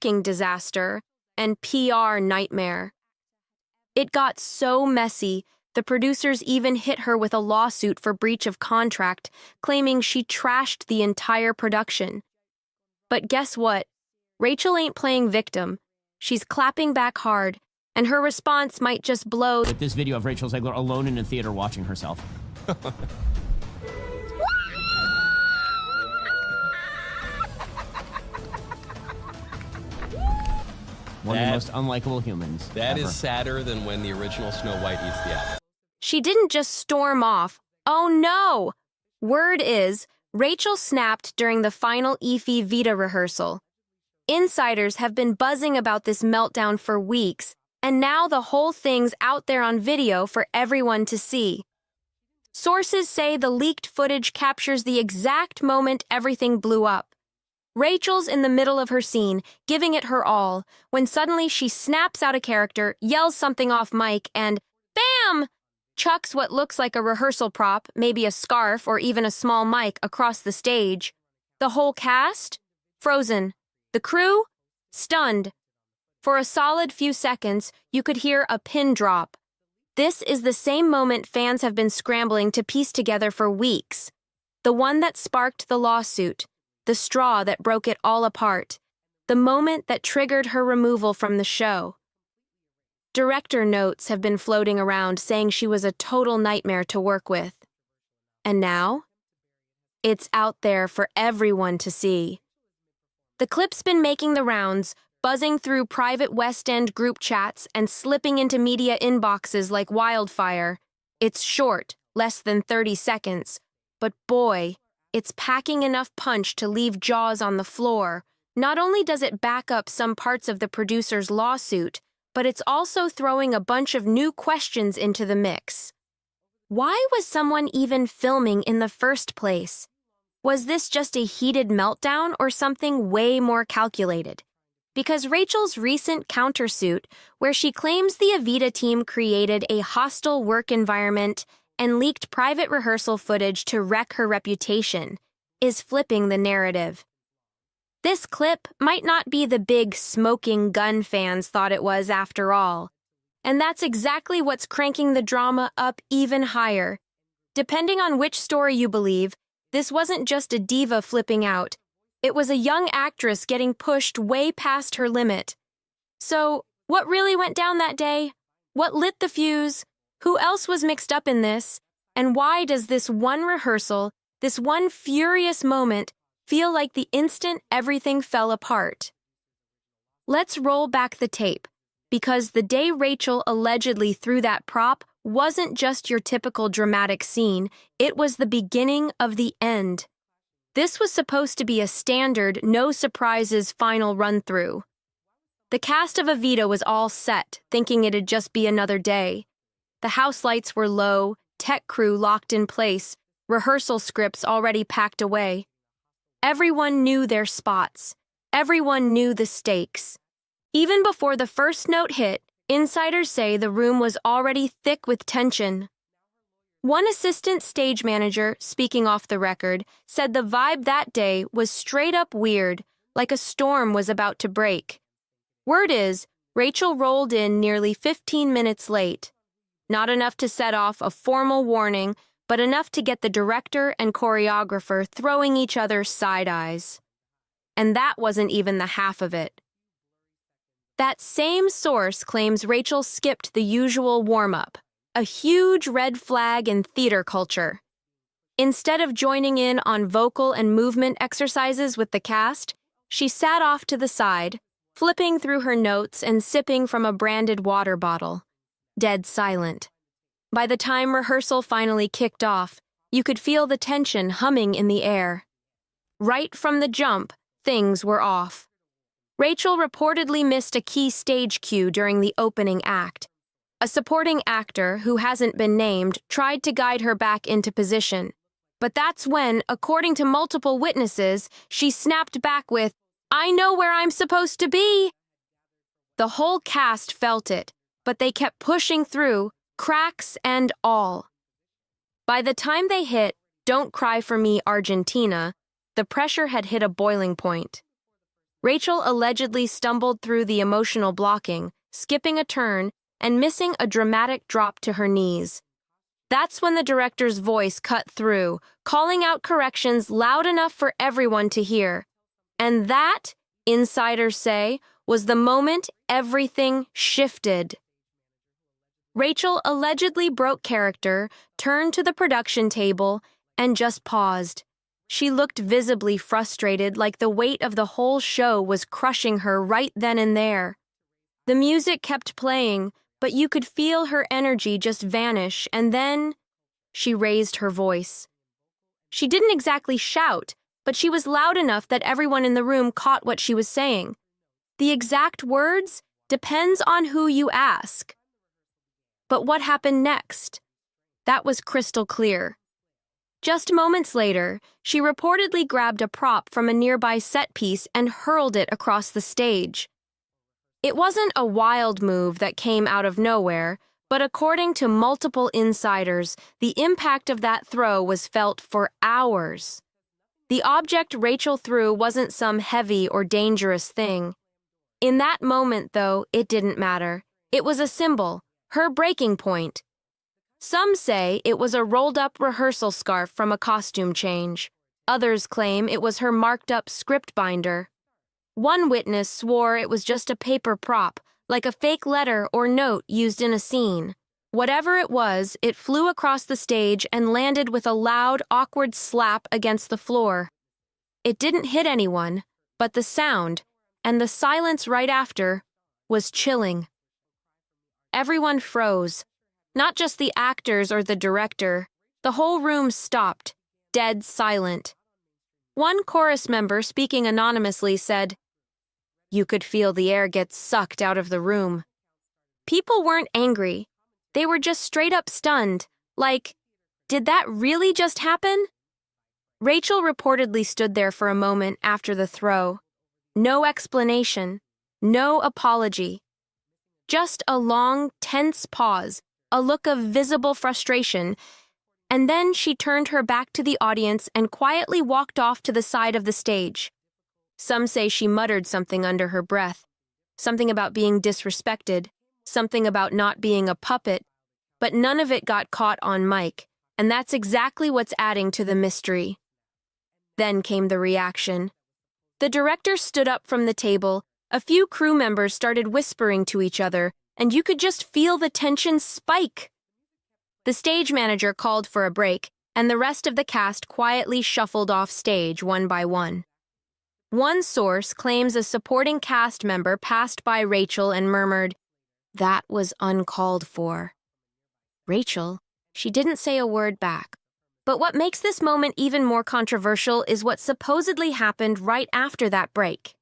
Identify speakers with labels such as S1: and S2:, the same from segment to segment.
S1: parking disaster and PR nightmare. It got so messy, the producers even hit her with a lawsuit for breach of contract, claiming she trashed the entire production. But guess what? Rachel ain't playing victim. She's clapping back hard, and her response might just blow.
S2: With this video of Rachel Zegler alone in a theater watching herself. One of the most unlikable humans.
S3: That
S2: ever.
S3: is sadder than when the original Snow White eats the apple.
S1: She didn't just storm off. Oh no! Word is, Rachel snapped during the final Effie Vita rehearsal. Insiders have been buzzing about this meltdown for weeks, and now the whole thing's out there on video for everyone to see. Sources say the leaked footage captures the exact moment everything blew up. Rachel's in the middle of her scene, giving it her all, when suddenly she snaps out of character, yells something off mic, and BAM! Chucks what looks like a rehearsal prop, maybe a scarf or even a small mic, across the stage. The whole cast? Frozen. The crew? Stunned. For a solid few seconds, you could hear a pin drop. This is the same moment fans have been scrambling to piece together for weeks. The one that sparked the lawsuit. The straw that broke it all apart. The moment that triggered her removal from the show. Director notes have been floating around saying she was a total nightmare to work with. And now? It's out there for everyone to see. The clip's been making the rounds, buzzing through private West End group chats and slipping into media inboxes like wildfire. It's short, less than 30 seconds, but boy, it's packing enough punch to leave jaws on the floor. Not only does it back up some parts of the producer's lawsuit, but it's also throwing a bunch of new questions into the mix. Why was someone even filming in the first place? Was this just a heated meltdown or something way more calculated? Because Rachel's recent countersuit, where she claims the Evita team created a hostile work environment and leaked private rehearsal footage to wreck her reputation, is flipping the narrative. This clip might not be the big smoking gun fans thought it was after all. And that's exactly what's cranking the drama up even higher. Depending on which story you believe, this wasn't just a diva flipping out. It was a young actress getting pushed way past her limit. So, what really went down that day? What lit the fuse? Who else was mixed up in this? And why does this one rehearsal, this one furious moment, feel like the instant everything fell apart? Let's roll back the tape, because the day Rachel allegedly threw that prop wasn't just your typical dramatic scene, it was the beginning of the end. This was supposed to be a standard, no-surprises final run-through. The cast of Evita was all set, thinking it'd just be another day. The house lights were low, tech crew locked in place, rehearsal scripts already packed away. Everyone knew their spots. Everyone knew the stakes. Even before the first note hit, insiders say the room was already thick with tension. One assistant stage manager, speaking off the record, said the vibe that day was straight up weird, like a storm was about to break. Word is, Rachel rolled in nearly 15 minutes late. Not enough to set off a formal warning, but enough to get the director and choreographer throwing each other side eyes. And that wasn't even the half of it. That same source claims Rachel skipped the usual warm-up, a huge red flag in theater culture. Instead of joining in on vocal and movement exercises with the cast, she sat off to the side, flipping through her notes and sipping from a branded water bottle. Dead silent. By the time rehearsal finally kicked off, you could feel the tension humming in the air. Right from the jump, things were off. Rachel reportedly missed a key stage cue during the opening act. A supporting actor, who hasn't been named, tried to guide her back into position. But that's when, according to multiple witnesses, she snapped back with, "I know where I'm supposed to be!" The whole cast felt it, but they kept pushing through, cracks and all. By the time they hit "Don't Cry for Me, Argentina," the pressure had hit a boiling point. Rachel allegedly stumbled through the emotional blocking, skipping a turn, and missing a dramatic drop to her knees. That's when the director's voice cut through, calling out corrections loud enough for everyone to hear. And that, insiders say, was the moment everything shifted. Rachel allegedly broke character, turned to the production table, and just paused. She looked visibly frustrated, like the weight of the whole show was crushing her right then and there. The music kept playing, but you could feel her energy just vanish, and then she raised her voice. She didn't exactly shout, but she was loud enough that everyone in the room caught what she was saying. The exact words depends on who you ask. But what happened next? That was crystal clear. Just moments later, she reportedly grabbed a prop from a nearby set piece and hurled it across the stage. It wasn't a wild move that came out of nowhere, but according to multiple insiders, the impact of that throw was felt for hours. The object Rachel threw wasn't some heavy or dangerous thing. In that moment, though, it didn't matter. It was a symbol, her breaking point. Some say it was a rolled-up rehearsal scarf from a costume change. Others claim it was her marked-up script binder. One witness swore it was just a paper prop, like a fake letter or note used in a scene. Whatever it was, it flew across the stage and landed with a loud, awkward slap against the floor. It didn't hit anyone, but the sound, and the silence right after, was chilling. Everyone froze. Not just the actors or the director. The whole room stopped, dead silent. One chorus member, speaking anonymously, said, "You could feel the air get sucked out of the room." People weren't angry. They were just straight up stunned, like, did that really just happen? Rachel reportedly stood there for a moment after the throw. No explanation, no apology. Just a long, tense pause, a look of visible frustration, and then she turned her back to the audience and quietly walked off to the side of the stage. Some say she muttered something under her breath, something about being disrespected, something about not being a puppet, but none of it got caught on mic, and that's exactly what's adding to the mystery. Then came the reaction. The director stood up from the table, a few crew members started whispering to each other, and you could just feel the tension spike. The stage manager called for a break, and the rest of the cast quietly shuffled off stage one by one. One source claims a supporting cast member passed by Rachel and murmured, "That was uncalled for." Rachel, she didn't say a word back. But what makes this moment even more controversial is what supposedly happened right after that break.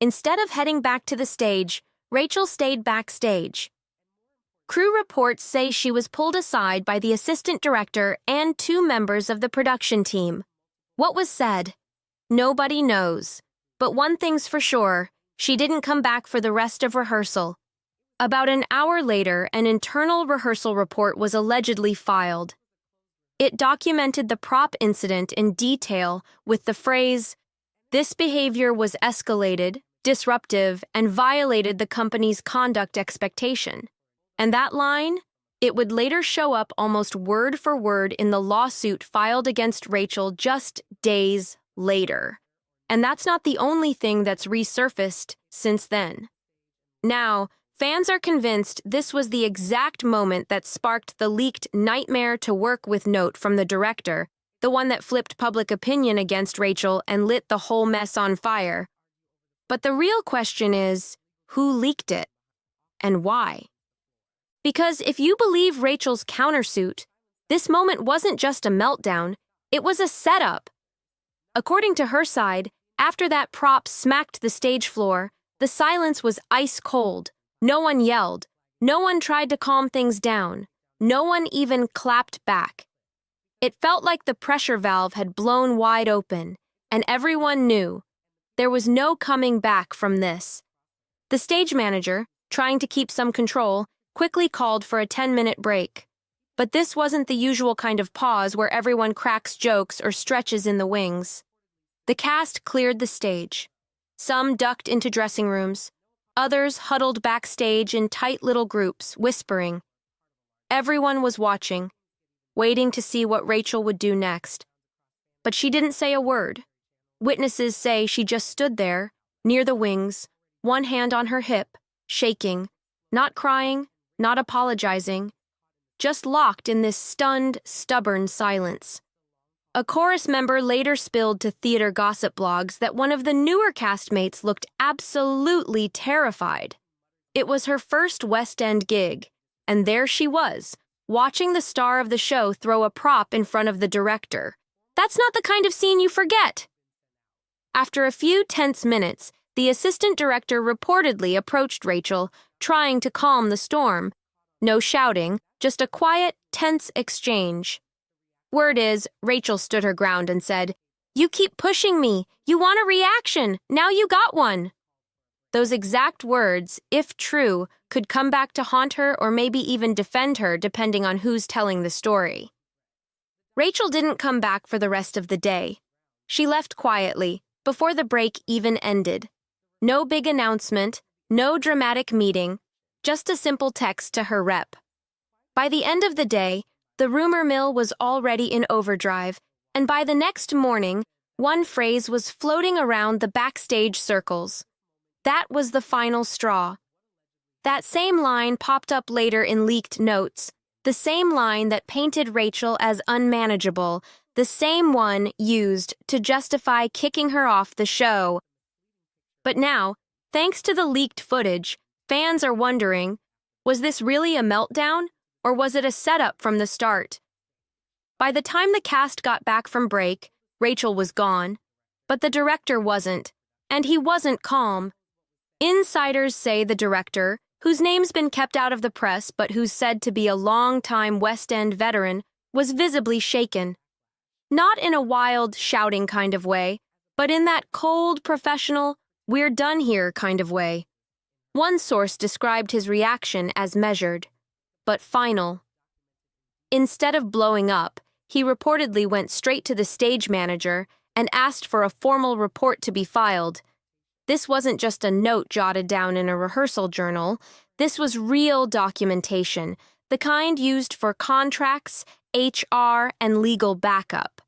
S1: Instead of heading back to the stage, Rachel stayed backstage. Crew reports say she was pulled aside by the assistant director and two members of the production team. What was said? Nobody knows. But one thing's for sure, she didn't come back for the rest of rehearsal. About an hour later, an internal rehearsal report was allegedly filed. It documented the prop incident in detail with the phrase, "This behavior was escalated, disruptive, and violated the company's conduct expectation." And that line, it would later show up almost word for word in the lawsuit filed against Rachel just days later. And that's not the only thing that's resurfaced since then. Now, fans are convinced this was the exact moment that sparked the leaked nightmare to work with note from the director, the one that flipped public opinion against Rachel and lit the whole mess on fire. But the real question is, who leaked it? And why? Because if you believe Rachel's countersuit, this moment wasn't just a meltdown, it was a setup. According to her side, after that prop smacked the stage floor, the silence was ice cold. No one yelled. No one tried to calm things down. No one even clapped back. It felt like the pressure valve had blown wide open, and everyone knew there was no coming back from this. The stage manager, trying to keep some control, quickly called for a 10-minute break. But this wasn't the usual kind of pause where everyone cracks jokes or stretches in the wings. The cast cleared the stage. Some ducked into dressing rooms. Others huddled backstage in tight little groups, whispering. Everyone was watching, waiting to see what Rachel would do next. But she didn't say a word. Witnesses say she just stood there, near the wings, one hand on her hip, shaking, not crying, not apologizing, just locked in this stunned, stubborn silence. A chorus member later spilled to theater gossip blogs that one of the newer castmates looked absolutely terrified. It was her first West End gig, and there she was, watching the star of the show throw a prop in front of the director. That's not the kind of scene you forget. After a few tense minutes, the assistant director reportedly approached Rachel, trying to calm the storm. No shouting, just a quiet, tense exchange. Word is, Rachel stood her ground and said, "You keep pushing me. You want a reaction. Now you got one." Those exact words, if true, could come back to haunt her or maybe even defend her depending on who's telling the story. Rachel didn't come back for the rest of the day. She left quietly, before the break even ended. No big announcement, no dramatic meeting, just a simple text to her rep. By the end of the day, the rumor mill was already in overdrive, and by the next morning, one phrase was floating around the backstage circles. That was the final straw. That same line popped up later in leaked notes, the same line that painted Rachel as unmanageable, the same one used to justify kicking her off the show. But now, thanks to the leaked footage, fans are wondering, was this really a meltdown? Or was it a setup from the start? By the time the cast got back from break, Rachel was gone. But the director wasn't, and he wasn't calm. Insiders say the director, whose name's been kept out of the press but who's said to be a long-time West End veteran, was visibly shaken. Not in a wild, shouting kind of way, but in that cold, professional, "we're done here" kind of way. One source described his reaction as measured, but final. Instead of blowing up, he reportedly went straight to the stage manager and asked for a formal report to be filed. This wasn't just a note jotted down in a rehearsal journal. This was real documentation, the kind used for contracts, HR, and legal backup.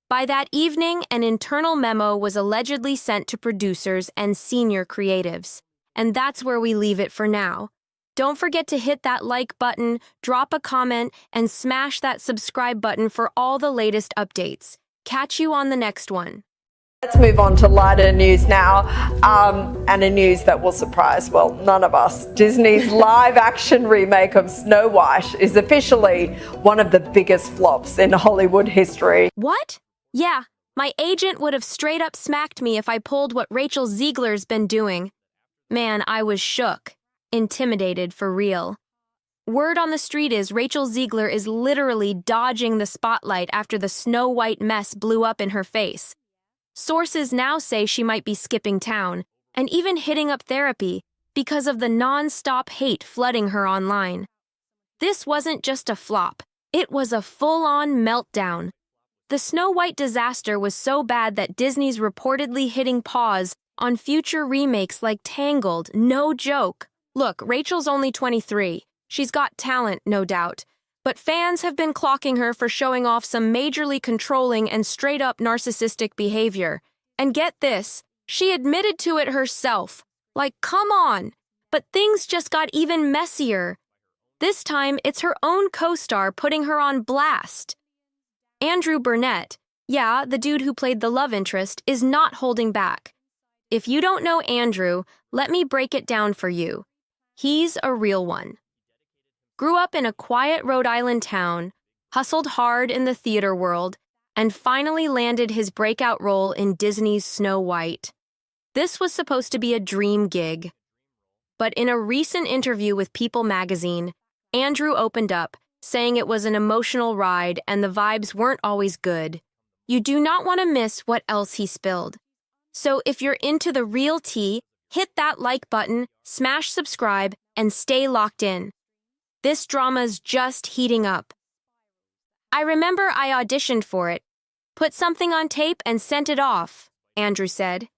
S1: By that evening, an internal memo was allegedly sent to producers and senior creatives. And that's where we leave it for now. Don't forget to hit that like button, drop a comment, and smash that subscribe button for all the latest updates. Catch you on the next one.
S4: Let's move on to lighter news now, and a news that will surprise, well, none of us. Disney's live-action remake of Snow White is officially one of the biggest flops in Hollywood history.
S1: What? Yeah, my agent would have straight up smacked me if I pulled what Rachel Zegler's been doing. Man, I was shook. Intimidated for real. Word on the street is Rachel Zegler is literally dodging the spotlight after the Snow White mess blew up in her face. Sources now say she might be skipping town and even hitting up therapy because of the non-stop hate flooding her online. This wasn't just a flop, it was a full-on meltdown. The Snow White disaster was so bad that Disney's reportedly hitting pause on future remakes like Tangled, no joke. Look, Rachel's only 23. She's got talent, no doubt. But fans have been clocking her for showing off some majorly controlling and straight-up narcissistic behavior. And get this, she admitted to it herself. Like, come on. But things just got even messier. This time, it's her own co-star putting her on blast. Andrew Burnett, yeah, the dude who played the love interest, is not holding back. If you don't know Andrew, let me break it down for you. He's a real one. Grew up in a quiet Rhode Island town, hustled hard in the theater world, and finally landed his breakout role in Disney's Snow White. This was supposed to be a dream gig. But in a recent interview with People magazine, Andrew opened up, saying it was an emotional ride and the vibes weren't always good. You do not want to miss what else he spilled. So if you're into the real tea, hit that like button, smash subscribe, and stay locked in. This drama's just heating up. I remember I auditioned for it, put something on tape and sent it off, Andrew said.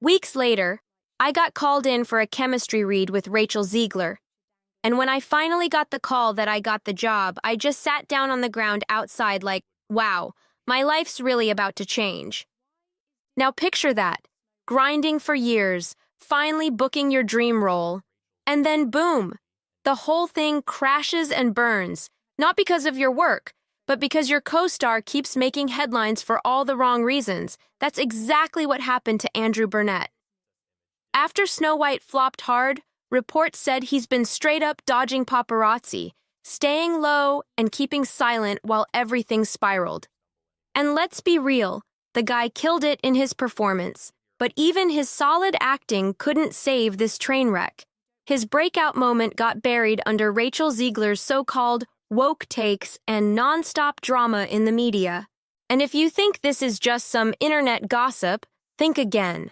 S1: Weeks later, I got called in for a chemistry read with Rachel Zegler. And when I finally got the call that I got the job, I just sat down on the ground outside like, wow, my life's really about to change. Now picture that, grinding for years, finally booking your dream role, and then boom, the whole thing crashes and burns, not because of your work, but because your co-star keeps making headlines for all the wrong reasons. That's exactly what happened to Andrew Burnett. After Snow White flopped hard, reports said he's been straight up dodging paparazzi, staying low and keeping silent while everything spiraled. And let's be real, the guy killed it in his performance, but even his solid acting couldn't save this train wreck. His breakout moment got buried under Rachel Zegler's so-called woke takes and non-stop drama in the media. And if you think this is just some internet gossip, think again.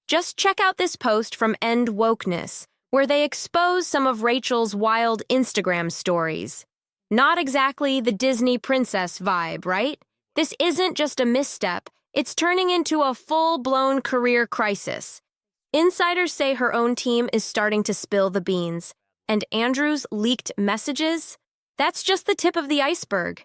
S1: Just check out this post from End Wokeness, where they expose some of Rachel's wild Instagram stories. Not exactly the Disney princess vibe, right? This isn't just a misstep, it's turning into a full-blown career crisis. Insiders say her own team is starting to spill the beans, and Andrew's leaked messages? That's just the tip of the iceberg.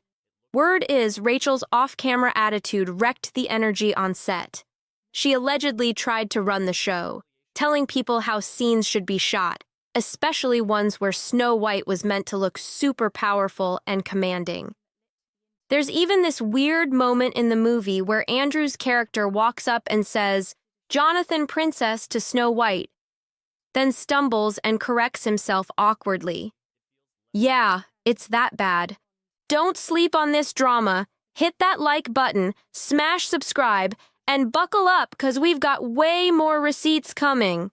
S1: Word is Rachel's off-camera attitude wrecked the energy on set. She allegedly tried to run the show, telling people how scenes should be shot, especially ones where Snow White was meant to look super powerful and commanding. There's even this weird moment in the movie where Andrew's character walks up and says, "Jonathan Princess" to Snow White, then stumbles and corrects himself awkwardly. Yeah, it's that bad. Don't sleep on this drama. Hit that like button, smash subscribe, and buckle up because we've got way more receipts coming.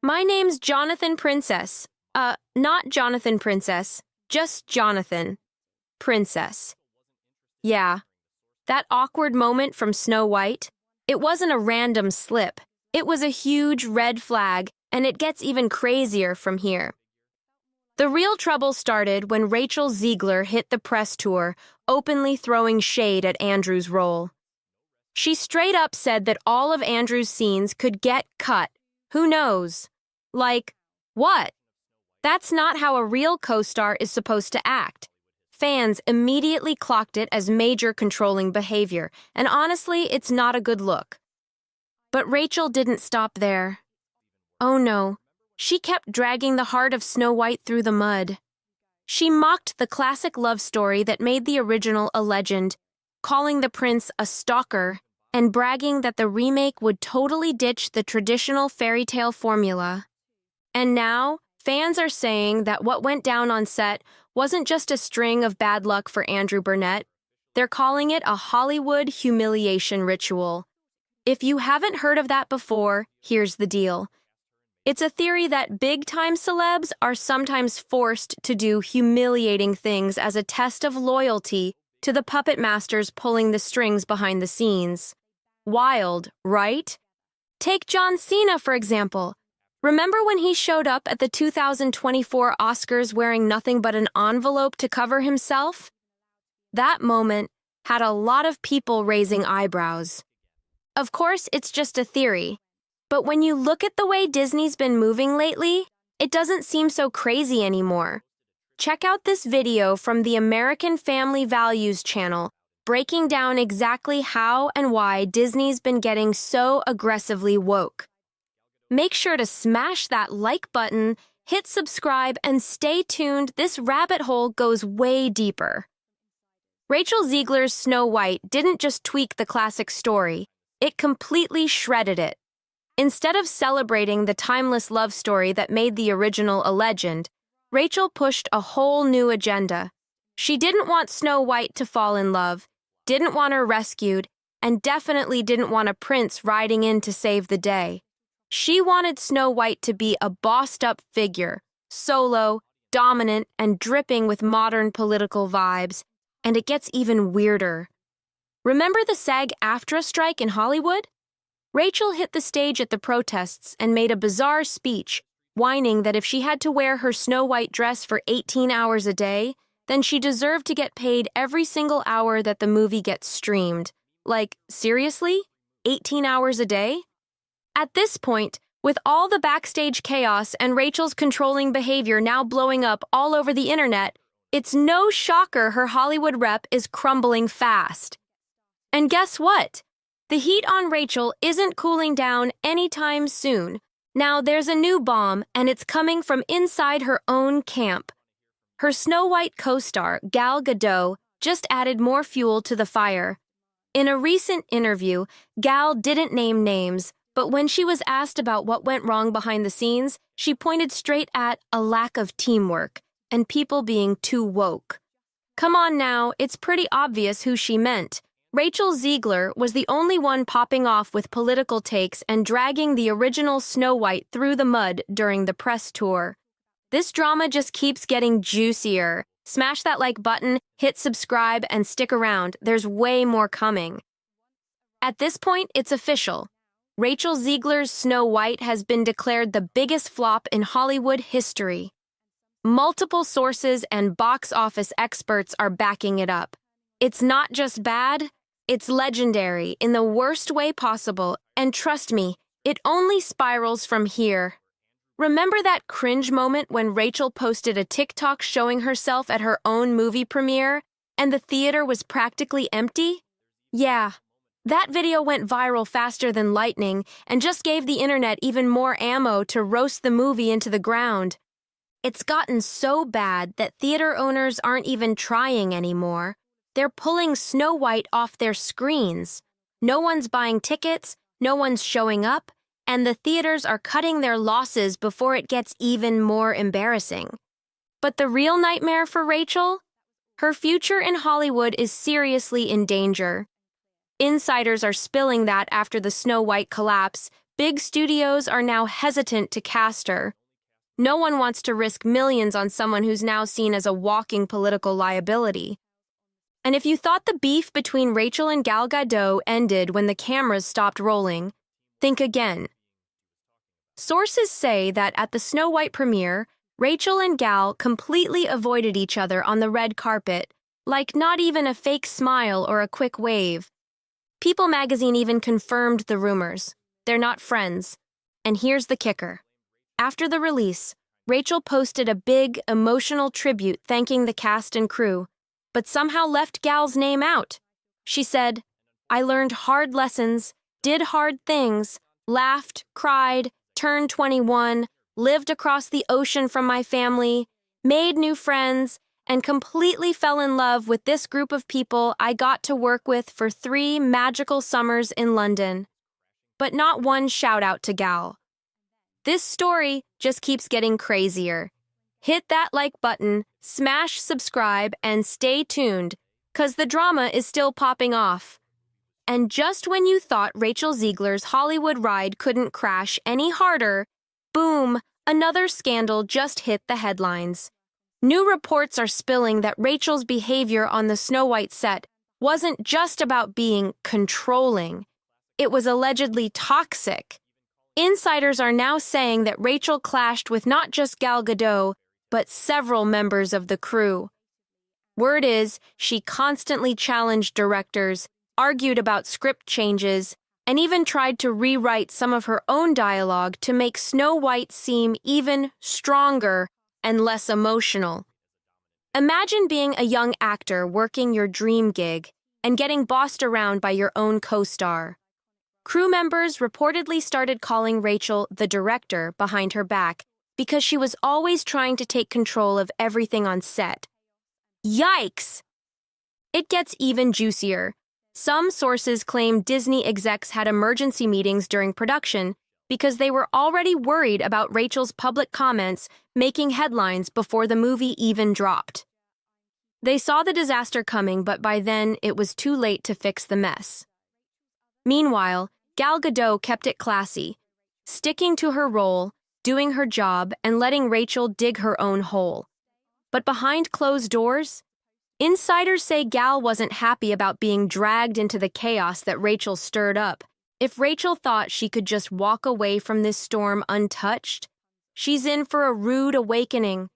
S1: My name's Jonathan Princess. Not Jonathan Princess, just Jonathan Princess. Yeah, that awkward moment from Snow White, it wasn't a random slip. It was a huge red flag, and it gets even crazier from here. The real trouble started when Rachel Zegler hit the press tour, openly throwing shade at Andrew's role. She straight up said that all of Andrew's scenes could get cut. Who knows? Like, what? That's not how a real co-star is supposed to act. Fans immediately clocked it as major controlling behavior, and honestly, it's not a good look. But Rachel didn't stop there. Oh no, she kept dragging the heart of Snow White through the mud. She mocked the classic love story that made the original a legend, calling the prince a stalker, and bragging that the remake would totally ditch the traditional fairy tale formula. And now, fans are saying that what went down on set wasn't just a string of bad luck for Andrew Burnett. They're calling it a Hollywood humiliation ritual. If you haven't heard of that before, here's the deal. It's a theory that big-time celebs are sometimes forced to do humiliating things as a test of loyalty to the puppet masters pulling the strings behind the scenes. Wild, right? Take John Cena, for example. Remember when he showed up at the 2024 Oscars wearing nothing but an envelope to cover himself? That moment had a lot of people raising eyebrows. Of course, it's just a theory, but when you look at the way Disney's been moving lately, it doesn't seem so crazy anymore. Check out this video from the American Family Values channel, breaking down exactly how and why Disney's been getting so aggressively woke. Make sure to smash that like button, hit subscribe, and stay tuned. This rabbit hole goes way deeper. Rachel Zegler's Snow White didn't just tweak the classic story, it completely shredded it. Instead of celebrating the timeless love story that made the original a legend, Rachel pushed a whole new agenda. She didn't want Snow White to fall in love, didn't want her rescued, and definitely didn't want a prince riding in to save the day. She wanted Snow White to be a bossed-up figure, solo, dominant, and dripping with modern political vibes. And it gets even weirder. Remember the SAG-AFTRA strike in Hollywood? Rachel hit the stage at the protests and made a bizarre speech, whining that if she had to wear her Snow White dress for 18 hours a day, then she deserved to get paid every single hour that the movie gets streamed. Like, seriously? 18 hours a day? At this point, with all the backstage chaos and Rachel's controlling behavior now blowing up all over the internet, it's no shocker her Hollywood rep is crumbling fast. And guess what? The heat on Rachel isn't cooling down anytime soon. Now there's a new bomb, and it's coming from inside her own camp. Her Snow White co-star, Gal Gadot, just added more fuel to the fire. In a recent interview, Gal didn't name names, but when she was asked about what went wrong behind the scenes, she pointed straight at a lack of teamwork and people being too woke. Come on now, it's pretty obvious who she meant. Rachel Zegler was the only one popping off with political takes and dragging the original Snow White through the mud during the press tour. This drama just keeps getting juicier. Smash that like button, hit subscribe, and stick around. There's way more coming. At this point, it's official. Rachel Zegler's Snow White has been declared the biggest flop in Hollywood history. Multiple sources and box office experts are backing it up. It's not just bad, it's legendary in the worst way possible, and trust me, it only spirals from here. Remember that cringe moment when Rachel posted a TikTok showing herself at her own movie premiere, and the theater was practically empty? Yeah. That video went viral faster than lightning and just gave the internet even more ammo to roast the movie into the ground. It's gotten so bad that theater owners aren't even trying anymore. They're pulling Snow White off their screens. No one's buying tickets, no one's showing up, and the theaters are cutting their losses before it gets even more embarrassing. But the real nightmare for Rachel? Her future in Hollywood is seriously in danger. Insiders are spilling that after the Snow White collapse, big studios are now hesitant to cast her. No one wants to risk millions on someone who's now seen as a walking political liability. And if you thought the beef between Rachel and Gal Gadot ended when the cameras stopped rolling, think again. Sources say that at the Snow White premiere, Rachel and Gal completely avoided each other on the red carpet, like not even a fake smile or a quick wave. People magazine even confirmed the rumors. They're not friends. And here's the kicker. After the release, Rachel posted a big, emotional tribute thanking the cast and crew, but somehow left Gal's name out. She said, "I learned hard lessons, did hard things, laughed, cried, turned 21, lived across the ocean from my family, made new friends, and completely fell in love with this group of people I got to work with for 3 magical summers in London." But not one shout out to Gal. This story just keeps getting crazier. Hit that like button, smash subscribe, and stay tuned, 'cause the drama is still popping off. And just when you thought Rachel Zegler's Hollywood ride couldn't crash any harder, boom, another scandal just hit the headlines. New reports are spilling that Rachel's behavior on the Snow White set wasn't just about being controlling. It was allegedly toxic. Insiders are now saying that Rachel clashed with not just Gal Gadot, but several members of the crew. Word is, she constantly challenged directors, argued about script changes, and even tried to rewrite some of her own dialogue to make Snow White seem even stronger and less emotional. Imagine being a young actor working your dream gig and getting bossed around by your own co-star. Crew members reportedly started calling Rachel the director behind her back because she was always trying to take control of everything on set. Yikes! It gets even juicier. Some sources claim Disney execs had emergency meetings during production because they were already worried about Rachel's public comments making headlines before the movie even dropped. They saw the disaster coming, but by then it was too late to fix the mess. Meanwhile, Gal Gadot kept it classy, sticking to her role, doing her job, and letting Rachel dig her own hole. But behind closed doors, insiders say Gal wasn't happy about being dragged into the chaos that Rachel stirred up. If Rachel thought she could just walk away from this storm untouched, she's in for a rude awakening.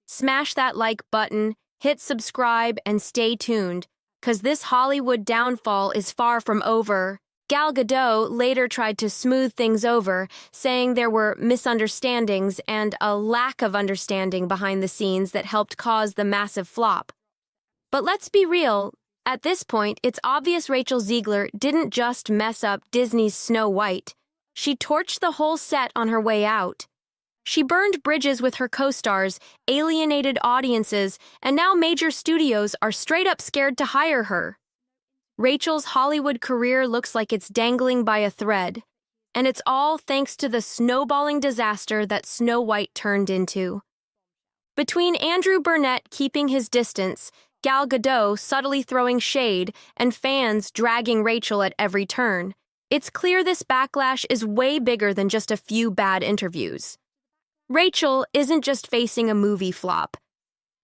S1: Smash that like button, hit subscribe, and stay tuned, 'cause this Hollywood downfall is far from over. Gal Gadot later tried to smooth things over, saying there were misunderstandings and a lack of understanding behind the scenes that helped cause the massive flop. But let's be real, at this point, it's obvious Rachel Zegler didn't just mess up Disney's Snow White. She torched the whole set on her way out. She burned bridges with her co-stars, alienated audiences, and now major studios are straight up scared to hire her. Rachel's Hollywood career looks like it's dangling by a thread, and it's all thanks to the snowballing disaster that Snow White turned into. Between Andrew Burnett keeping his distance, Gal Gadot subtly throwing shade, and fans dragging Rachel at every turn, it's clear this backlash is way bigger than just a few bad interviews. Rachel isn't just facing a movie flop.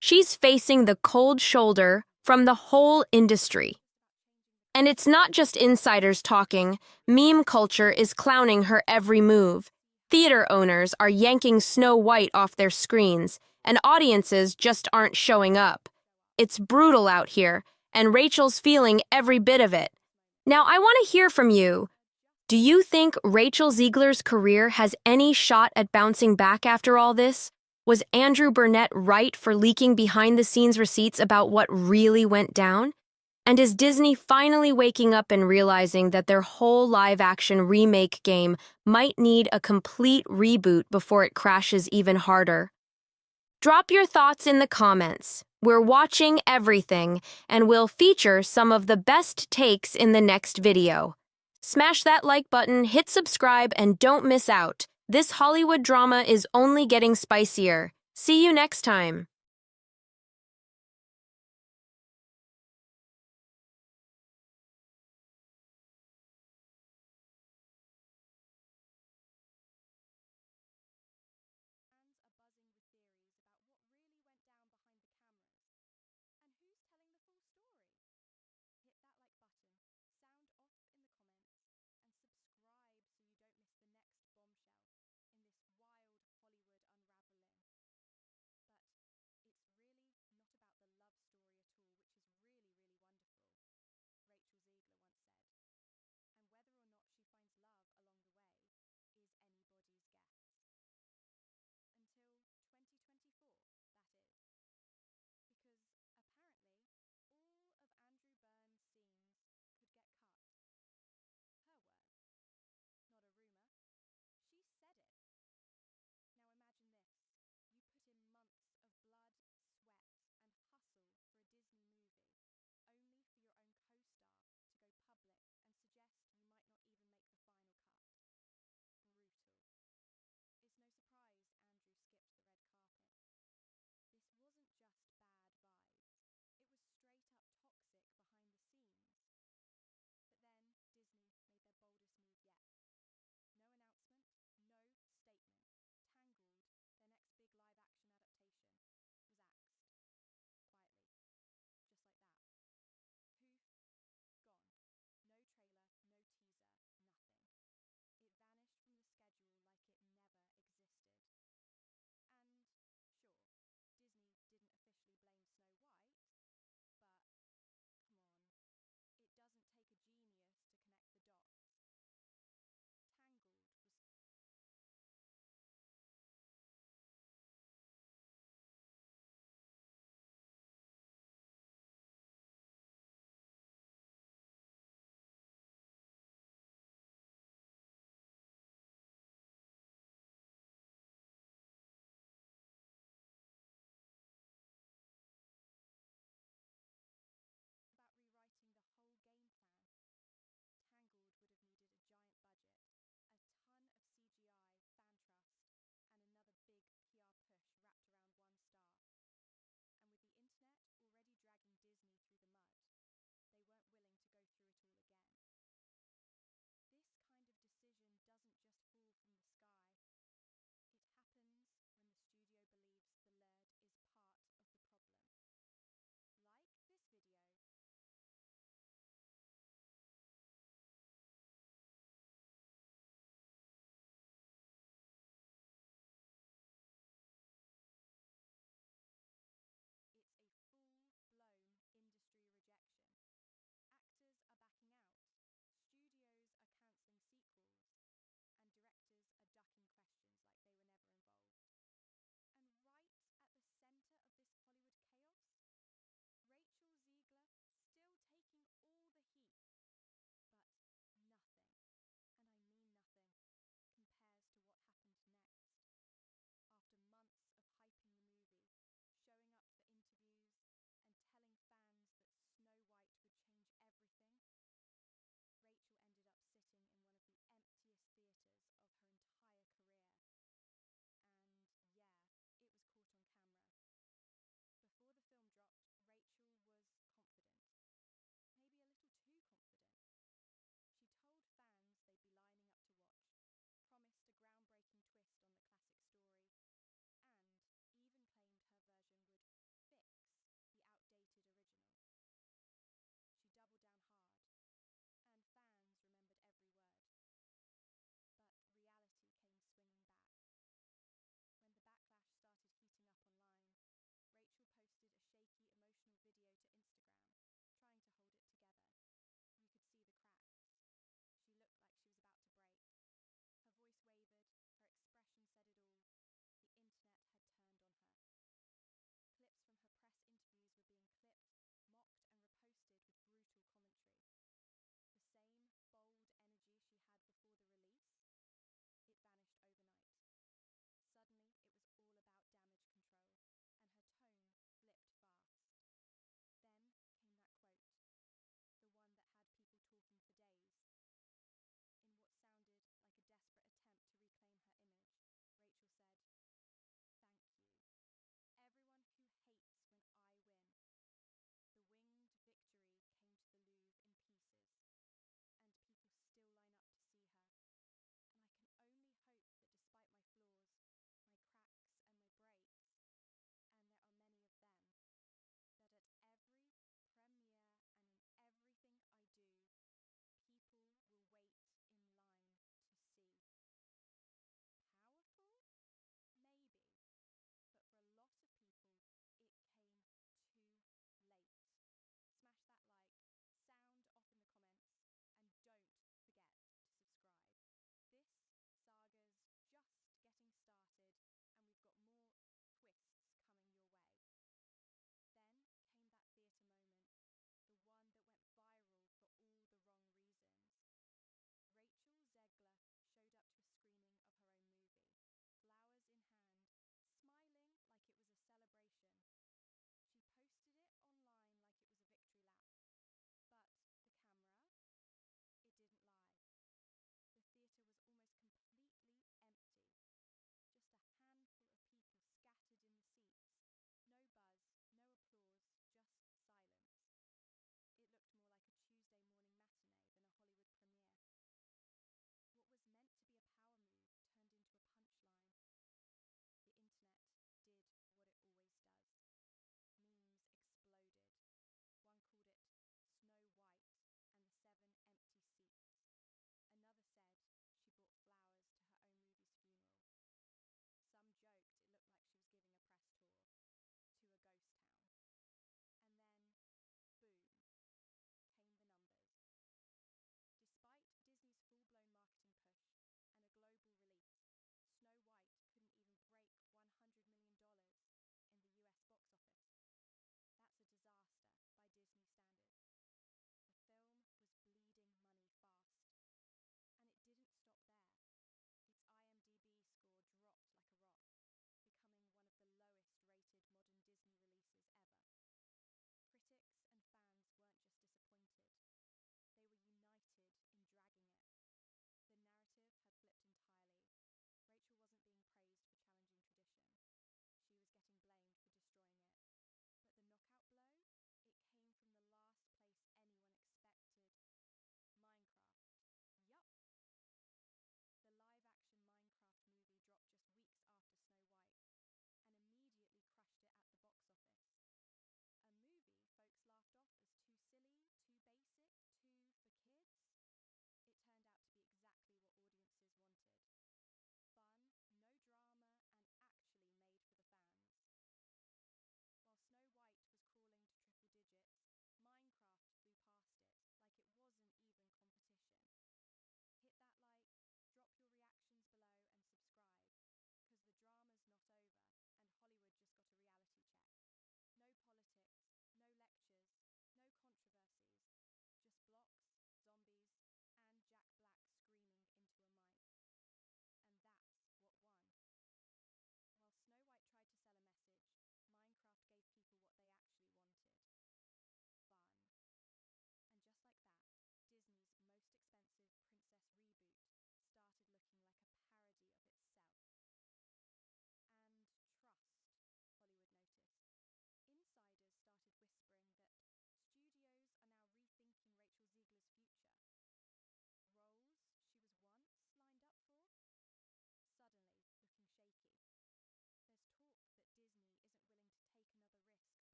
S1: She's facing the cold shoulder from the whole industry. And it's not just insiders talking. Meme culture is clowning her every move. Theater owners are yanking Snow White off their screens, and audiences just aren't showing up. It's brutal out here, and Rachel's feeling every bit of it. Now, I want to hear from you. Do you think Rachel Zegler's career has any shot at bouncing back after all this? Was Andrew Burnett right for leaking behind-the-scenes receipts about what really went down? And is Disney finally waking up and realizing that their whole live-action remake game might need a complete reboot before it crashes even harder? Drop your thoughts in the comments. We're watching everything, and we'll feature some of the best takes in the next video. Smash that like button, hit subscribe, and don't miss out. This Hollywood drama is only getting spicier. See you next time.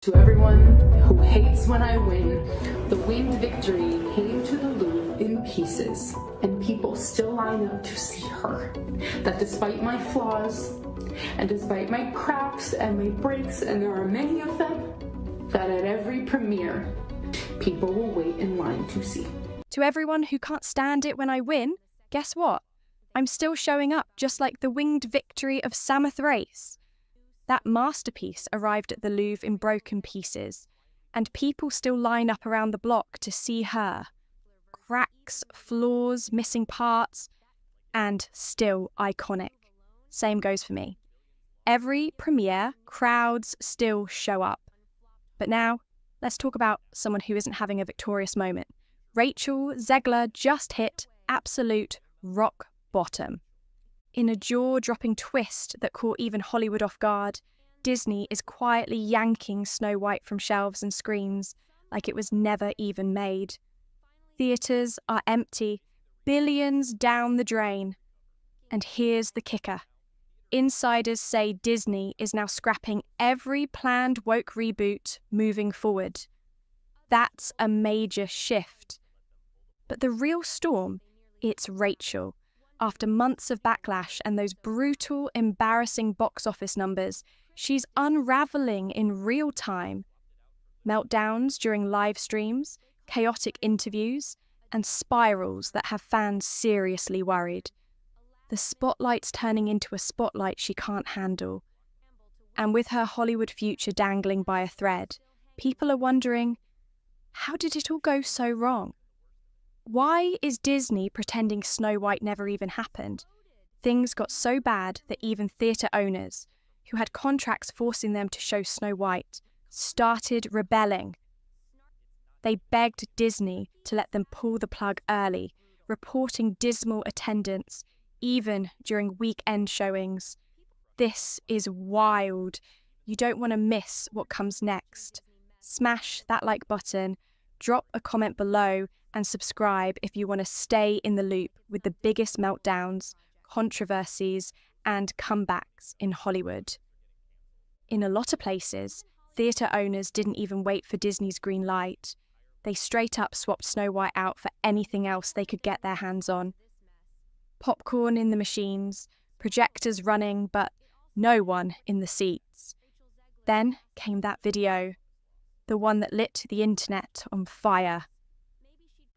S5: To everyone who hates when I win, the winged victory came to the Louvre in pieces, and people still line up to see her. That despite my flaws, and despite my cracks and my breaks, and there are many of them, that at every premiere, people will wait in line to see.
S6: To everyone who can't stand it when I win, guess what? I'm still showing up, just like the winged victory of Samothrace. That masterpiece arrived at the Louvre in broken pieces, and people still line up around the block to see her. Cracks, flaws, missing parts, and still iconic. Same goes for me. Every premiere, crowds still show up. But now, let's talk about someone who isn't having a victorious moment. Rachel Zegler just hit absolute rock bottom. In a jaw-dropping twist that caught even Hollywood off guard, Disney is quietly yanking Snow White from shelves and screens like it was never even made. Theatres are empty, billions down the drain. And here's the kicker. Insiders say Disney is now scrapping every planned woke reboot moving forward. That's a major shift. But the real storm, it's Rachel. After months of backlash and those brutal, embarrassing box office numbers, she's unraveling in real time. Meltdowns during live streams, chaotic interviews, and spirals that have fans seriously worried. The spotlight's turning into a spotlight she can't handle. And with her Hollywood future dangling by a thread, people are wondering, how did it all go so wrong? Why is Disney pretending Snow White never even happened? Things got so bad that even theatre owners, who had contracts forcing them to show Snow White, started rebelling. They begged Disney to let them pull the plug early, reporting dismal attendance, even during weekend showings. This is wild. You don't want to miss what comes next. Smash that like button, drop a comment below, and subscribe if you want to stay in the loop with the biggest meltdowns, controversies, and comebacks in Hollywood. In a lot of places, theatre owners didn't even wait for Disney's green light. They straight up swapped Snow White out for anything else they could get their hands on. Popcorn in the machines, projectors running, but no one in the seats. Then came that video, the one that lit the internet on fire.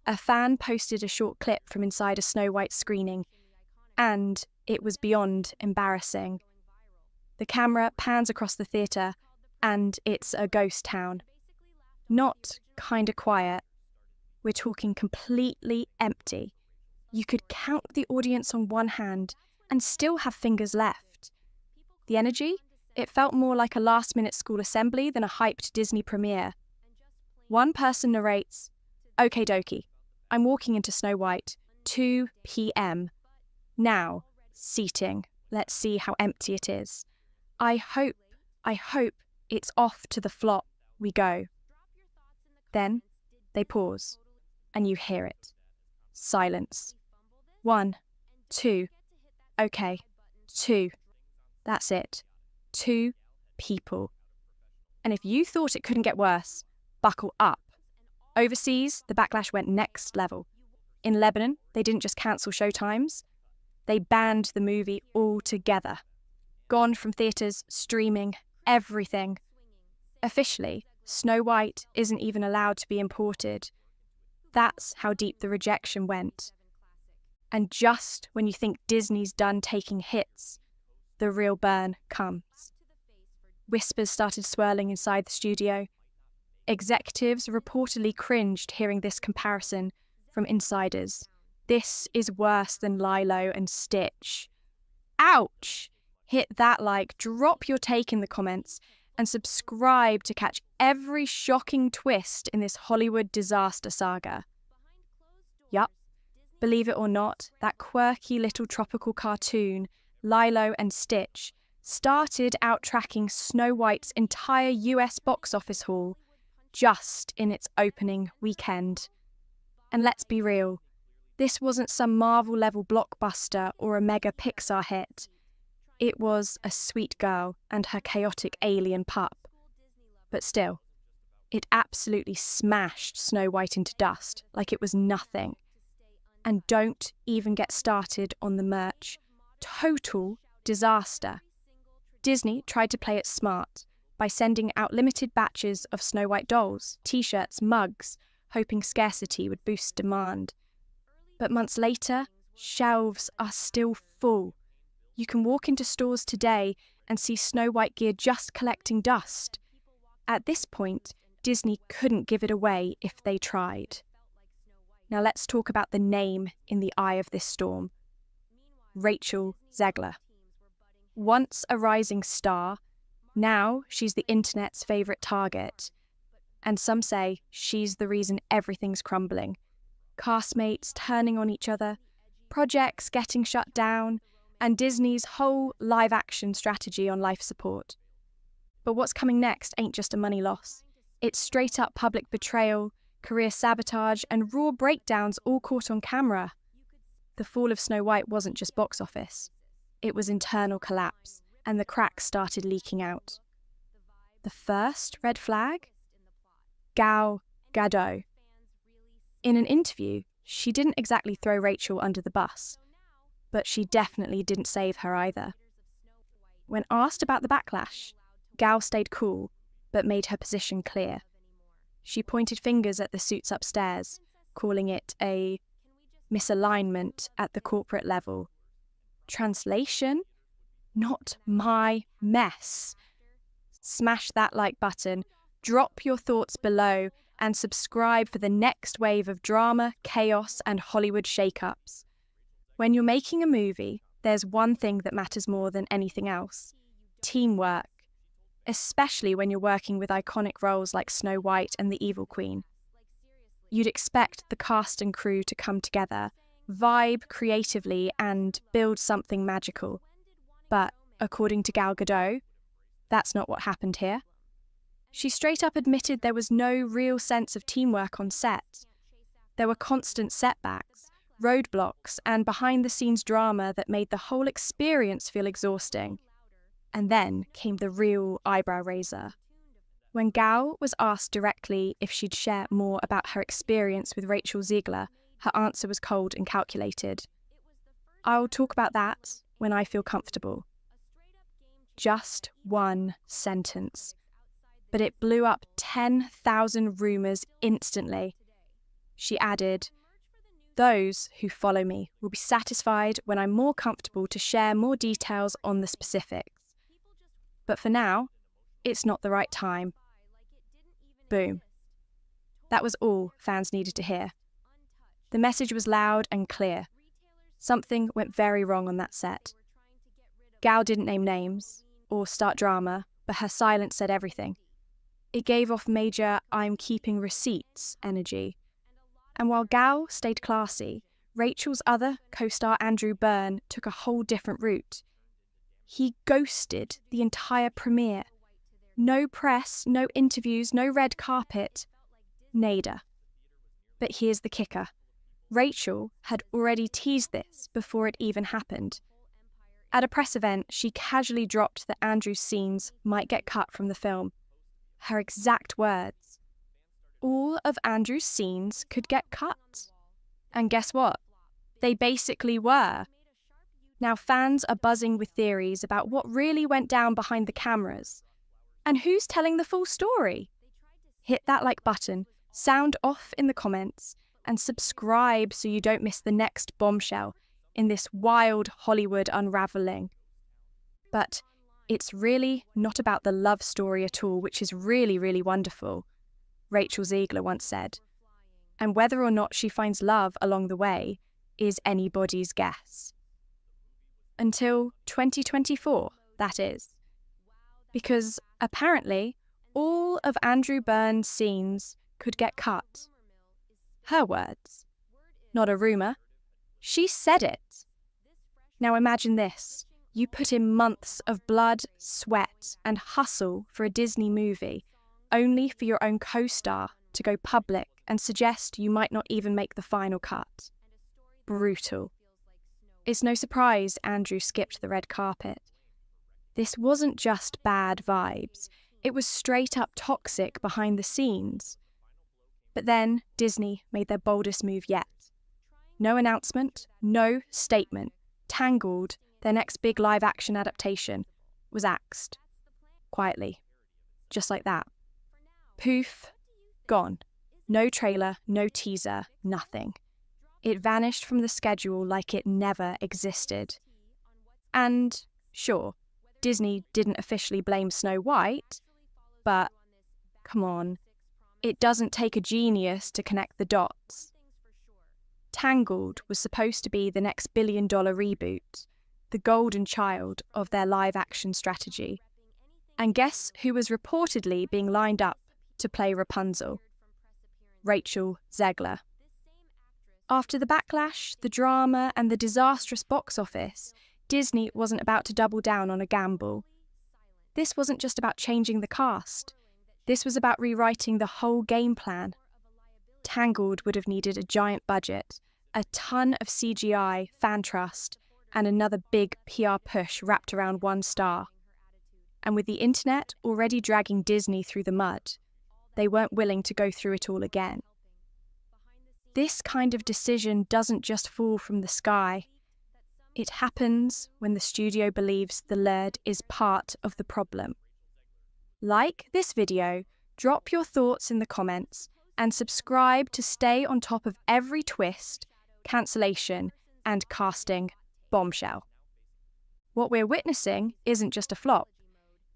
S6: A fan posted a short clip from inside a Snow White screening, and it was beyond embarrassing. The camera pans across the theatre, and it's a ghost town. Not kinda quiet. We're talking completely empty. You could count the audience on one hand and still have fingers left. The energy? It felt more like a last-minute school assembly than a hyped Disney premiere. One person narrates, "Okie dokie, I'm walking into Snow White, 2 p.m. Now, seating. Let's see how empty it is. I hope it's off to the flop we go." Then they pause, and you hear it. Silence. 1, 2. Okay, 2. That's it. 2 people. And if you thought it couldn't get worse, buckle up. Overseas, the backlash went next level. In Lebanon, they didn't just cancel showtimes, they banned the movie altogether. Gone from theatres, streaming, everything. Officially, Snow White isn't even allowed to be imported. That's how deep the rejection went. And just when you think Disney's done taking hits, the real burn comes. Whispers started swirling inside the studio. Executives reportedly cringed hearing this comparison from insiders. This is worse than Lilo and Stitch. Ouch! Hit that like, drop your take in the comments, and subscribe to catch every shocking twist in this Hollywood disaster saga. Yup, believe it or not, that quirky little tropical cartoon, Lilo and Stitch, started out-tracking Snow White's entire US box office haul just in its opening weekend. And let's be real, this wasn't some Marvel-level blockbuster or a mega Pixar hit. It was a sweet girl and her chaotic alien pup. But still, it absolutely smashed Snow White into dust like it was nothing. And don't even get started on the merch. Total disaster. Disney tried to play it smart by sending out limited batches of Snow White dolls, t-shirts, mugs, hoping scarcity would boost demand. But months later, shelves are still full. You can walk into stores today and see Snow White gear just collecting dust. At this point, Disney couldn't give it away if they tried. Now let's talk about the name in the eye of this storm. Rachel Zegler. Once a rising star, now she's the internet's favourite target. And some say she's the reason everything's crumbling. Castmates turning on each other, projects getting shut down, and Disney's whole live-action strategy on life support. But what's coming next ain't just a money loss. It's straight-up public betrayal, career sabotage, and raw breakdowns all caught on camera. The fall of Snow White wasn't just box office. It was internal collapse, and the cracks started leaking out. The first red flag? Gal Gadot. In an interview, she didn't exactly throw Rachel under the bus, but she definitely didn't save her either. When asked about the backlash, Gal stayed cool, but made her position clear. She pointed fingers at the suits upstairs, calling it a misalignment at the corporate level. Translation? Not my mess. Smash that like button, drop your thoughts below, and subscribe for the next wave of drama, chaos, and Hollywood shake-ups. When you're making a movie, there's one thing that matters more than anything else: teamwork. Especially when you're working with iconic roles like Snow White and the Evil Queen. You'd expect the cast and crew to come together, vibe creatively, and build something magical. But, according to Gal Gadot, that's not what happened here. She straight up admitted there was no real sense of teamwork on set. There were constant setbacks, roadblocks, and behind-the-scenes drama that made the whole experience feel exhausting. And then came the real eyebrow raiser. When Gal was asked directly if she'd share more about her experience with Rachel Zegler, her answer was cold and calculated. "I'll talk about that when I feel comfortable." Just one sentence. But it blew up 10,000 rumours instantly. She added, "Those who follow me will be satisfied when I'm more comfortable to share more details on the specifics. But for now, it's not the right time." Boom. That was all fans needed to hear. The message was loud and clear. Something went very wrong on that set. Gal didn't name names or start drama, but her silence said everything. It gave off major "I'm keeping receipts" energy. And while Gal stayed classy, Rachel's other co-star Andrew Byrne took a whole different route. He ghosted the entire premiere. No press, no interviews, no red carpet. Nada. But here's the kicker. Rachel had already teased this before it even happened. At a press event, she casually dropped that Andrew's scenes might get cut from the film. Her exact words: "All of Andrew's scenes could get cut." And guess what? They basically were. Now fans are buzzing with theories about what really went down behind the cameras. And who's telling the full story? Hit that like button, sound off in the comments, and subscribe so you don't miss the next bombshell in this wild Hollywood unraveling. But it's really not about the love story at all, which is really, really wonderful, Rachel Zegler once said. And whether or not she finds love along the way is anybody's guess. Until 2024, that is. Because apparently, all of Andrew Byrne's scenes could get cut. Her words. Not a rumour. She said it. Now imagine this. You put in months of blood, sweat, and hustle for a Disney movie, only for your own co-star to go public and suggest you might not even make the final cut. Brutal. It's no surprise Andrew skipped the red carpet. This wasn't just bad vibes. It was straight up toxic behind the scenes. But then Disney made their boldest move yet. No announcement, no statement. Tangled, their next big live-action adaptation, was axed. Quietly. Just like that. Poof. Gone. No trailer, no teaser, nothing. It vanished from the schedule like it never existed. And, sure, Disney didn't officially blame Snow White, but, come on, it doesn't take a genius to connect the dots. Tangled was supposed to be the next billion-dollar reboot, the golden child of their live-action strategy. And guess who was reportedly being lined up to play Rapunzel? Rachel Zegler. After the backlash, the drama, and the disastrous box office, Disney wasn't about to double down on a gamble. This wasn't just about changing the cast. This was about rewriting the whole game plan. Tangled would have needed a giant budget, a ton of CGI, fan trust, and another big PR push wrapped around one star. And with the internet already dragging Disney through the mud, they weren't willing to go through it all again. This kind of decision doesn't just fall from the sky. It happens when the studio believes the lead is part of the problem. Like this video, drop your thoughts in the comments, and subscribe to stay on top of every twist, cancellation, and casting bombshell. What we're witnessing isn't just a flop.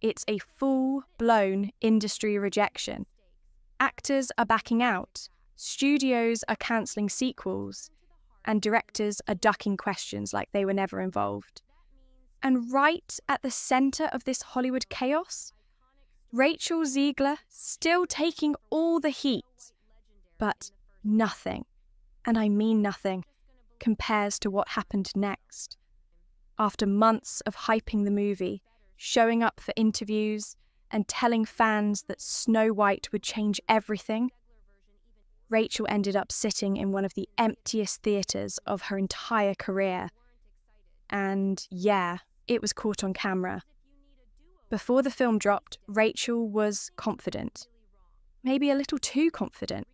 S6: It's a full-blown industry rejection. Actors are backing out, studios are cancelling sequels, and directors are ducking questions like they were never involved. And right at the centre of this Hollywood chaos, Rachel Zegler still taking all the heat. But nothing, and I mean nothing, compares to what happened next. After months of hyping the movie, showing up for interviews, and telling fans that Snow White would change everything, Rachel ended up sitting in one of the emptiest theatres of her entire career. And yeah, it was caught on camera. Before the film dropped, Rachel was confident. Maybe a little too confident.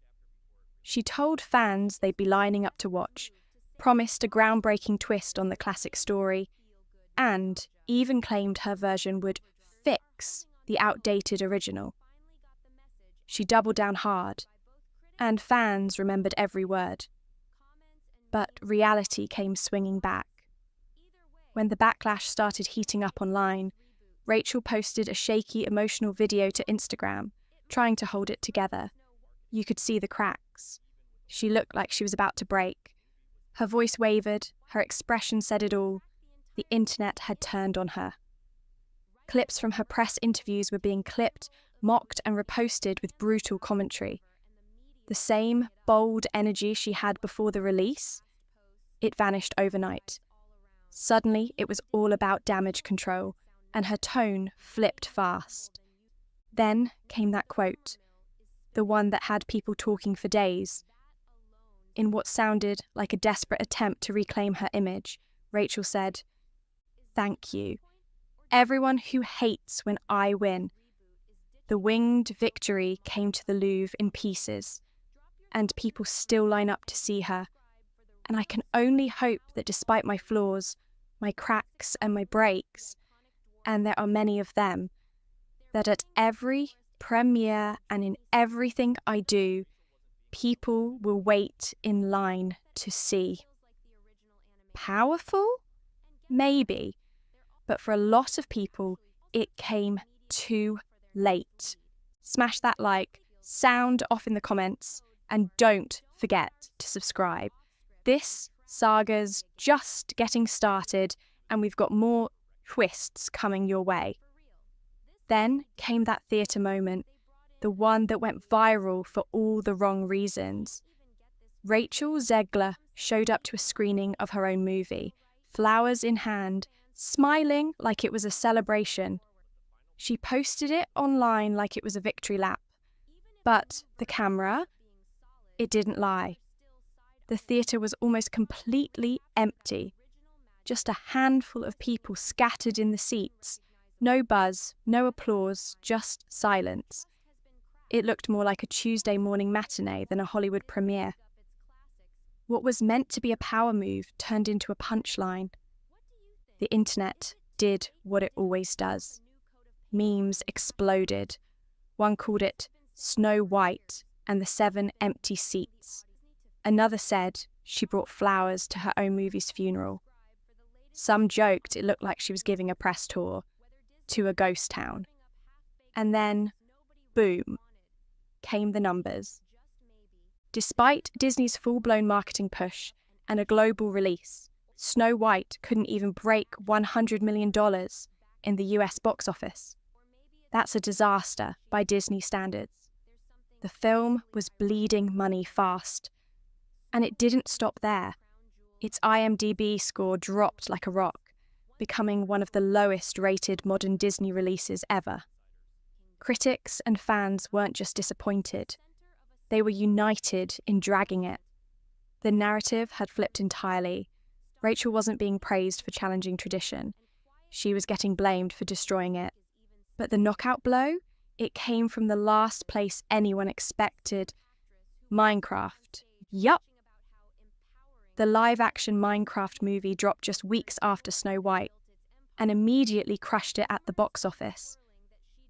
S6: She told fans they'd be lining up to watch, promised a groundbreaking twist on the classic story, and even claimed her version would fix the outdated original. She doubled down hard, and fans remembered every word. But reality came swinging back. When the backlash started heating up online, Rachel posted a shaky, emotional video to Instagram, trying to hold it together. You could see the cracks. She looked like she was about to break. Her voice wavered, her expression said it all. The internet had turned on her. Clips from her press interviews were being clipped, mocked, and reposted with brutal commentary. The same bold energy she had before the release, it vanished overnight. Suddenly, it was all about damage control, and her tone flipped fast. Then came that quote, the one that had people talking for days. In what sounded like a desperate attempt to reclaim her image, Rachel said, "Thank you. Everyone who hates when I win." The winged victory came to the Louvre in pieces, and people still line up to see her. And I can only hope that despite my flaws, my cracks and my breaks, and there are many of them, that at every premiere and in everything I do, people will wait in line to see. Powerful? Maybe. But for a lot of people, it came too late. Smash that like, sound off in the comments, and don't forget to subscribe. This saga's just getting started, and we've got more twists coming your way. Then came that theatre moment, the one that went viral for all the wrong reasons. Rachel Zegler showed up to a screening of her own movie, flowers in hand, smiling like it was a celebration. She posted it online like it was a victory lap. But the camera, it didn't lie. The theatre was almost completely empty. Just a handful of people scattered in the seats, No buzz, no applause, just silence. It looked more like a Tuesday morning matinee than a Hollywood premiere. What was meant to be a power move turned into a punchline. The internet did what it always does. Memes exploded. One called it Snow White and the 7 empty seats. Another said she brought flowers to her own movie's funeral. Some joked it looked like she was giving a press tour to a ghost town. And then, boom, came the numbers. Despite Disney's full-blown marketing push and a global release, Snow White couldn't even break $100 million in the US box office. That's a disaster by Disney standards. The film was bleeding money fast. And it didn't stop there. Its IMDb score dropped like a rock, becoming one of the lowest-rated modern Disney releases ever. Critics and fans weren't just disappointed. They were united in dragging it. The narrative had flipped entirely. Rachel wasn't being praised for challenging tradition. She was getting blamed for destroying it. But the knockout blow? It came from the last place anyone expected. Minecraft. Yup. The live-action Minecraft movie dropped just weeks after Snow White and immediately crushed it at the box office.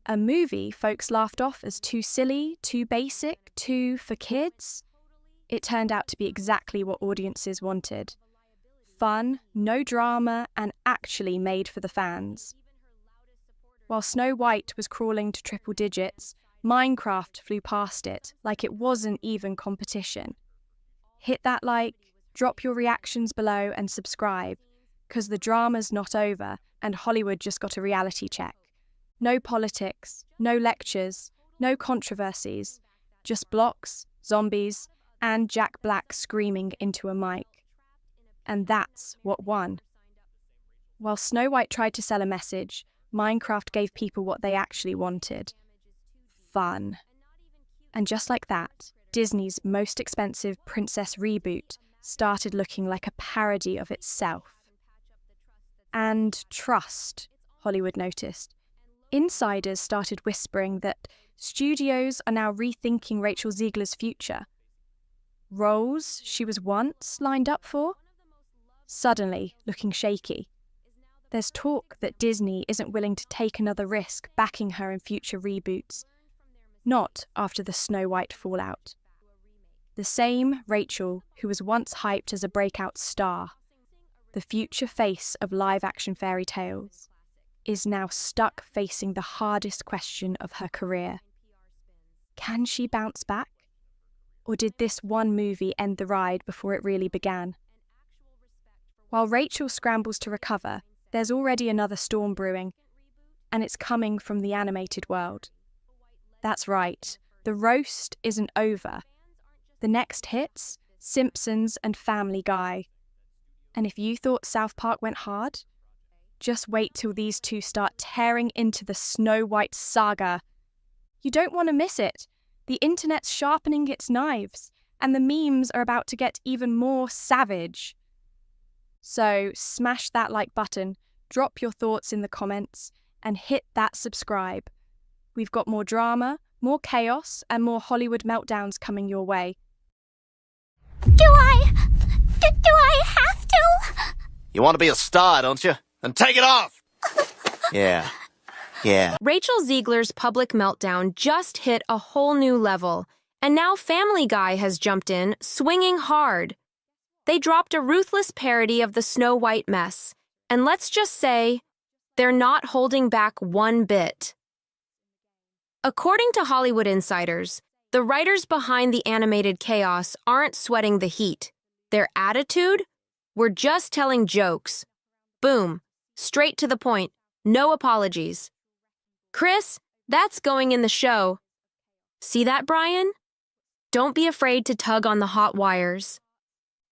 S6: A movie folks laughed off as too silly, too basic, too for kids. It turned out to be exactly what audiences wanted. Fun, no drama, and actually made for the fans. While Snow White was crawling to triple digits, Minecraft flew past it like it wasn't even competition. Hit that like, drop your reactions below and subscribe, 'cause the drama's not over and Hollywood just got a reality check. No politics, no lectures, no controversies, just blocks, zombies, and Jack Black screaming into a mic. And that's what won. While Snow White tried to sell a message, Minecraft gave people what they actually wanted. Fun. And just like that, Disney's most expensive princess reboot started looking like a parody of itself. And trust, Hollywood noticed. Insiders started whispering that studios are now rethinking Rachel Zegler's future. Roles she was once lined up for? Suddenly looking shaky. There's talk that Disney isn't willing to take another risk backing her in future reboots. Not after the Snow White fallout. The same Rachel who was once hyped as a breakout star, the future face of live-action fairy tales, is now stuck facing the hardest question of her career. Can she bounce back? Or did this one movie end the ride before it really began? While Rachel scrambles to recover, there's already another storm brewing, and it's coming from the animated world. That's right, the roast isn't over. The next hits, Simpsons and Family Guy. And if you thought South Park went hard, just wait till these two start tearing into the Snow White saga. You don't want to miss it. The internet's sharpening its knives, and the memes are about to get even more savage. So smash that like button, drop your thoughts in the comments, and hit that subscribe. We've got more drama, more chaos, and more Hollywood meltdowns coming your way.
S7: Do I have to?
S8: You want to be a star, don't you? Then take it off! Yeah.
S1: Rachel Zegler's public meltdown just hit a whole new level, and now Family Guy has jumped in, swinging hard. They dropped a ruthless parody of the Snow White mess, and let's just say, they're not holding back one bit. According to Hollywood insiders, the writers behind the animated chaos aren't sweating the heat. Their attitude? We're just telling jokes. Boom. Straight to the point. No apologies. Chris, that's going in the show. See that, Brian? Don't be afraid to tug on the hot wires.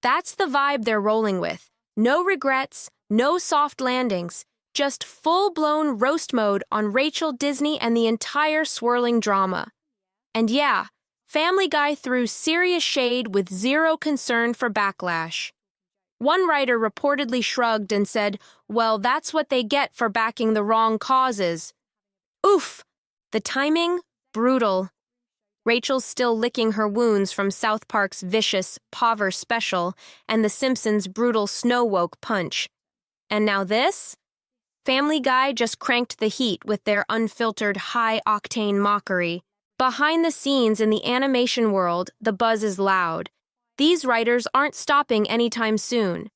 S1: That's the vibe they're rolling with. No regrets, no soft landings, just full-blown roast mode on Rachel, Disney, and the entire swirling drama. And yeah, Family Guy threw serious shade with zero concern for backlash. One writer reportedly shrugged and said, "Well, that's what they get for backing the wrong causes." Oof! The timing? Brutal. Rachel's still licking her wounds from South Park's vicious Paver special and The Simpsons' brutal Snow Woke punch. And now this? Family Guy just cranked the heat with their unfiltered, high-octane mockery. Behind the scenes in the animation world, the buzz is loud. These writers aren't stopping anytime soon.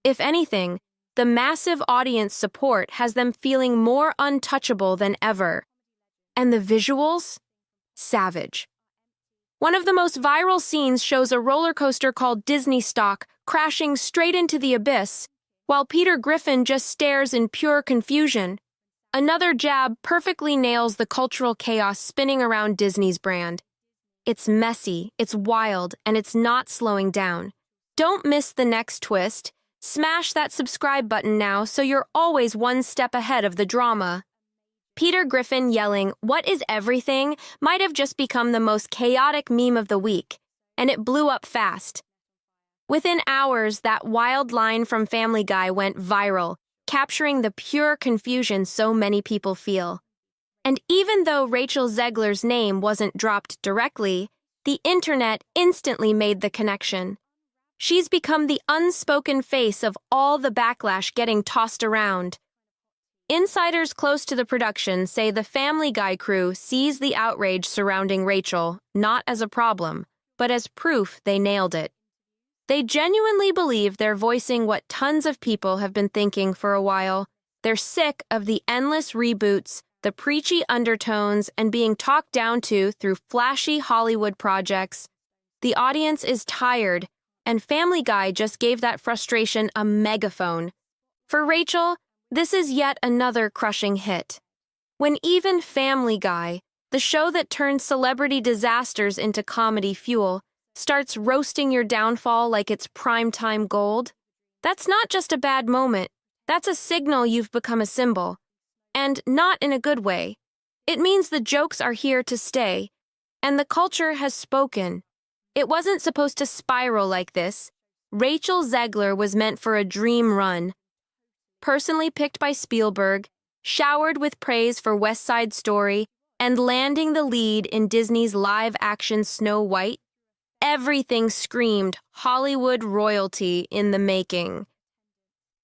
S1: If anything, the massive audience support has them feeling more untouchable than ever. And the visuals? Savage. One of the most viral scenes shows a roller coaster called Disney Stock crashing straight into the abyss, while Peter Griffin just stares in pure confusion. Another jab perfectly nails the cultural chaos spinning around Disney's brand. It's messy, it's wild, and it's not slowing down. Don't miss the next twist. Smash that subscribe button now so you're always one step ahead of the drama. Peter Griffin yelling, "What is everything?" might have just become the most chaotic meme of the week, and it blew up fast. Within hours, that wild line from Family Guy went viral, capturing the pure confusion so many people feel. And even though Rachel Zegler's name wasn't dropped directly, the internet instantly made the connection. She's become the unspoken face of all the backlash getting tossed around. Insiders close to the production say the Family Guy crew sees the outrage surrounding Rachel not as a problem, but as proof they nailed it. They genuinely believe they're voicing what tons of people have been thinking for a while. They're sick of the endless reboots, the preachy undertones, and being talked down to through flashy Hollywood projects. The audience is tired, and Family Guy just gave that frustration a megaphone. For Rachel, this is yet another crushing hit. When even Family Guy, the show that turned celebrity disasters into comedy fuel, starts roasting your downfall like it's primetime gold, that's not just a bad moment. That's a signal you've become a symbol. And not in a good way. It means the jokes are here to stay, and the culture has spoken. It wasn't supposed to spiral like this. Rachel Zegler was meant for a dream run. Personally picked by Spielberg, showered with praise for West Side Story, and landing the lead in Disney's live-action Snow White, everything screamed Hollywood royalty in the making.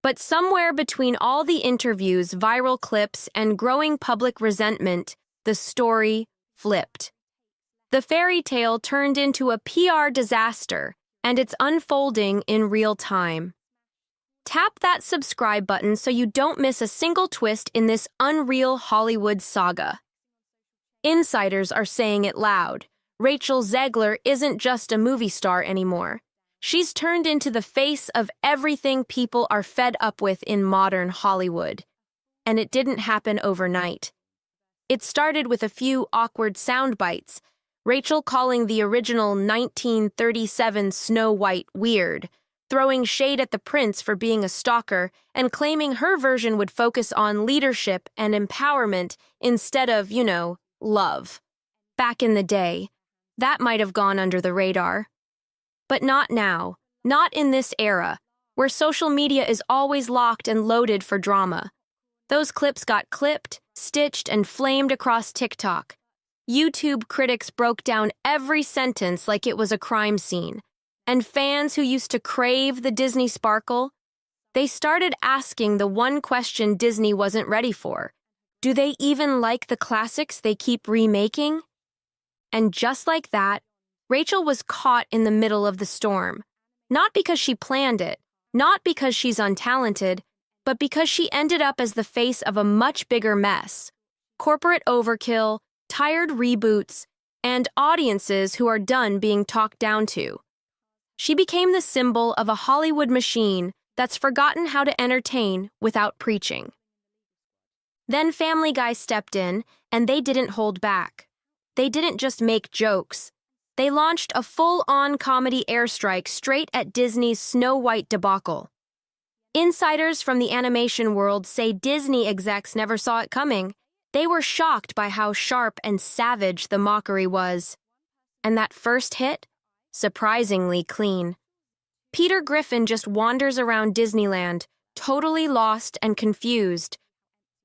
S1: But somewhere between all the interviews, viral clips, and growing public resentment, the story flipped. The fairy tale turned into a PR disaster, and it's unfolding in real time. Tap that subscribe button so you don't miss a single twist in this unreal Hollywood saga. Insiders are saying it loud. Rachel Zegler isn't just a movie star anymore. She's turned into the face of everything people are fed up with in modern Hollywood. And it didn't happen overnight. It started with a few awkward sound bites, Rachel calling the original 1937 Snow White weird, throwing shade at the prince for being a stalker, and claiming her version would focus on leadership and empowerment instead of, love. Back in the day, that might have gone under the radar. But not now, not in this era, where social media is always locked and loaded for drama. Those clips got clipped, stitched, and flamed across TikTok. YouTube critics broke down every sentence like it was a crime scene. And fans who used to crave the Disney sparkle, they started asking the one question Disney wasn't ready for. Do they even like the classics they keep remaking? And just like that, Rachel was caught in the middle of the storm. Not because she planned it, not because she's untalented, but because she ended up as the face of a much bigger mess. Corporate overkill, tired reboots, and audiences who are done being talked down to. She became the symbol of a Hollywood machine that's forgotten how to entertain without preaching. Then Family Guy stepped in, and they didn't hold back. They didn't just make jokes. They launched a full-on comedy airstrike straight at Disney's Snow White debacle. Insiders from the animation world say Disney execs never saw it coming. They were shocked by how sharp and savage the mockery was. And that first hit? Surprisingly clean. Peter Griffin just wanders around Disneyland, totally lost and confused.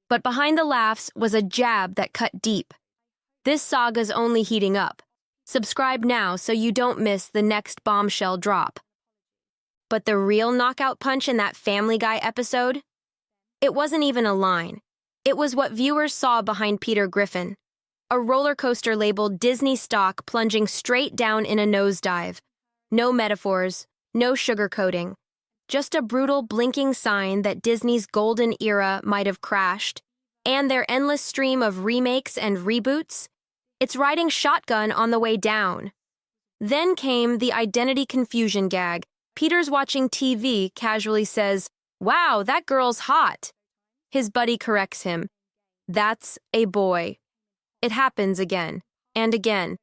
S1: But behind the laughs was a jab that cut deep. This saga's only heating up. Subscribe now so you don't miss the next bombshell drop. But the real knockout punch in that Family Guy episode? It wasn't even a line. It was what viewers saw behind Peter Griffin. A roller coaster labeled Disney stock plunging straight down in a nosedive. No metaphors, no sugarcoating. Just a brutal blinking sign that Disney's golden era might have crashed. And their endless stream of remakes and reboots? It's riding shotgun on the way down. Then came the identity confusion gag. Peter's watching TV, casually says, "Wow, that girl's hot." His buddy corrects him. "That's a boy." It happens again and again,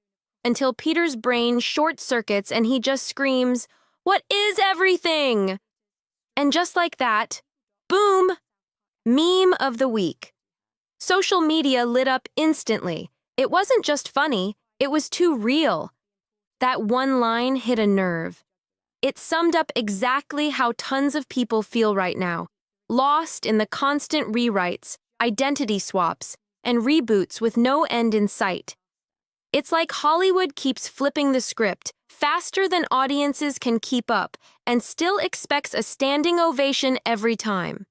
S1: until Peter's brain short-circuits and he just screams, "What is everything?" And just like that, boom! Meme of the week. Social media lit up instantly. It wasn't just funny, it was too real. That one line hit a nerve. It summed up exactly how tons of people feel right now, lost in the constant rewrites, identity swaps, and reboots with no end in sight. It's like Hollywood keeps flipping the script faster than audiences can keep up and still expects a standing ovation every time.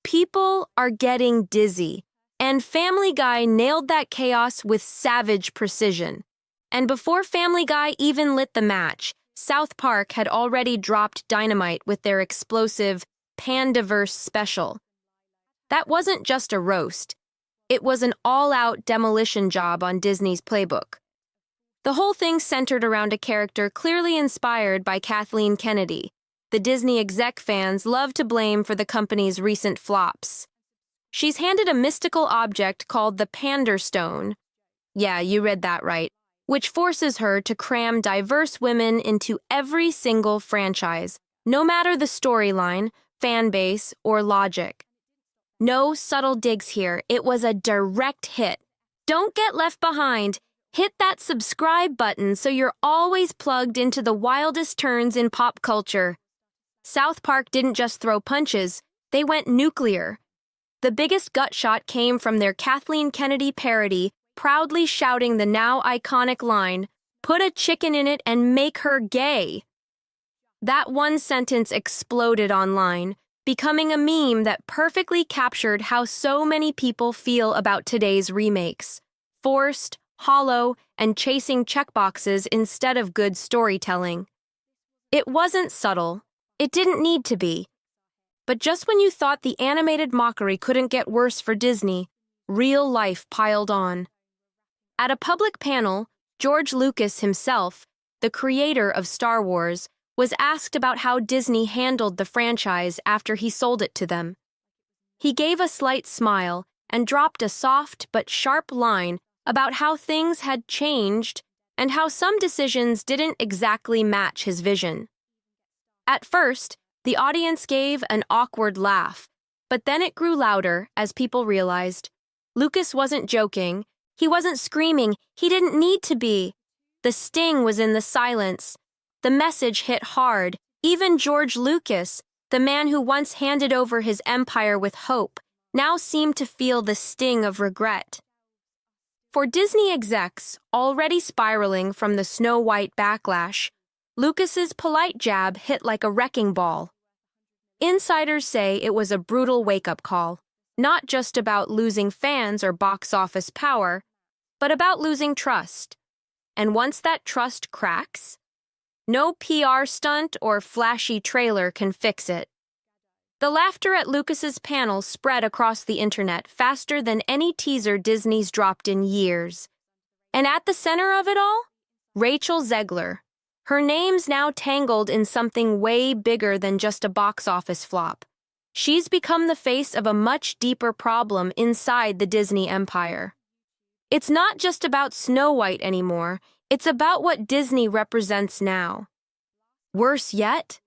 S1: People are getting dizzy, and Family Guy nailed that chaos with savage precision. And before Family Guy even lit the match, South Park had already dropped dynamite with their explosive Pandaverse special. That wasn't just a roast. It was an all-out demolition job on Disney's playbook. The whole thing centered around a character clearly inspired by Kathleen Kennedy. The Disney exec fans love to blame for the company's recent flops. She's handed a mystical object called the Panderstone. Yeah, you read that right. Which forces her to cram diverse women into every single franchise, no matter the storyline, fan base, or logic. No subtle digs here. It was a direct hit. Don't get left behind. Hit that subscribe button so you're always plugged into the wildest turns in pop culture. South Park didn't just throw punches, they went nuclear. The biggest gut shot came from their Kathleen Kennedy parody, proudly shouting the now iconic line, "Put a chicken in it and make her gay." That one sentence exploded online, becoming a meme that perfectly captured how so many people feel about today's remakes. Forced, hollow, and chasing checkboxes instead of good storytelling. It wasn't subtle. It didn't need to be. But just when you thought the animated mockery couldn't get worse for Disney, real life piled on. At a public panel, George Lucas himself, the creator of Star Wars, was asked about how Disney handled the franchise after he sold it to them. He gave a slight smile and dropped a soft but sharp line about how things had changed and how some decisions didn't exactly match his vision. At first, the audience gave an awkward laugh, but then it grew louder as people realized Lucas wasn't joking. He wasn't screaming. He didn't need to be. The sting was in the silence. The message hit hard. Even George Lucas, the man who once handed over his empire with hope, now seemed to feel the sting of regret. For Disney execs, already spiraling from the Snow White backlash, Lucas's polite jab hit like a wrecking ball. Insiders say it was a brutal wake-up call, not just about losing fans or box office power, but about losing trust. And once that trust cracks, no PR stunt or flashy trailer can fix it. The laughter at Lucas's panel spread across the internet faster than any teaser Disney's dropped in years. And at the center of it all, Rachel Zegler. Her name's now tangled in something way bigger than just a box office flop. She's become the face of a much deeper problem inside the Disney empire. It's not just about Snow White anymore, it's about what Disney represents now. Worse yet,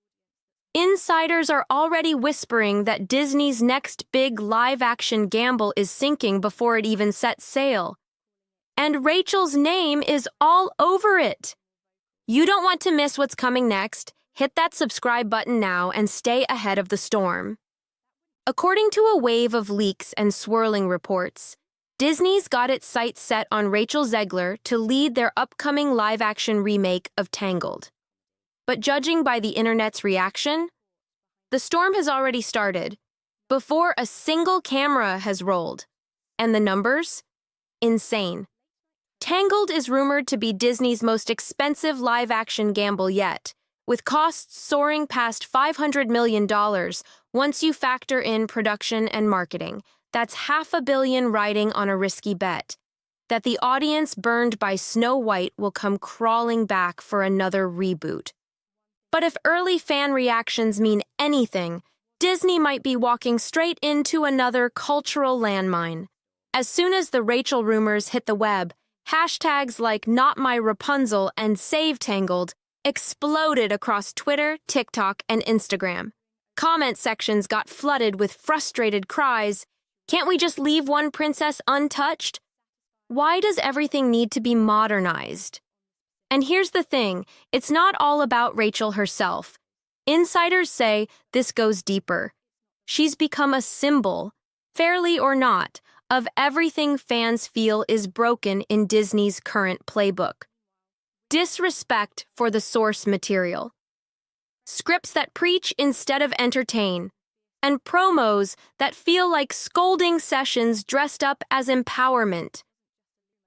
S1: insiders are already whispering that Disney's next big live-action gamble is sinking before it even sets sail. And Rachel's name is all over it. You don't want to miss what's coming next. hit that subscribe button now and stay ahead of the storm. According to a wave of leaks and swirling reports, Disney's got its sights set on Rachel Zegler to lead their upcoming live-action remake of Tangled. But judging by the internet's reaction, the storm has already started, before a single camera has rolled. And the numbers? Insane. Tangled is rumored to be Disney's most expensive live-action gamble yet, with costs soaring past $500 million once you factor in production and marketing. That's $500 million riding on a risky bet that the audience burned by Snow White will come crawling back for another reboot. But if early fan reactions mean anything, Disney might be walking straight into another cultural landmine. As soon as the Rachel rumors hit the web, hashtags like Not My Rapunzel and Save Tangled exploded across Twitter, TikTok, and Instagram. Comment sections got flooded with frustrated cries, "Can't we just leave one princess untouched? Why does everything need to be modernized?" And here's the thing, it's not all about Rachel herself. Insiders say this goes deeper. She's become a symbol, fairly or not, of everything fans feel is broken in Disney's current playbook. Disrespect for the source material. Scripts that preach instead of entertain. And promos that feel like scolding sessions dressed up as empowerment.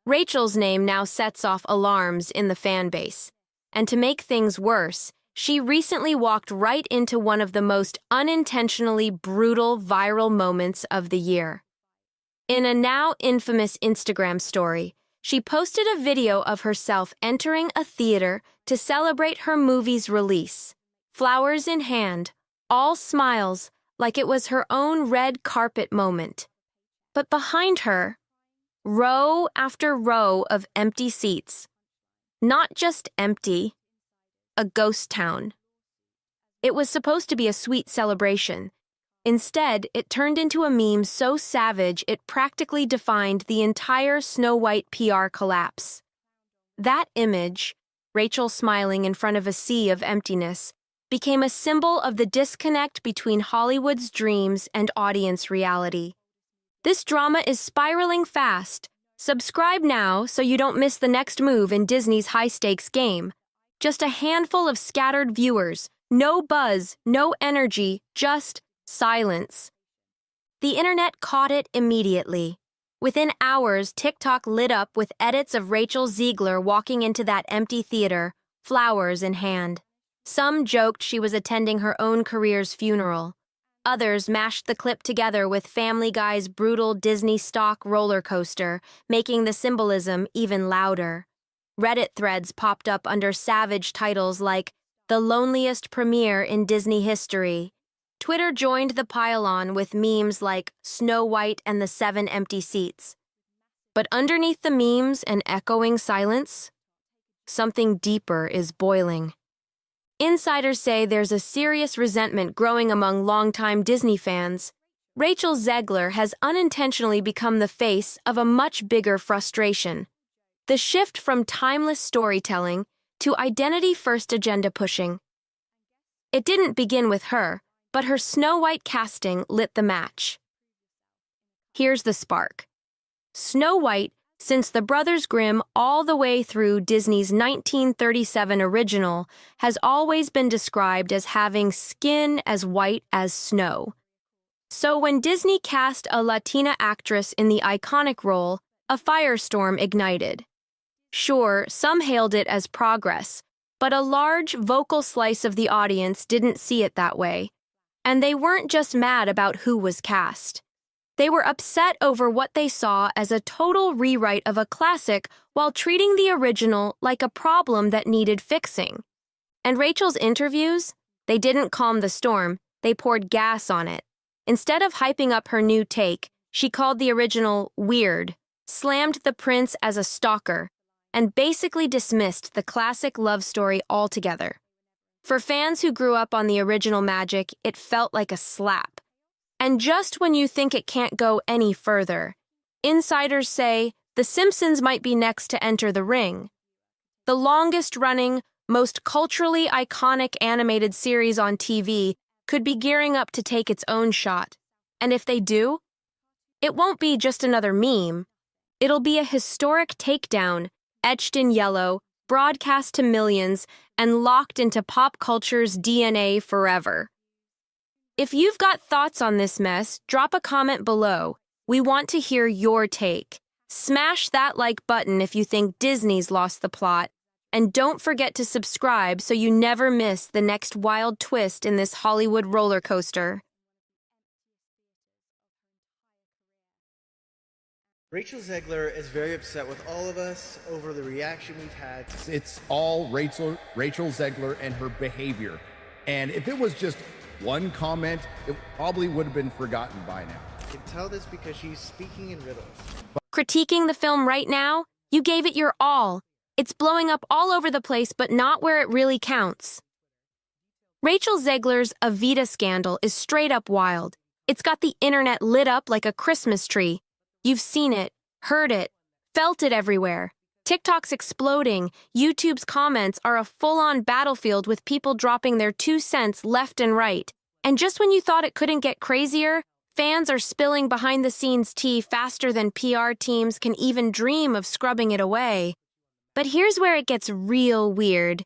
S1: Rachel's name now sets off alarms in the fan base. And to make things worse, she recently walked right into one of the most unintentionally brutal viral moments of the year. In a now infamous Instagram story, she posted a video of herself entering a theater to celebrate her movie's release. Flowers in hand, all smiles, like it was her own red carpet moment. But behind her, row after row of empty seats. Not just empty, a ghost town. It was supposed to be a sweet celebration. Instead, it turned into a meme so savage it practically defined the entire Snow White PR collapse. That image, Rachel smiling in front of a sea of emptiness, became a symbol of the disconnect between Hollywood's dreams and audience reality. This drama is spiraling fast. Subscribe now so you don't miss the next move in Disney's high-stakes game. Just a handful of scattered viewers, no buzz, no energy, just silence. The internet caught it immediately. Within hours, TikTok lit up with edits of Rachel Zegler walking into that empty theater, flowers in hand. Some joked she was attending her own career's funeral. Others mashed the clip together with Family Guy's brutal Disney stock roller coaster, making the symbolism even louder. Reddit threads popped up under savage titles like, "The Loneliest Premiere in Disney History." Twitter joined the pile-on with memes like Snow White and the 7 empty seats. But underneath the memes and echoing silence, something deeper is boiling. Insiders say there's a serious resentment growing among longtime Disney fans. Rachel Zegler has unintentionally become the face of a much bigger frustration. The shift from timeless storytelling to identity-first agenda pushing. It didn't begin with her, but her Snow White casting lit the match. Here's the spark. Snow White, since the Brothers Grimm all the way through Disney's 1937 original, has always been described as having skin as white as snow. So when Disney cast a Latina actress in the iconic role, a firestorm ignited. Sure, some hailed it as progress, but a large vocal slice of the audience didn't see it that way. And they weren't just mad about who was cast. They were upset over what they saw as a total rewrite of a classic while treating the original like a problem that needed fixing. And Rachel's interviews? They didn't calm the storm, they poured gas on it. Instead of hyping up her new take, she called the original weird, slammed the prince as a stalker, and basically dismissed the classic love story altogether. For fans who grew up on the original magic, it felt like a slap. And just when you think it can't go any further, insiders say The Simpsons might be next to enter the ring. The longest-running, most culturally iconic animated series on TV, could be gearing up to take its own shot. And if they do, it won't be just another meme. It'll be a historic takedown, etched in yellow, broadcast to millions, and locked into pop culture's DNA forever. If you've got thoughts on this mess, drop a comment below. We want to hear your take. Smash that like button if you think Disney's lost the plot. And don't forget to subscribe so you never miss the next wild twist in this Hollywood roller coaster.
S9: Rachel Zegler is very upset with all of us over the reaction we've had.
S10: It's all Rachel Zegler and her behavior. And if it was just one comment, it probably would have been forgotten by now.
S9: You can tell this because she's speaking in riddles.
S1: Critiquing the film right now, you gave it your all. It's blowing up all over the place, but not where it really counts. Rachel Zegler's Evita scandal is straight up wild. It's got the internet lit up like a Christmas tree. You've seen it, heard it, felt it everywhere. TikTok's exploding. YouTube's comments are a full-on battlefield with people dropping their 2 cents left and right. And just when you thought it couldn't get crazier, fans are spilling behind-the-scenes tea faster than PR teams can even dream of scrubbing it away. But here's where it gets real weird.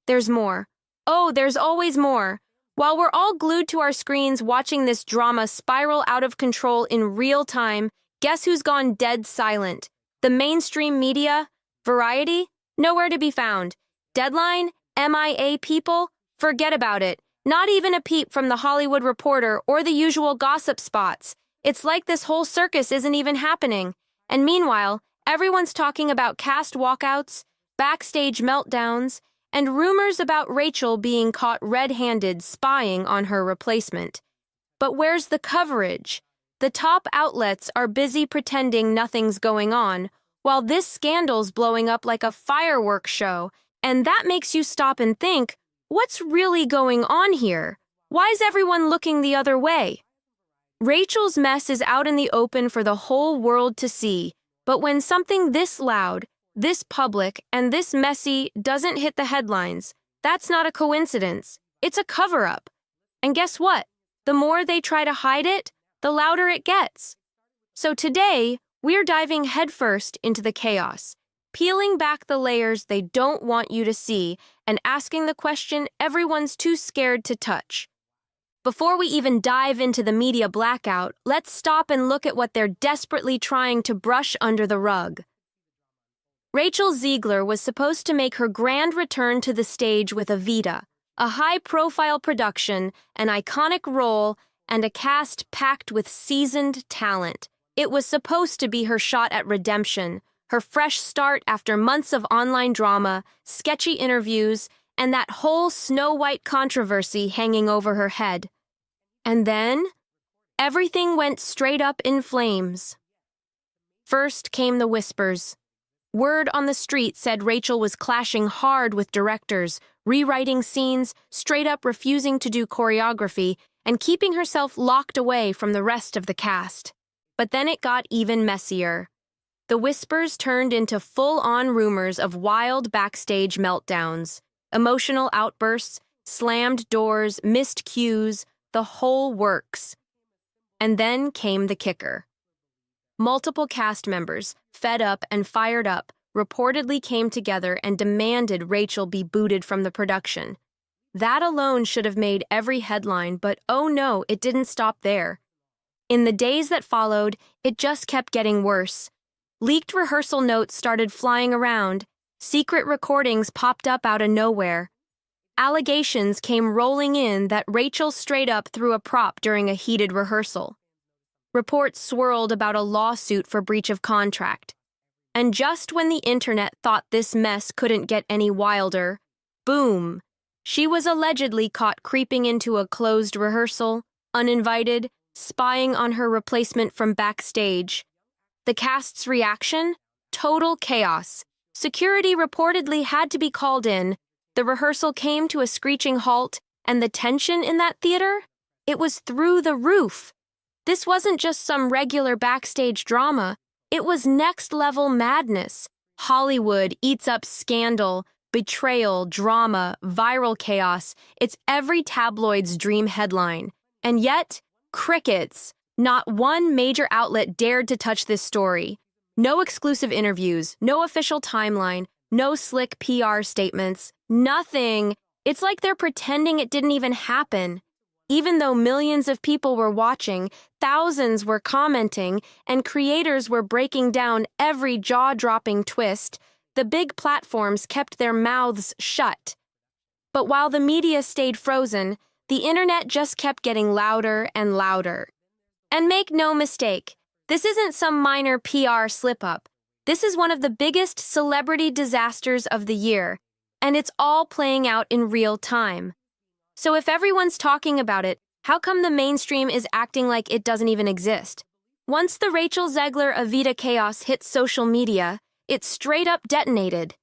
S1: There's more. Oh, there's always more. While we're all glued to our screens watching this drama spiral out of control in real time, guess who's gone dead silent? The mainstream media? Variety? Nowhere to be found. Deadline? MIA people? Forget about it. Not even a peep from the Hollywood Reporter or the usual gossip spots. It's like this whole circus isn't even happening. And meanwhile, everyone's talking about cast walkouts, backstage meltdowns, and rumors about Rachel being caught red-handed spying on her replacement. But where's the coverage? The top outlets are busy pretending nothing's going on, while this scandal's blowing up like a fireworks show, and that makes you stop and think, what's really going on here? Why is everyone looking the other way? Rachel's mess is out in the open for the whole world to see, but when something this loud, this public, and this messy doesn't hit the headlines, that's not a coincidence. It's a cover-up. And guess what? The more they try to hide it, the louder it gets. So today, we're diving headfirst into the chaos, peeling back the layers they don't want you to see, and asking the question everyone's too scared to touch. Before we even dive into the media blackout, let's stop and look at what they're desperately trying to brush under the rug. Rachel Zegler was supposed to make her grand return to the stage with Evita, a high-profile production, an iconic role, and a cast packed with seasoned talent. It was supposed to be her shot at redemption, her fresh start after months of online drama, sketchy interviews, and that whole Snow White controversy hanging over her head. And then, everything went straight up in flames. First came the whispers. Word on the street said Rachel was clashing hard with directors, rewriting scenes, straight up refusing to do choreography, and keeping herself locked away from the rest of the cast. But then it got even messier. The whispers turned into full-on rumors of wild backstage meltdowns, emotional outbursts, slammed doors, missed cues, the whole works. And then came the kicker. Multiple cast members, fed up and fired up, reportedly came together and demanded Rachel be booted from the production. That alone should have made every headline, but oh no, it didn't stop there. In the days that followed, it just kept getting worse. Leaked rehearsal notes started flying around. Secret recordings popped up out of nowhere. Allegations came rolling in that Rachel straight up threw a prop during a heated rehearsal. Reports swirled about a lawsuit for breach of contract. And just when the internet thought this mess couldn't get any wilder, boom! She was allegedly caught creeping into a closed rehearsal, uninvited, spying on her replacement from backstage. The cast's reaction? Total chaos. Security reportedly had to be called in. The rehearsal came to a screeching halt, and the tension in that theater? It was through the roof. This wasn't just some regular backstage drama. It was next-level madness. Hollywood eats up scandal. Betrayal, drama, viral chaos. It's every tabloid's dream headline. And yet, crickets. Not one major outlet dared to touch this story. No exclusive interviews, no official timeline, no slick PR statements, nothing. It's like they're pretending it didn't even happen. Even though millions of people were watching, thousands were commenting, and creators were breaking down every jaw-dropping twist, the big platforms kept their mouths shut. But while the media stayed frozen, the internet just kept getting louder and louder. And make no mistake, this isn't some minor PR slip-up. This is one of the biggest celebrity disasters of the year, and it's all playing out in real time. So if everyone's talking about it, how come the mainstream is acting like it doesn't even exist? Once the Rachel Zegler Evita chaos hit social media, it straight up detonated.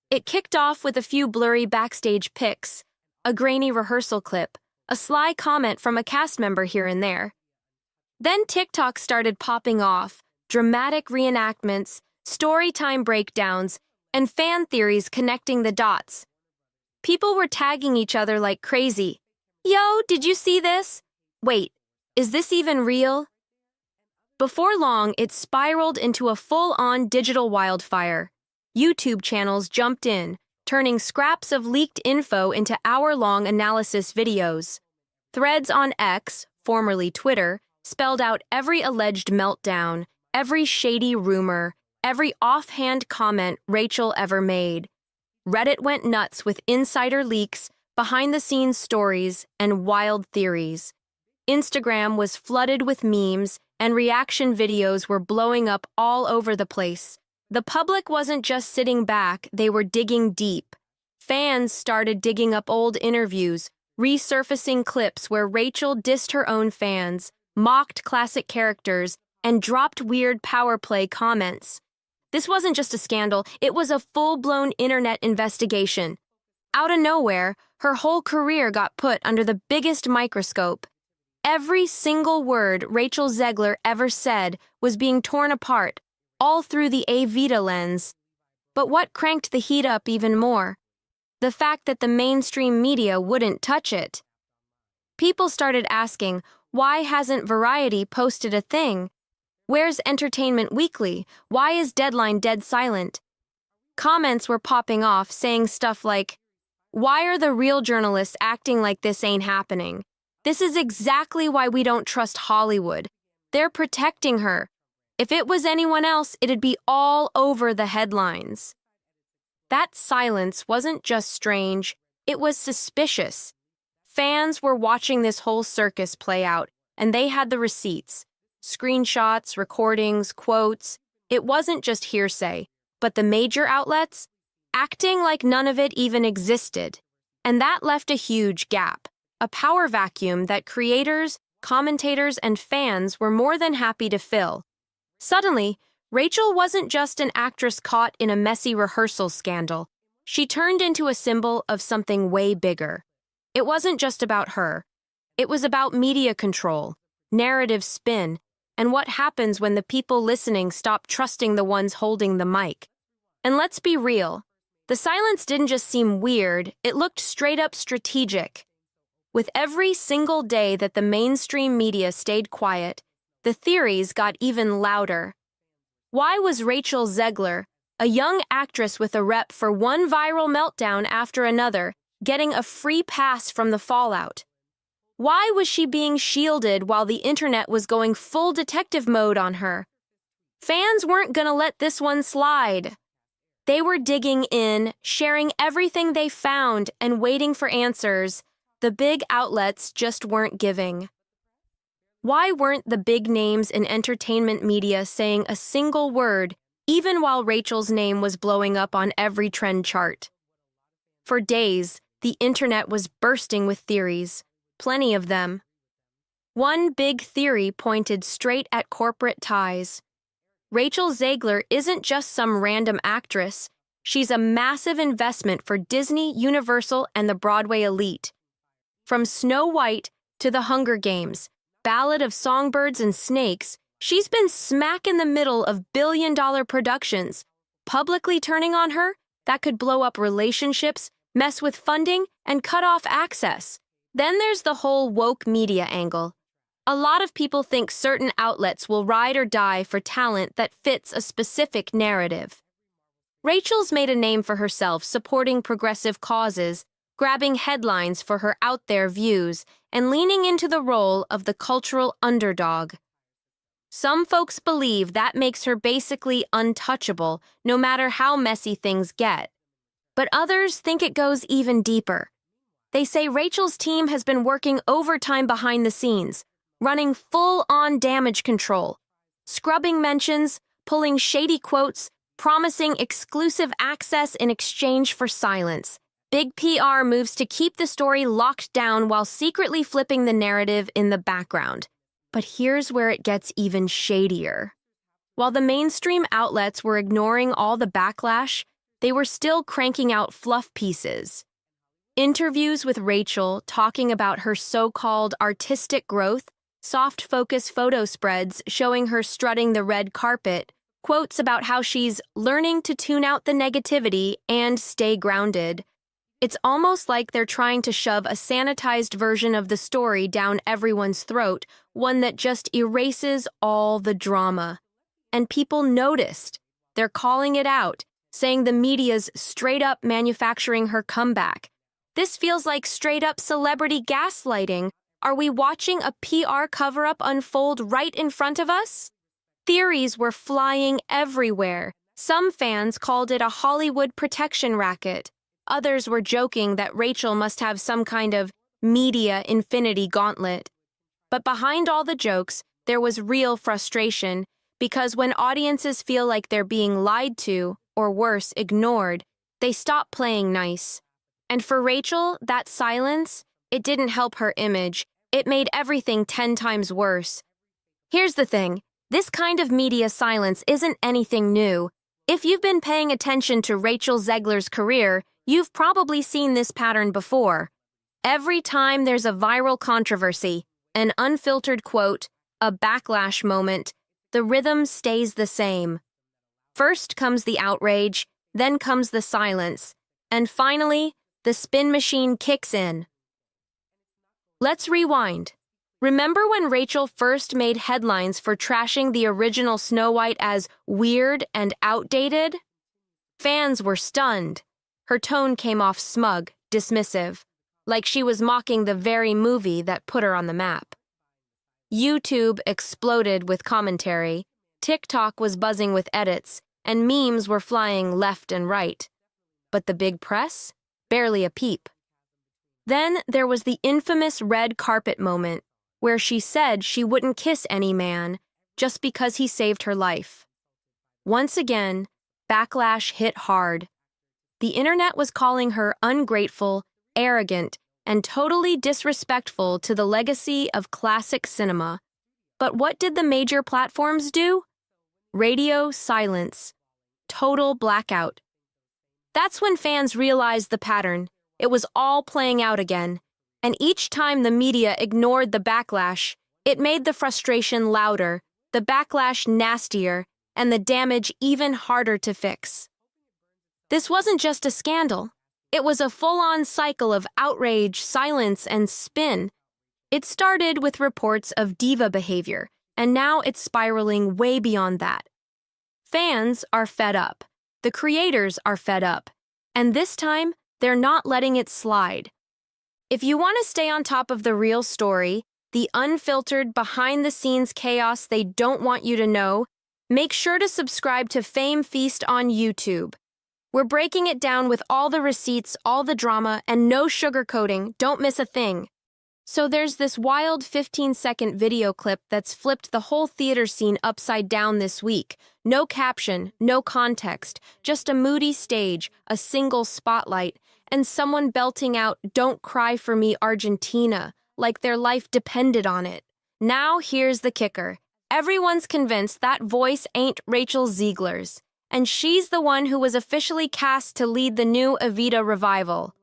S1: It kicked off with a few blurry backstage pics, a grainy rehearsal clip, a sly comment from a cast member here and there. Then TikTok started popping off, dramatic reenactments, storytime breakdowns, and fan theories connecting the dots. People were tagging each other like crazy. Yo, did you see this? Wait, is this even real? Before long, it spiraled into a full-on digital wildfire. YouTube channels jumped in, turning scraps of leaked info into hour-long analysis videos. Threads on X, formerly Twitter, spelled out every alleged meltdown, every shady rumor, every offhand comment Rachel ever made. Reddit went nuts with insider leaks, behind-the-scenes stories, and wild theories. Instagram was flooded with memes, and reaction videos were blowing up all over the place. The public wasn't just sitting back, they were digging deep. Fans started digging up old interviews, resurfacing clips where Rachel dissed her own fans, mocked classic characters, and dropped weird power play comments. This wasn't just a scandal, it was a full-blown internet investigation. Out of nowhere, her whole career got put under the biggest microscope. Every single word Rachel Zegler ever said was being torn apart, all through the Evita lens. But what cranked the heat up even more? The fact that the mainstream media wouldn't touch it. People started asking, why hasn't Variety posted a thing? Where's Entertainment Weekly? Why is Deadline dead silent? Comments were popping off saying stuff like, why are the real journalists acting like this ain't happening? This is exactly why we don't trust Hollywood. They're protecting her. If it was anyone else, it'd be all over the headlines. That silence wasn't just strange, it was suspicious. Fans were watching this whole circus play out, and they had the receipts. Screenshots, recordings, quotes. It wasn't just hearsay, but the major outlets, acting like none of it even existed. And that left a huge gap, a power vacuum that creators, commentators, and fans were more than happy to fill. Suddenly, Rachel wasn't just an actress caught in a messy rehearsal scandal. She turned into a symbol of something way bigger. It wasn't just about her. It was about media control, narrative spin, and what happens when the people listening stop trusting the ones holding the mic. And let's be real, the silence didn't just seem weird, it looked straight up strategic. With every single day that the mainstream media stayed quiet, the theories got even louder. Why was Rachel Zegler, a young actress with a rep for one viral meltdown after another, getting a free pass from the fallout? Why was she being shielded while the internet was going full detective mode on her? Fans weren't gonna let this one slide. They were digging in, sharing everything they found, and waiting for answers. The big outlets just weren't giving. Why weren't the big names in entertainment media saying a single word, even while Rachel's name was blowing up on every trend chart? For days, the internet was bursting with theories. Plenty of them. One big theory pointed straight at corporate ties. Rachel Zegler isn't just some random actress. She's a massive investment for Disney, Universal, and the Broadway elite. From Snow White to The Hunger Games, Ballad of Songbirds and Snakes, she's been smack in the middle of billion-dollar productions. Publicly turning on her? that could blow up relationships, mess with funding, and cut off access. Then there's the whole woke media angle. A lot of people think certain outlets will ride or die for talent that fits a specific narrative. Rachel's made a name for herself supporting progressive causes, grabbing headlines for her out-there views, and leaning into the role of the cultural underdog. Some folks believe that makes her basically untouchable, no matter how messy things get. But others think it goes even deeper. They say Rachel's team has been working overtime behind the scenes, running full-on damage control, scrubbing mentions, pulling shady quotes, promising exclusive access in exchange for silence. Big PR moves to keep the story locked down while secretly flipping the narrative in the background. But here's where it gets even shadier. While the mainstream outlets were ignoring all the backlash, they were still cranking out fluff pieces. Interviews with Rachel talking about her so-called artistic growth, soft-focus photo spreads showing her strutting the red carpet, quotes about how she's learning to tune out the negativity and stay grounded. It's almost like they're trying to shove a sanitized version of the story down everyone's throat, one that just erases all the drama. And people noticed. They're calling it out, saying the media's straight-up manufacturing her comeback. This feels like straight-up celebrity gaslighting. Are we watching a PR cover-up unfold right in front of us? Theories were flying everywhere. Some fans called it a Hollywood protection racket. Others were joking that Rachel must have some kind of media infinity gauntlet. But behind all the jokes, there was real frustration, because when audiences feel like they're being lied to, or worse, ignored, they stop playing nice. And for Rachel, that silence, it didn't help her image. It made everything 10 times worse. Here's the thing. This kind of media silence isn't anything new. If you've been paying attention to Rachel Zegler's career, you've probably seen this pattern before. Every time there's a viral controversy, an unfiltered quote, a backlash moment, the rhythm stays the same. First comes the outrage, then comes the silence, and finally, the spin machine kicks in. Let's rewind. Remember when Rachel first made headlines for trashing the original Snow White as weird and outdated? Fans were stunned. Her tone came off smug, dismissive, like she was mocking the very movie that put her on the map. YouTube exploded with commentary, TikTok was buzzing with edits, and memes were flying left and right. But the big press? Barely a peep. Then there was the infamous red carpet moment, where she said she wouldn't kiss any man just because he saved her life. Once again, backlash hit hard. The internet was calling her ungrateful, arrogant, and totally disrespectful to the legacy of classic cinema. But what did the major platforms do? Radio silence. Total blackout. That's when fans realized the pattern. It was all playing out again. And each time the media ignored the backlash, it made the frustration louder, the backlash nastier, and the damage even harder to fix. This wasn't just a scandal. It was a full-on cycle of outrage, silence, and spin. It started with reports of diva behavior, and now it's spiraling way beyond that. Fans are fed up. The creators are fed up. And this time, they're not letting it slide. If you want to stay on top of the real story, the unfiltered, behind-the-scenes chaos they don't want you to know, make sure to subscribe to Fame Feast on YouTube. We're breaking it down with all the receipts, all the drama, and no sugarcoating. Don't miss a thing. So there's this wild 15-second video clip that's flipped the whole theater scene upside down this week. No caption, no context, just a moody stage, a single spotlight, and someone belting out, "Don't cry for me, Argentina," like their life depended on it. Now here's the kicker. Everyone's convinced that voice ain't Rachel Zegler's, and she's the one who was officially cast to lead the new Evita revival.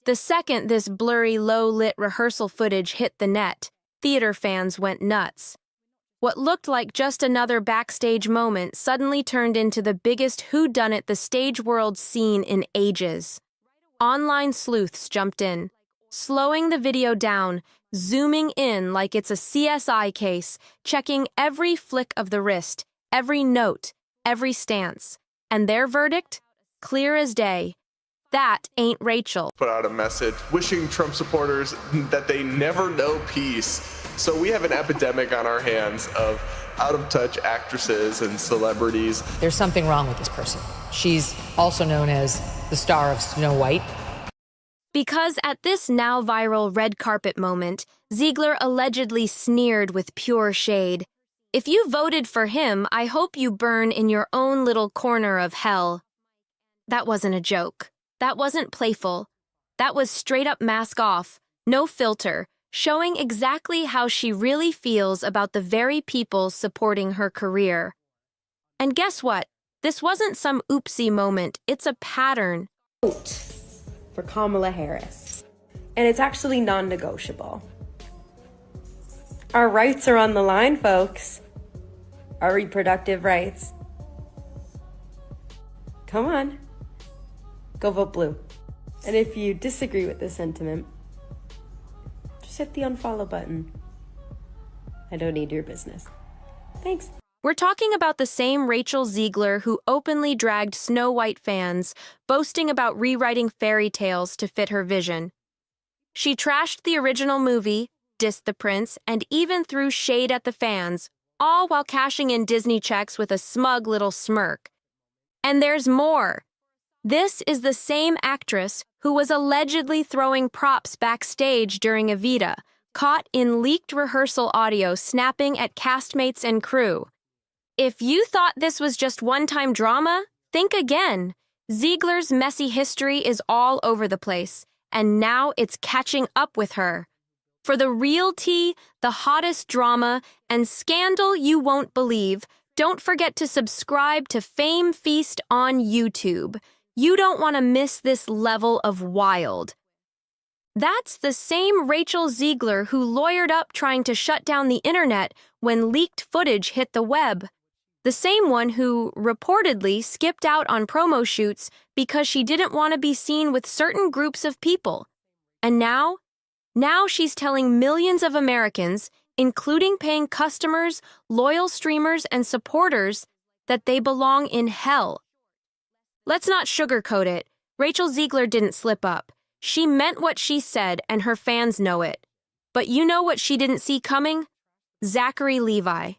S1: The second this blurry, low-lit rehearsal footage hit the net, theater fans went nuts. What looked like just another backstage moment suddenly turned into the biggest whodunit the stage world's seen in ages. Online sleuths jumped in, slowing the video down, zooming in like it's a CSI case, checking every flick of the wrist, every note, every stance. And their verdict? Clear as day. That ain't Rachel.
S11: Put out a message wishing Trump supporters that they never know peace. So we have an epidemic on our hands of out-of-touch actresses and celebrities.
S12: There's something wrong with this person. She's also known as the star of Snow White.
S1: Because at this now viral red carpet moment, Zegler allegedly sneered with pure shade. If you voted for him, I hope you burn in your own little corner of hell. That wasn't a joke. That wasn't playful. That was straight up mask off, no filter, showing exactly how she really feels about the very people supporting her career. And guess what? This wasn't some oopsie moment. It's a pattern.
S13: Vote for Kamala Harris. And it's actually non-negotiable. Our rights are on the line, folks. Our reproductive rights. Come on. Go vote blue. And if you disagree with this sentiment, just hit the unfollow button. I don't need your business. Thanks.
S1: We're talking about the same Rachel Zegler who openly dragged Snow White fans, boasting about rewriting fairy tales to fit her vision. She trashed the original movie, dissed the prince, and even threw shade at the fans, all while cashing in Disney checks with a smug little smirk. And there's more. This is the same actress who was allegedly throwing props backstage during Evita, caught in leaked rehearsal audio snapping at castmates and crew. If you thought this was just one-time drama, think again. Zegler's messy history is all over the place, and now it's catching up with her. For the real tea, the hottest drama, and scandal you won't believe, don't forget to subscribe to Fame Feast on YouTube. You don't want to miss this level of wild. That's the same Rachel Zegler who lawyered up trying to shut down the internet when leaked footage hit the web. The same one who, reportedly, skipped out on promo shoots because she didn't want to be seen with certain groups of people. And now she's telling millions of Americans, including paying customers, loyal streamers, and supporters, that they belong in hell. Let's not sugarcoat it. Rachel Zegler didn't slip up. She meant what she said, and her fans know it. But you know what she didn't see coming? Zachary Levi.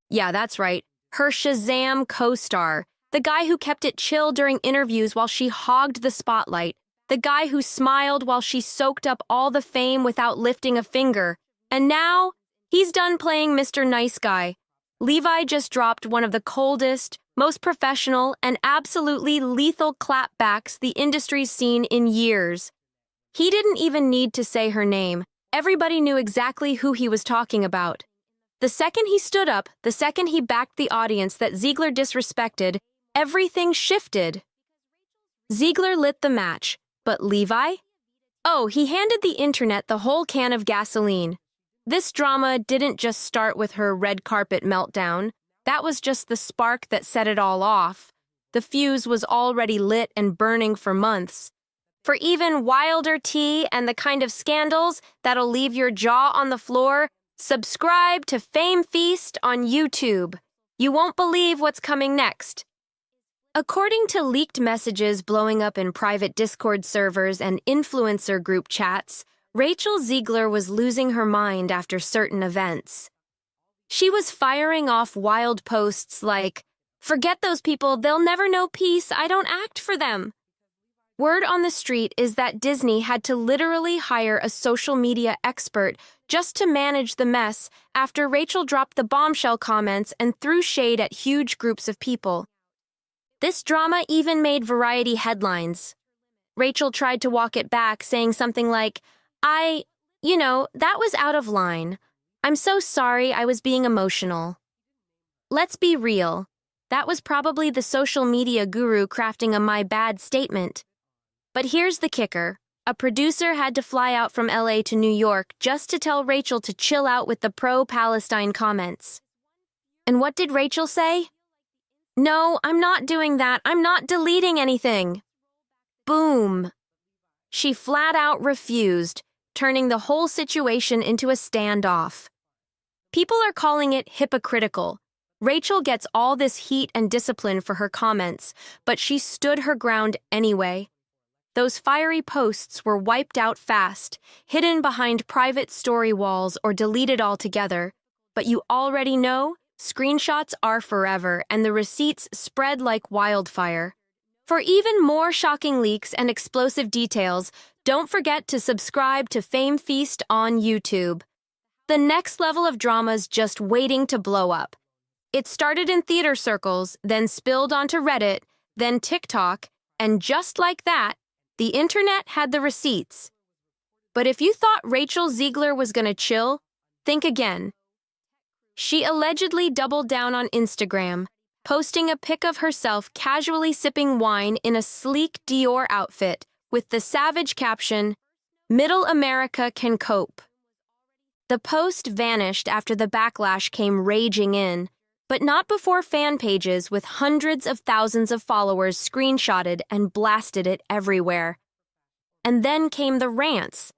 S1: Yeah, that's right. Her Shazam co-star. The guy who kept it chill during interviews while she hogged the spotlight. The guy who smiled while she soaked up all the fame without lifting a finger. And now, he's done playing Mr. Nice Guy. Levi just dropped one of the coldest, most professional, and absolutely lethal clapbacks the industry's seen in years. He didn't even need to say her name. Everybody knew exactly who he was talking about. The second he stood up, the second he backed the audience that Zegler disrespected, everything shifted. Zegler lit the match, but Levi? Oh, he handed the internet the whole can of gasoline. This drama didn't just start with her red carpet meltdown. That was just the spark that set it all off. The fuse was already lit and burning for months. For even wilder tea and the kind of scandals that'll leave your jaw on the floor, subscribe to Fame Feast on YouTube. You won't believe what's coming next. According to leaked messages blowing up in private Discord servers and influencer group chats, Rachel Zegler was losing her mind after certain events. She was firing off wild posts like, "Forget those people, they'll never know peace, I don't act for them." Word on the street is that Disney had to literally hire a social media expert just to manage the mess after Rachel dropped the bombshell comments and threw shade at huge groups of people. This drama even made Variety headlines. Rachel tried to walk it back, saying something like, that was out of line. I'm so sorry, I was being emotional. Let's be real. That was probably the social media guru crafting a my bad statement. But here's the kicker. a producer had to fly out from LA to New York just to tell Rachel to chill out with the pro-Palestine comments. And what did Rachel say? "No, I'm not doing that. I'm not deleting anything." Boom. She flat out refused, turning the whole situation into a standoff. People are calling it hypocritical. Rachel gets all this heat and discipline for her comments, but she stood her ground anyway. Those fiery posts were wiped out fast, hidden behind private story walls or deleted altogether. But you already know, screenshots are forever and the receipts spread like wildfire. For even more shocking leaks and explosive details, don't forget to subscribe to Fame Feast on YouTube. The next level of drama's just waiting to blow up. It started in theater circles, then spilled onto Reddit, then TikTok, and just like that, the internet had the receipts. But if you thought Rachel Zegler was gonna chill, think again. She allegedly doubled down on Instagram, posting a pic of herself casually sipping wine in a sleek Dior outfit with the savage caption, "Middle America can cope." The post vanished after the backlash came raging in, but not before fan pages with hundreds of thousands of followers screenshotted and blasted it everywhere. And then came the rants.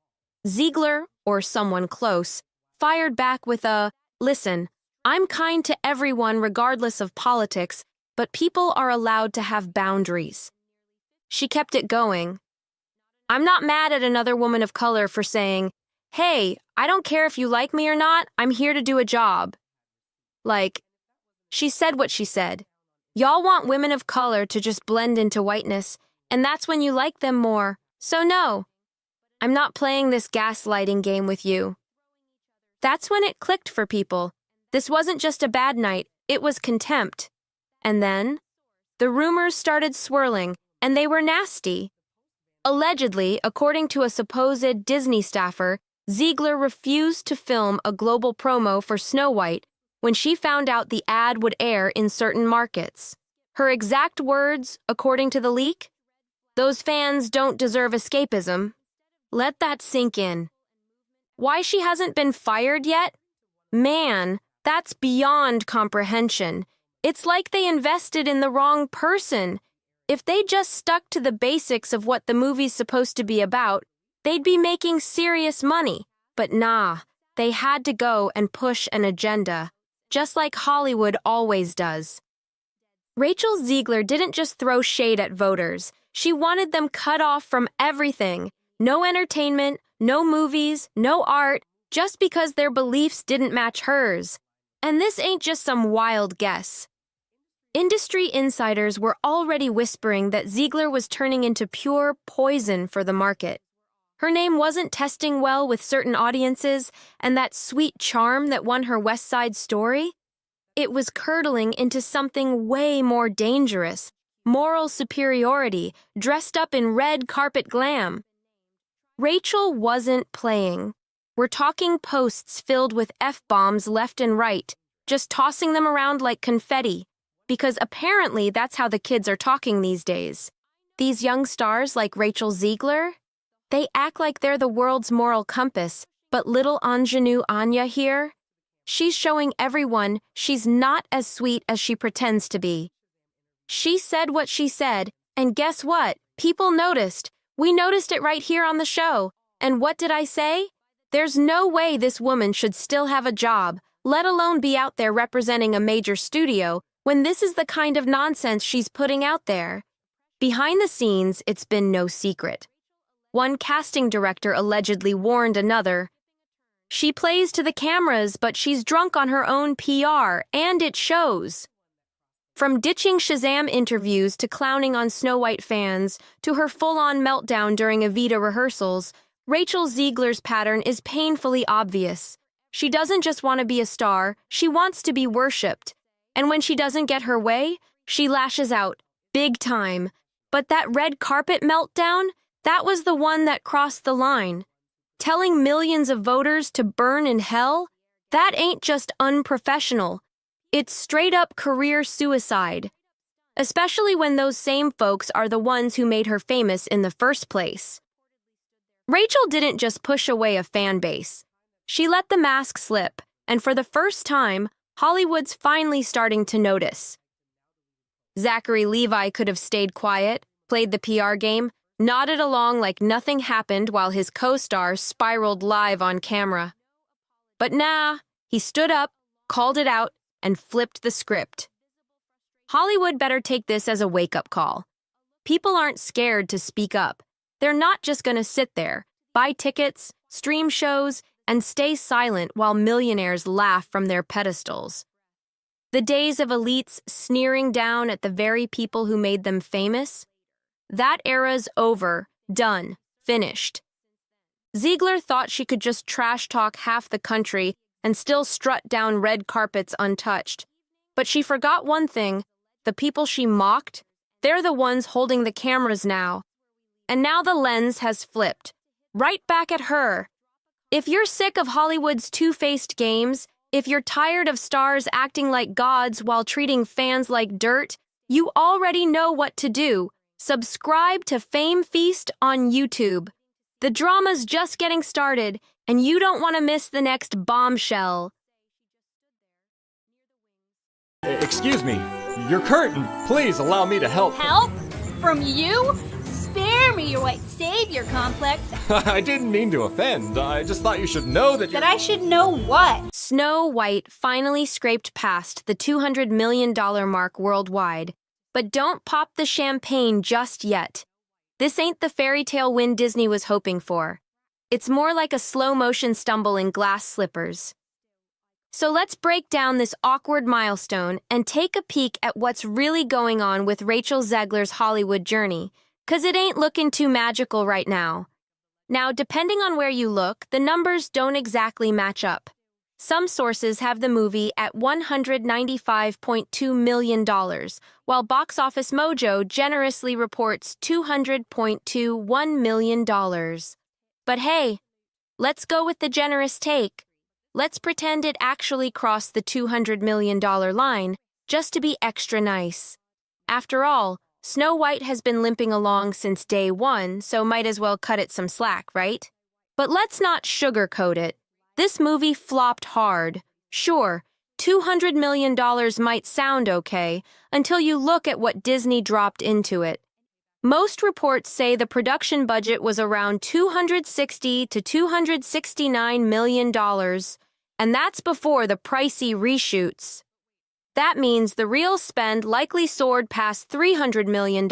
S1: Zegler, or someone close, fired back with a, "Listen, I'm kind to everyone regardless of politics, but people are allowed to have boundaries." She kept it going. "I'm not mad at another woman of color for saying, 'Hey, I don't care if you like me or not, I'm here to do a job.' Like, she said what she said. Y'all want women of color to just blend into whiteness, and that's when you like them more. So no, I'm not playing this gaslighting game with you." That's when it clicked for people. This wasn't just a bad night, it was contempt. And then, the rumors started swirling, and they were nasty. Allegedly, according to a supposed Disney staffer, Zegler refused to film a global promo for Snow White when she found out the ad would air in certain markets. Her exact words, according to the leak? "Those fans don't deserve escapism." Let that sink in. Why she hasn't been fired yet? Man, that's beyond comprehension. It's like they invested in the wrong person. If they just stuck to the basics of what the movie's supposed to be about, they'd be making serious money. But nah, they had to go and push an agenda, just like Hollywood always does. Rachel Zegler didn't just throw shade at voters. She wanted them cut off from everything. No entertainment, no movies, no art, just because their beliefs didn't match hers. And this ain't just some wild guess. Industry insiders were already whispering that Zegler was turning into pure poison for the market. Her name wasn't testing well with certain audiences, and that sweet charm that won her West Side Story? It was curdling into something way more dangerous, moral superiority, dressed up in red carpet glam. Rachel wasn't playing. We're talking posts filled with F-bombs left and right, just tossing them around like confetti, because apparently that's how the kids are talking these days. These young stars like Rachel Zegler, they act like they're the world's moral compass, but little ingenue Anya here, she's showing everyone she's not as sweet as she pretends to be. She said what she said, and guess what? People noticed. We noticed it right here on the show. And what did I say? There's no way this woman should still have a job, let alone be out there representing a major studio, when this is the kind of nonsense she's putting out there. Behind the scenes, it's been no secret. One casting director allegedly warned another, "She plays to the cameras, but she's drunk on her own PR, and it shows." From ditching Shazam interviews to clowning on Snow White fans to her full-on meltdown during Evita rehearsals, Rachel Zegler's pattern is painfully obvious. She doesn't just want to be a star, she wants to be worshipped. And when she doesn't get her way, she lashes out, big time. But that red carpet meltdown, that was the one that crossed the line. Telling millions of voters to burn in hell? That ain't just unprofessional. It's straight-up career suicide. Especially when those same folks are the ones who made her famous in the first place. Rachel didn't just push away a fan base. She let the mask slip, and for the first time, Hollywood's finally starting to notice. Zachary Levi could have stayed quiet, played the PR game, nodded along like nothing happened while his co-star spiraled live on camera. But nah, he stood up, called it out, and flipped the script. Hollywood better take this as a wake-up call. People aren't scared to speak up. They're not just going to sit there, buy tickets, stream shows, and stay silent while millionaires laugh from their pedestals. The days of elites sneering down at the very people who made them famous? That era's over, done, finished. Zegler thought she could just trash talk half the country and still strut down red carpets untouched. But she forgot one thing: the people she mocked, they're the ones holding the cameras now. And now the lens has flipped, right back at her. If you're sick of Hollywood's two-faced games, if you're tired of stars acting like gods while treating fans like dirt, you already know what to do. Subscribe to Fame Feast on YouTube. The drama's just getting started, and you don't want to miss the next bombshell.
S14: Excuse me, your curtain. Please allow me to help.
S7: Help? From you? Spare me your white savior complex.
S14: I didn't mean to offend. I just thought you should know that
S7: I should know what?
S1: Snow White finally scraped past the $200 million mark worldwide. But don't pop the champagne just yet. This ain't the fairy tale win Disney was hoping for. It's more like a slow-motion stumble in glass slippers. So let's break down this awkward milestone and take a peek at what's really going on with Rachel Zegler's Hollywood journey, 'cause it ain't looking too magical right now. Now, depending on where you look, the numbers don't exactly match up. Some sources have the movie at $195.2 million, while Box Office Mojo generously reports $200.21 million. But hey, let's go with the generous take. Let's pretend it actually crossed the $200 million line, just to be extra nice. After all, Snow White has been limping along since day one, so might as well cut it some slack, right? But let's not sugarcoat it. This movie flopped hard. Sure, $200 million might sound okay, until you look at what Disney dropped into it. Most reports say the production budget was around $260 to $269 million, and that's before the pricey reshoots. That means the real spend likely soared past $300 million.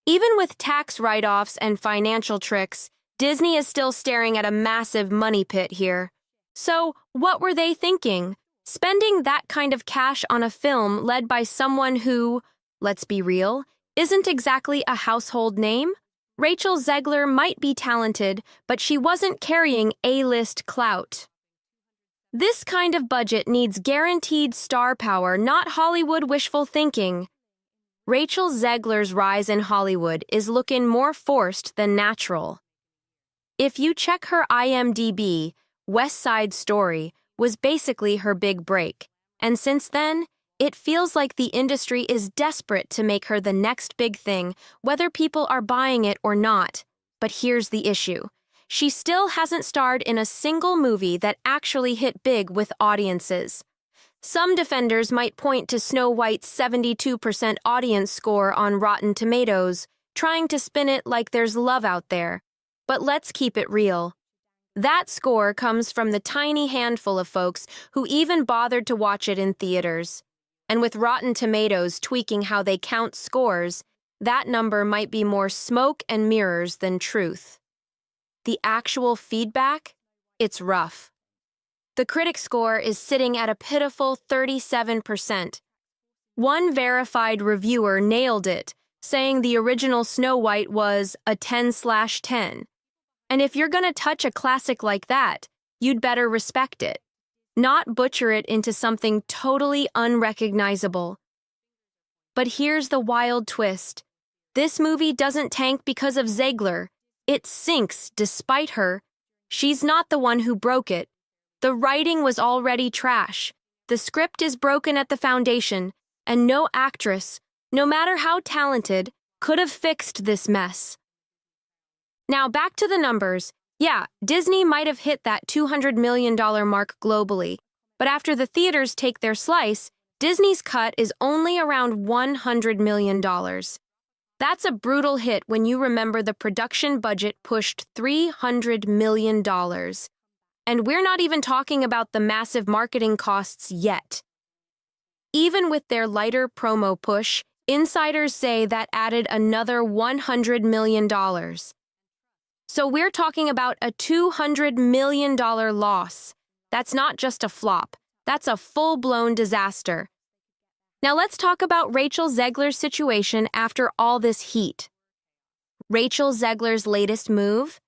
S1: Even with tax write-offs and financial tricks, Disney is still staring at a massive money pit here. So, what were they thinking? Spending that kind of cash on a film led by someone who, let's be real, isn't exactly a household name? Rachel Zegler might be talented, but she wasn't carrying A-list clout. This kind of budget needs guaranteed star power, not Hollywood wishful thinking. Rachel Zegler's rise in Hollywood is looking more forced than natural. If you check her IMDb, West Side Story was basically her big break, and since then, it feels like the industry is desperate to make her the next big thing, whether people are buying it or not. But here's the issue. She still hasn't starred in a single movie that actually hit big with audiences. Some defenders might point to Snow White's 72% audience score on Rotten Tomatoes, trying to spin it like there's love out there. But let's keep it real. That score comes from the tiny handful of folks who even bothered to watch it in theaters. And with Rotten Tomatoes tweaking how they count scores, that number might be more smoke and mirrors than truth. The actual feedback? It's rough. The critic score is sitting at a pitiful 37%. One verified reviewer nailed it, saying the original Snow White was a 10/10. And if you're gonna touch a classic like that, you'd better respect it, not butcher it into something totally unrecognizable. But here's the wild twist. This movie doesn't tank because of Zegler. It sinks despite her. She's not the one who broke it. The writing was already trash. The script is broken at the foundation, and no actress, no matter how talented, could have fixed this mess. Now back to the numbers. Yeah, Disney might have hit that $200 million mark globally, but after the theaters take their slice, Disney's cut is only around $100 million. That's a brutal hit when you remember the production budget pushed $300 million. And we're not even talking about the massive marketing costs yet. Even with their lighter promo push, insiders say that added another $100 million. So we're talking about a $200 million loss. That's not just a flop. That's a full-blown disaster. Now let's talk about Rachel Zegler's situation after all this heat. Rachel Zegler's latest move?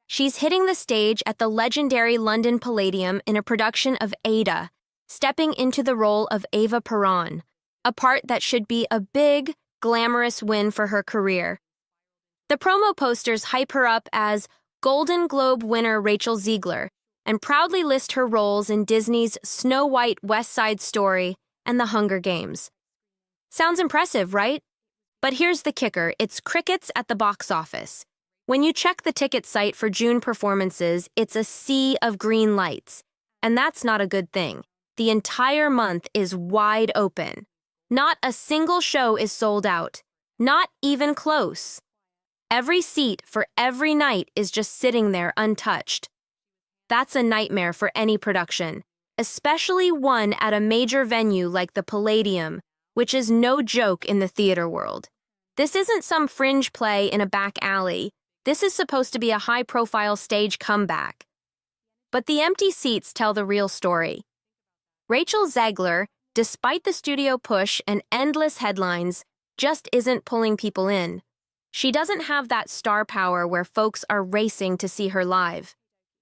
S1: She's hitting the stage at the legendary London Palladium in a production of Ada, stepping into the role of Eva Peron, a part that should be a big, glamorous win for her career. The promo posters hype her up as Golden Globe winner Rachel Zegler and proudly list her roles in Disney's Snow White, West Side Story, and The Hunger Games. Sounds impressive, right? But here's the kicker, it's crickets at the box office. When you check the ticket site for June performances, it's a sea of green lights. And that's not a good thing. The entire month is wide open. Not a single show is sold out. Not even close. Every seat for every night is just sitting there untouched. That's a nightmare for any production, especially one at a major venue like the Palladium, which is no joke in the theater world. This isn't some fringe play in a back alley. This is supposed to be a high-profile stage comeback. But the empty seats tell the real story. Rachel Zegler, despite the studio push and endless headlines, just isn't pulling people in. She doesn't have that star power where folks are racing to see her live.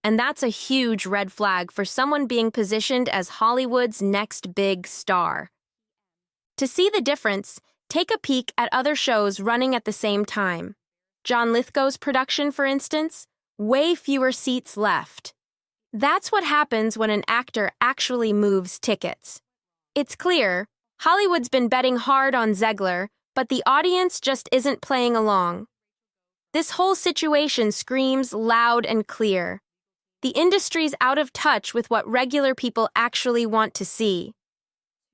S1: And that's a huge red flag for someone being positioned as Hollywood's next big star. To see the difference, take a peek at other shows running at the same time. John Lithgow's production, for instance, way fewer seats left. That's what happens when an actor actually moves tickets. It's clear, Hollywood's been betting hard on Zegler, but the audience just isn't playing along. This whole situation screams loud and clear. The industry's out of touch with what regular people actually want to see.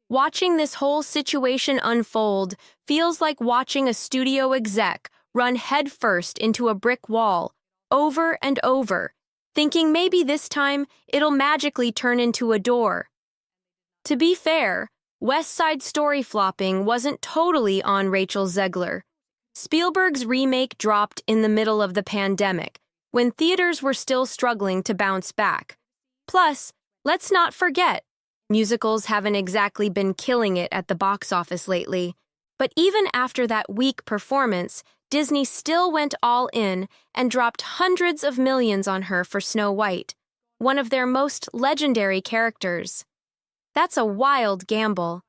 S1: Watching this whole situation unfold feels like watching a studio exec run headfirst into a brick wall, over and over, thinking maybe this time it'll magically turn into a door. To be fair, West Side Story flopping wasn't totally on Rachel Zegler. Spielberg's remake dropped in the middle of the pandemic, when theaters were still struggling to bounce back. Plus, let's not forget, musicals haven't exactly been killing it at the box office lately. But even after that weak performance, Disney still went all in and dropped hundreds of millions on her for Snow White, one of their most legendary characters. That's a wild gamble.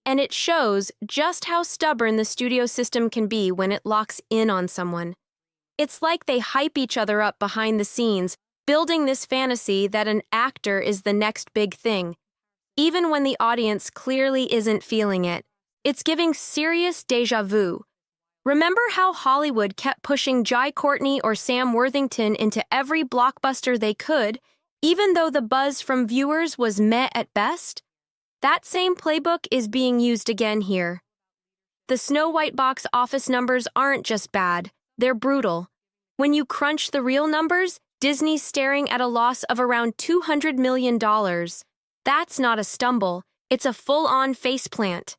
S1: And it shows just how stubborn the studio system can be when it locks in on someone. It's like they hype each other up behind the scenes, building this fantasy that an actor is the next big thing. Even when the audience clearly isn't feeling it, it's giving serious déjà vu. Remember how Hollywood kept pushing Jai Courtney or Sam Worthington into every blockbuster they could, even though the buzz from viewers was meh at best? That same playbook is being used again here. The Snow White box office numbers aren't just bad, they're brutal. When you crunch the real numbers, Disney's staring at a loss of around $200 million. That's not a stumble, it's a full-on faceplant.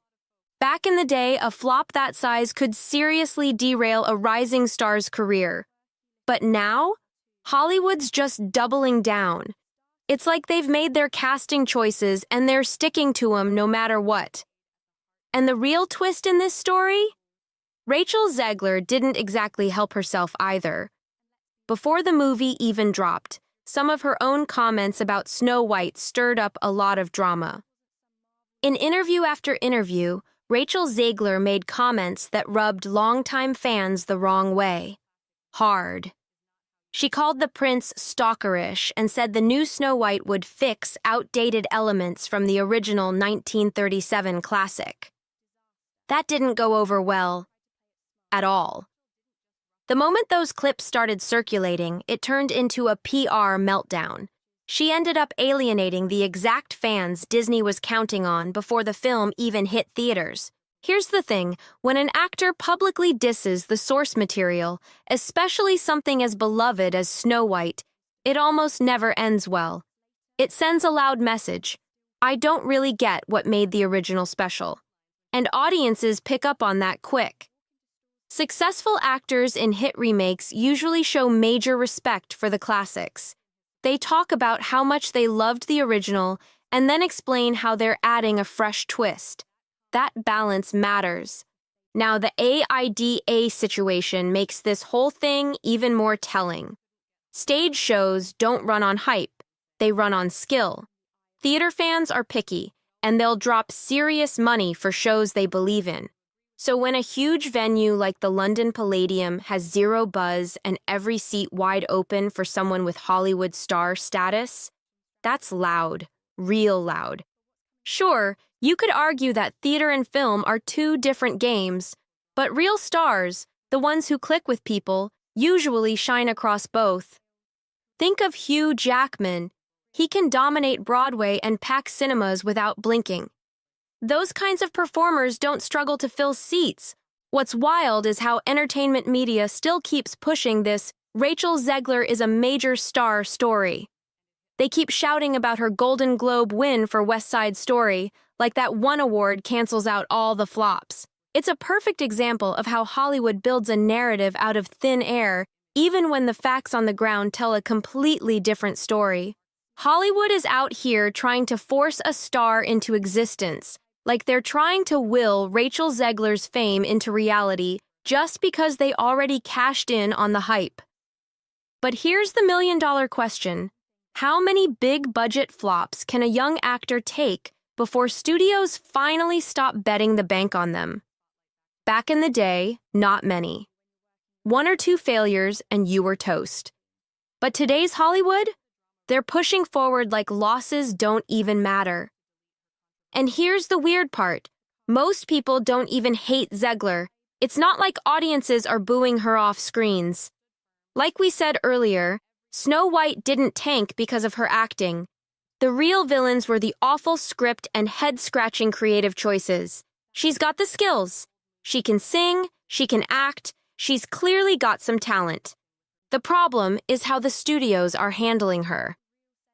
S1: Back in the day, a flop that size could seriously derail a rising star's career. But now, Hollywood's just doubling down. It's like they've made their casting choices and they're sticking to them no matter what. And the real twist in this story? Rachel Zegler didn't exactly help herself either. Before the movie even dropped, some of her own comments about Snow White stirred up a lot of drama. In interview after interview, Rachel Zegler made comments that rubbed longtime fans the wrong way. Hard. She called the prince stalkerish and said the new Snow White would fix outdated elements from the original 1937 classic. That didn't go over well. At all. The moment those clips started circulating, it turned into a PR meltdown. She ended up alienating the exact fans Disney was counting on before the film even hit theaters. Here's the thing, when an actor publicly disses the source material, especially something as beloved as Snow White, it almost never ends well. It sends a loud message. I don't really get what made the original special. And audiences pick up on that quick. Successful actors in hit remakes usually show major respect for the classics. They talk about how much they loved the original and then explain how they're adding a fresh twist. That balance matters. Now, the AIDA situation makes this whole thing even more telling. Stage shows don't run on hype, they run on skill. Theater fans are picky, and they'll drop serious money for shows they believe in. So when a huge venue like the London Palladium has zero buzz and every seat wide open for someone with Hollywood star status, that's loud, real loud. Sure, you could argue that theater and film are two different games, but real stars, the ones who click with people, usually shine across both. Think of Hugh Jackman. He can dominate Broadway and pack cinemas without blinking. Those kinds of performers don't struggle to fill seats. What's wild is how entertainment media still keeps pushing this Rachel Zegler is a major star story. They keep shouting about her Golden Globe win for West Side Story, like that one award cancels out all the flops. It's a perfect example of how Hollywood builds a narrative out of thin air, even when the facts on the ground tell a completely different story. Hollywood is out here trying to force a star into existence, like they're trying to will Rachel Zegler's fame into reality just because they already cashed in on the hype. But here's the million-dollar question. How many big-budget flops can a young actor take before studios finally stop betting the bank on them? Back in the day, not many. 1 or 2 failures and you were toast. But today's Hollywood? They're pushing forward like losses don't even matter. And here's the weird part. Most people don't even hate Zegler. It's not like audiences are booing her off screens. Like we said earlier, Snow White didn't tank because of her acting. The real villains were the awful script and head-scratching creative choices. She's got the skills. She can sing, she can act, she's clearly got some talent. The problem is how the studios are handling her.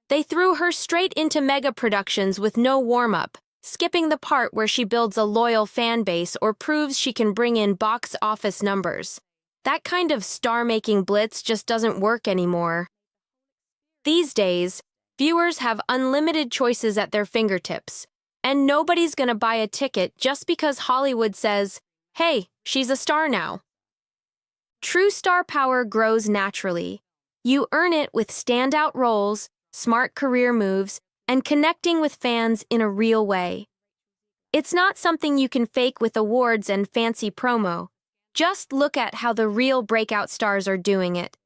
S1: They threw her straight into mega productions with no warm-up, skipping the part where she builds a loyal fan base or proves she can bring in box office numbers. That kind of star-making blitz just doesn't work anymore. These days, viewers have unlimited choices at their fingertips, and nobody's gonna buy a ticket just because Hollywood says, hey, she's a star now. True star power grows naturally. You earn it with standout roles, smart career moves, and connecting with fans in a real way. It's not something you can fake with awards and fancy promo. Just look at how the real breakout stars are doing it.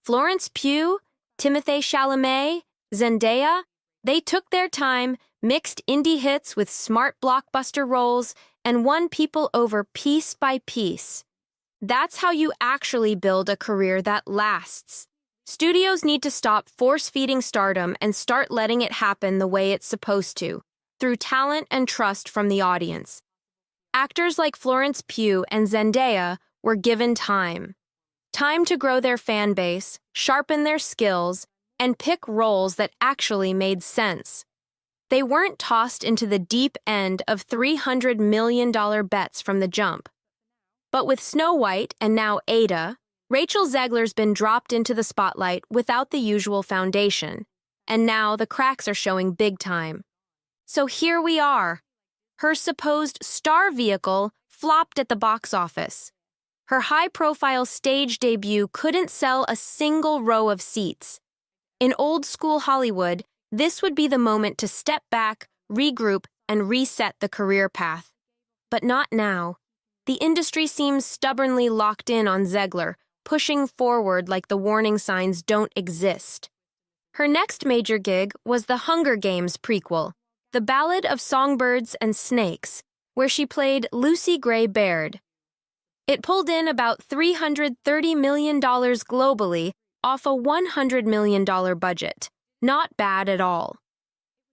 S1: Florence Pugh, Timothée Chalamet, Zendaya, they took their time, mixed indie hits with smart blockbuster roles, and won people over piece by piece. That's how you actually build a career that lasts. Studios need to stop force-feeding stardom and start letting it happen the way it's supposed to, through talent and trust from the audience. Actors like Florence Pugh and Zendaya were given time. Time to grow their fan base, sharpen their skills, and pick roles that actually made sense. They weren't tossed into the deep end of $300 million bets from the jump. But with Snow White and now Ada, Rachel Zegler's been dropped into the spotlight without the usual foundation, and now the cracks are showing big time. So here we are. Her supposed star vehicle flopped at the box office. Her high-profile stage debut couldn't sell a single row of seats. In old-school Hollywood, this would be the moment to step back, regroup, and reset the career path. But not now. The industry seems stubbornly locked in on Zegler, pushing forward like the warning signs don't exist. Her next major gig was the Hunger Games prequel, The Ballad of Songbirds and Snakes, where she played Lucy Gray Baird. It pulled in about $330 million globally off a $100 million budget. Not bad at all.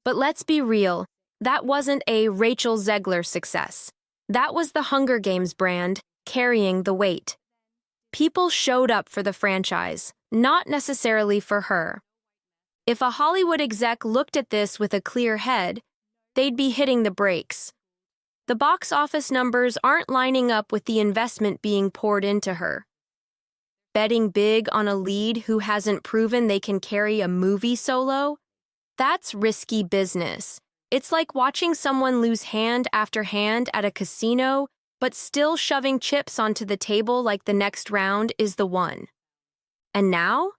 S1: But let's be real, that wasn't a Rachel Zegler success. That was the Hunger Games brand carrying the weight. People showed up for the franchise, not necessarily for her. If a Hollywood exec looked at this with a clear head, they'd be hitting the brakes. The box office numbers aren't lining up with the investment being poured into her. Betting big on a lead who hasn't proven they can carry a movie solo? That's risky business. It's like watching someone lose hand after hand at a casino, but still shoving chips onto the table like the next round is the one. And now?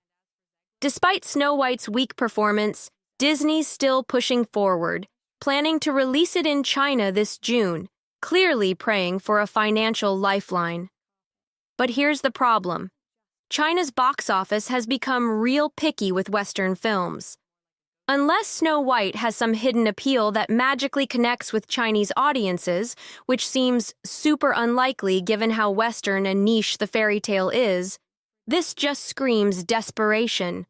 S1: Despite Snow White's weak performance, Disney's still pushing forward, planning to release it in China this June, clearly praying for a financial lifeline. But here's the problem. China's box office has become real picky with Western films. Unless Snow White has some hidden appeal that magically connects with Chinese audiences, which seems super unlikely given how Western and niche the fairy tale is, this just screams desperation.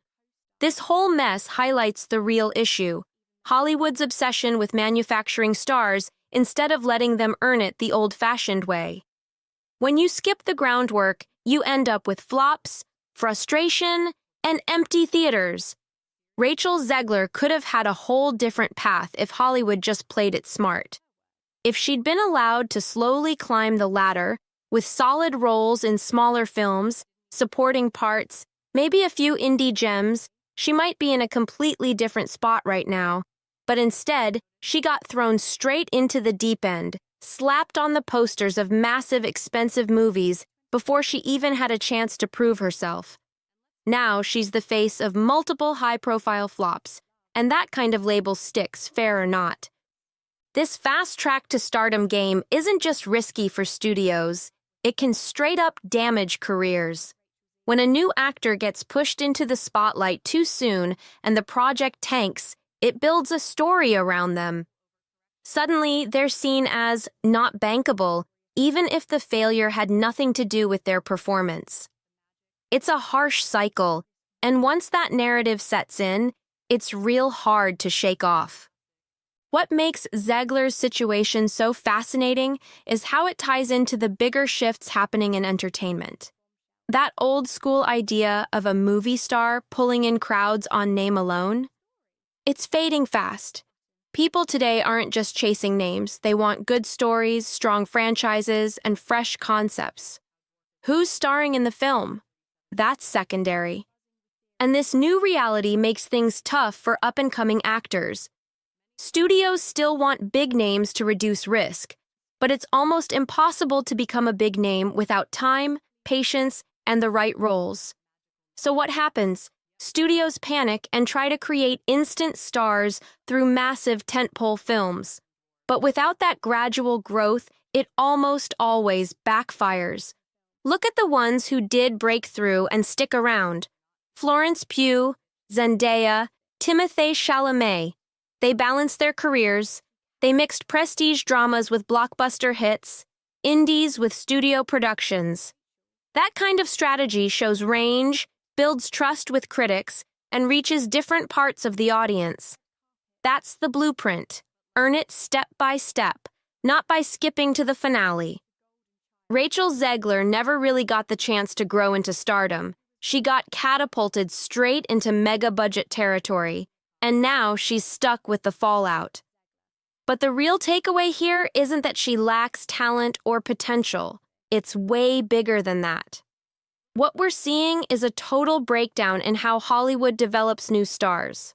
S1: This whole mess highlights the real issue: Hollywood's obsession with manufacturing stars instead of letting them earn it the old-fashioned way. When you skip the groundwork, you end up with flops, frustration, and empty theaters. Rachel Zegler could have had a whole different path if Hollywood just played it smart. If she'd been allowed to slowly climb the ladder, with solid roles in smaller films, supporting parts, maybe a few indie gems, she might be in a completely different spot right now. But instead, she got thrown straight into the deep end, slapped on the posters of massive, expensive movies before she even had a chance to prove herself. Now she's the face of multiple high-profile flops, and that kind of label sticks, fair or not. This fast-track-to-stardom game isn't just risky for studios, it can straight-up damage careers. When a new actor gets pushed into the spotlight too soon and the project tanks, it builds a story around them. Suddenly, they're seen as not bankable, even if the failure had nothing to do with their performance. It's a harsh cycle, and once that narrative sets in, it's real hard to shake off. What makes Zegler's situation so fascinating is how it ties into the bigger shifts happening in entertainment. That old-school idea of a movie star pulling in crowds on name alone? It's fading fast. People today aren't just chasing names, they want good stories, strong franchises, and fresh concepts. Who's starring in the film? That's secondary. And this new reality makes things tough for up-and-coming actors. Studios still want big names to reduce risk, but it's almost impossible to become a big name without time, patience, and the right roles. So what happens? Studios panic and try to create instant stars through massive tentpole films. But without that gradual growth, it almost always backfires. Look at the ones who did break through and stick around. Florence Pugh, Zendaya, Timothée Chalamet. They balanced their careers. They mixed prestige dramas with blockbuster hits, indies with studio productions. That kind of strategy shows range, builds trust with critics, and reaches different parts of the audience. That's the blueprint. Earn it step by step, not by skipping to the finale. Rachel Zegler never really got the chance to grow into stardom. She got catapulted straight into mega-budget territory, and now she's stuck with the fallout. But the real takeaway here isn't that she lacks talent or potential. It's way bigger than that. What we're seeing is a total breakdown in how Hollywood develops new stars.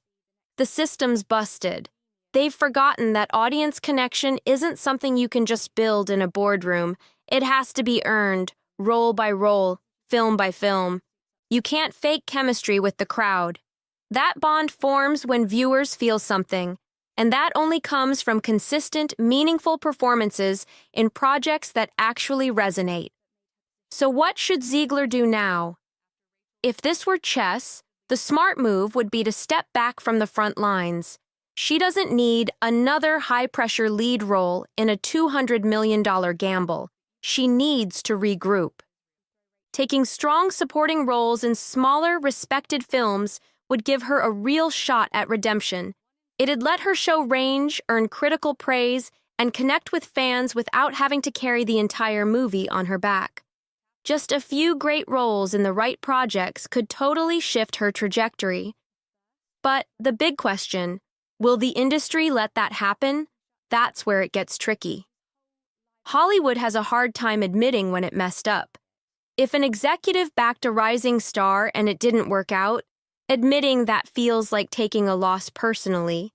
S1: The system's busted. They've forgotten that audience connection isn't something you can just build in a boardroom. It has to be earned, role by role, film by film. You can't fake chemistry with the crowd. That bond forms when viewers feel something, and that only comes from consistent, meaningful performances in projects that actually resonate. So what should Zegler do now? If this were chess, the smart move would be to step back from the front lines. She doesn't need another high-pressure lead role in a $200 million gamble. she needs to regroup. Taking strong supporting roles in smaller, respected films would give her a real shot at redemption. It'd let her show range, earn critical praise, and connect with fans without having to carry the entire movie on her back. Just a few great roles in the right projects could totally shift her trajectory. But the big question, will the industry let that happen? That's where it gets tricky. Hollywood has a hard time admitting when it messed up. If an executive backed a rising star and it didn't work out, admitting that feels like taking a loss personally.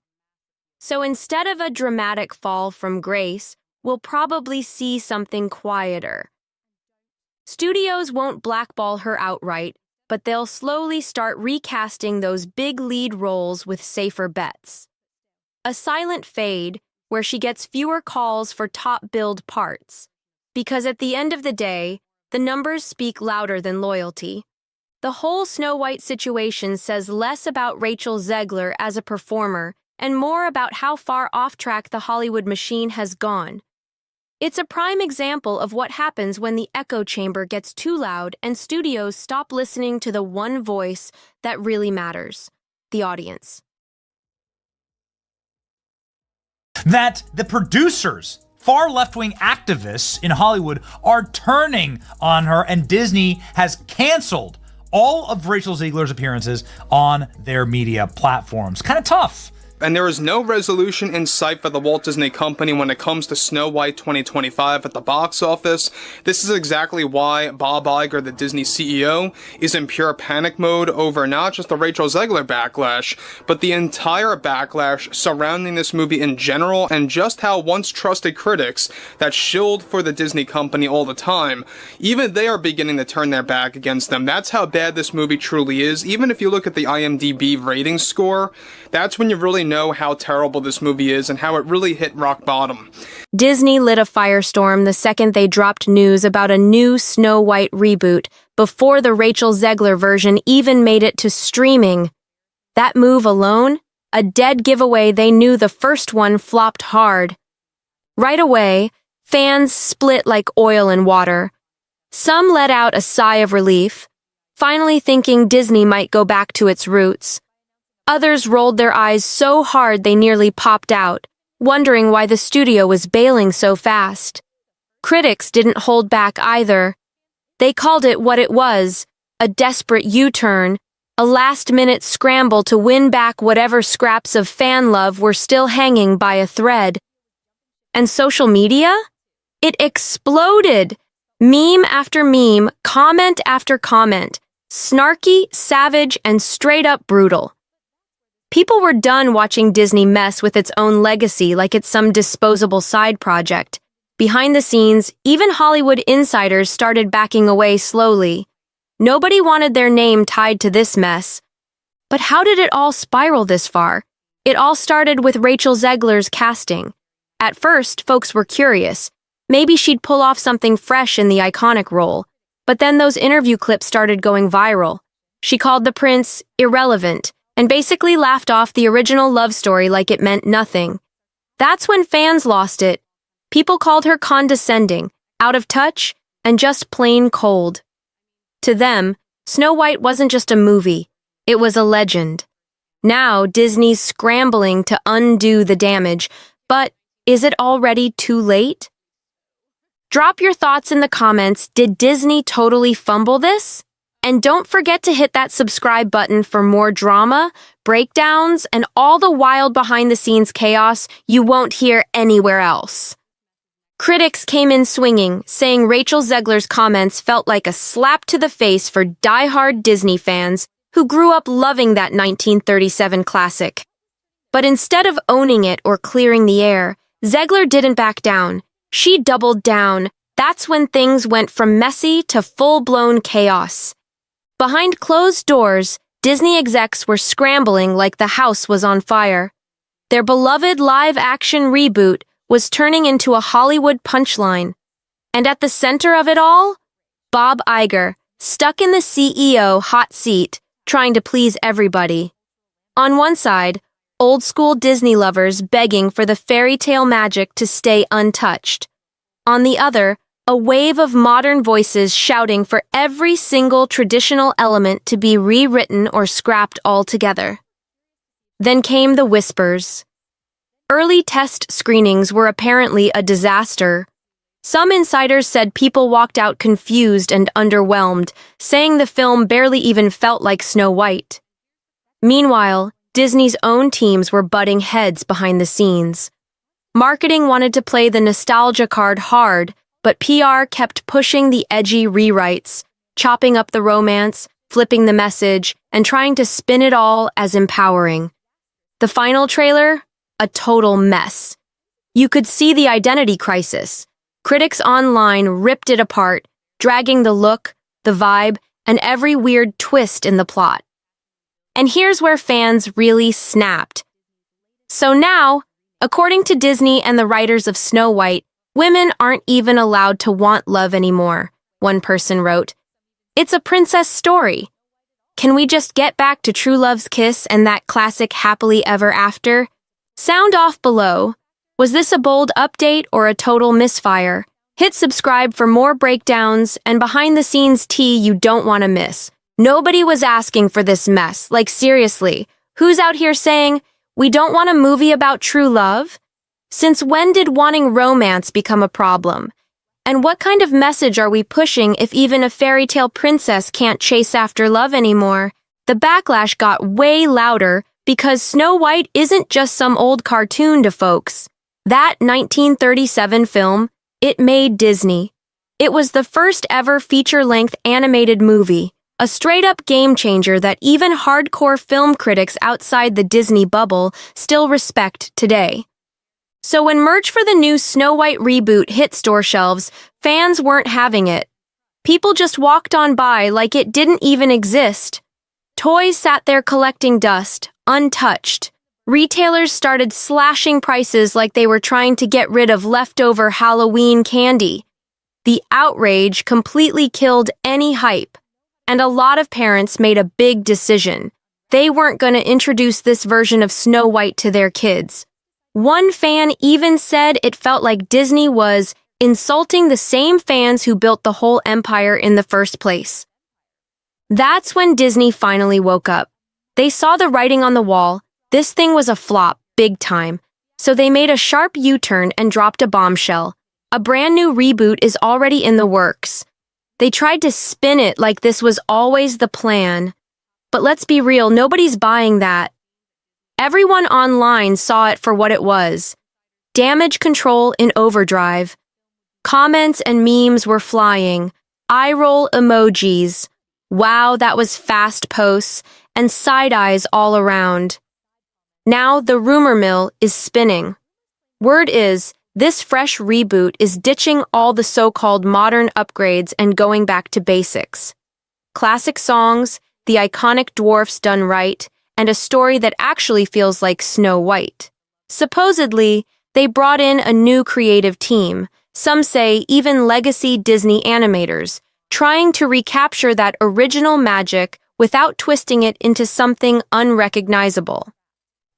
S1: So instead of a dramatic fall from grace, we'll probably see something quieter. Studios won't blackball her outright, but they'll slowly start recasting those big lead roles with safer bets. A silent fade, where she gets fewer calls for top-billed parts. Because at the end of the day, the numbers speak louder than loyalty. The whole Snow White situation says less about Rachel Zegler as a performer and more about how far off track the Hollywood machine has gone. It's a prime example of what happens when the echo chamber gets too loud and studios stop listening to the one voice that really matters, the audience.
S15: That the producers, far left-wing activists in Hollywood, are turning on her, and Disney has canceled all of Rachel Zegler's appearances on their media platforms. Kind of tough.
S16: And there is no resolution in sight for the Walt Disney Company when it comes to Snow White 2025 at the box office. This is exactly why Bob Iger, the Disney CEO, is in pure panic mode over not just the Rachel Zegler backlash, but the entire backlash surrounding this movie in general, and just how once trusted critics that shilled for the Disney Company all the time, even they are beginning to turn their back against them. That's how bad this movie truly is. Even if you look at the IMDb rating score, that's when you really know how terrible this movie is and how it really hit rock bottom.
S1: Disney lit a firestorm the second they dropped news about a new Snow White reboot before the Rachel Zegler version even made it to streaming. That move alone, a dead giveaway they knew the first one flopped hard. Right away, fans split like oil and water. Some let out a sigh of relief, finally thinking Disney might go back to its roots. Others rolled their eyes so hard they nearly popped out, wondering why the studio was bailing so fast. Critics didn't hold back either. They called it what it was, a desperate U-turn, a last-minute scramble to win back whatever scraps of fan love were still hanging by a thread. And social media? It exploded! Meme after meme, comment after comment, snarky, savage, and straight-up brutal. People were done watching Disney mess with its own legacy like it's some disposable side project. Behind the scenes, even Hollywood insiders started backing away slowly. Nobody wanted their name tied to this mess. But how did it all spiral this far? It all started with Rachel Zegler's casting. At first, folks were curious. Maybe she'd pull off something fresh in the iconic role. But then those interview clips started going viral. She called the prince irrelevant, and basically laughed off the original love story like it meant nothing. That's when fans lost it. People called her condescending, out of touch, and just plain cold. To them, Snow White wasn't just a movie, it was a legend. Now Disney's scrambling to undo the damage, but is it already too late? Drop your thoughts in the comments. Did Disney totally fumble this? And don't forget to hit that subscribe button for more drama, breakdowns, and all the wild behind-the-scenes chaos you won't hear anywhere else. Critics came in swinging, saying Rachel Zegler's comments felt like a slap to the face for die-hard Disney fans who grew up loving that 1937 classic. But instead of owning it or clearing the air, Zegler didn't back down. She doubled down. That's when things went from messy to full-blown chaos. Behind closed doors, Disney execs were scrambling like the house was on fire. Their beloved live-action reboot was turning into a Hollywood punchline. And at the center of it all, Bob Iger, stuck in the CEO hot seat, trying to please everybody. On one side, old-school Disney lovers begging for the fairy tale magic to stay untouched. On the other, A wave of modern voices shouting for every single traditional element to be rewritten or scrapped altogether. Then came the whispers. Early test screenings were apparently a disaster. Some insiders said people walked out confused and underwhelmed, saying the film barely even felt like Snow White. Meanwhile, Disney's own teams were butting heads behind the scenes. Marketing wanted to play the nostalgia card hard, but PR kept pushing the edgy rewrites, chopping up the romance, flipping the message, and trying to spin it all as empowering. The final trailer? A total mess. You could see the identity crisis. Critics online ripped it apart, dragging the look, the vibe, and every weird twist in the plot. And here's where fans really snapped. So now, according to Disney and the writers of Snow White, women aren't even allowed to want love anymore, one person wrote. It's a princess story. Can we just get back to true love's kiss and that classic happily ever after? Sound off below. Was this a bold update or a total misfire? Hit subscribe for more breakdowns and behind-the-scenes tea you don't want to miss. Nobody was asking for this mess. Like, seriously, who's out here saying, we don't want a movie about true love? Since when did wanting romance become a problem? And what kind of message are we pushing if even a fairy tale princess can't chase after love anymore? The backlash got way louder because Snow White isn't just some old cartoon to folks. That 1937 film, it made Disney. It was the first ever feature-length animated movie, a straight-up game-changer that even hardcore film critics outside the Disney bubble still respect today. So when merch for the new Snow White reboot hit store shelves, fans weren't having it. People just walked on by like it didn't even exist. Toys sat there collecting dust, untouched. Retailers started slashing prices like they were trying to get rid of leftover Halloween candy. The outrage completely killed any hype. And a lot of parents made a big decision. They weren't going to introduce this version of Snow White to their kids. One fan even said it felt like Disney was insulting the same fans who built the whole empire in the first place. That's when Disney finally woke up. They saw the writing on the wall. This thing was a flop, big time. So they made a sharp U-turn and dropped a bombshell. A brand new reboot is already in the works. They tried to spin it like this was always the plan. But let's be real, nobody's buying that. Everyone online saw it for what it was. Damage control in overdrive. Comments and memes were flying. Eye-roll emojis. Wow, that was fast posts. And side-eyes all around. Now the rumor mill is spinning. Word is, this fresh reboot is ditching all the so-called modern upgrades and going back to basics. Classic songs, the iconic dwarfs done right, and a story that actually feels like Snow White. Supposedly, they brought in a new creative team, some say even legacy Disney animators, trying to recapture that original magic without twisting it into something unrecognizable.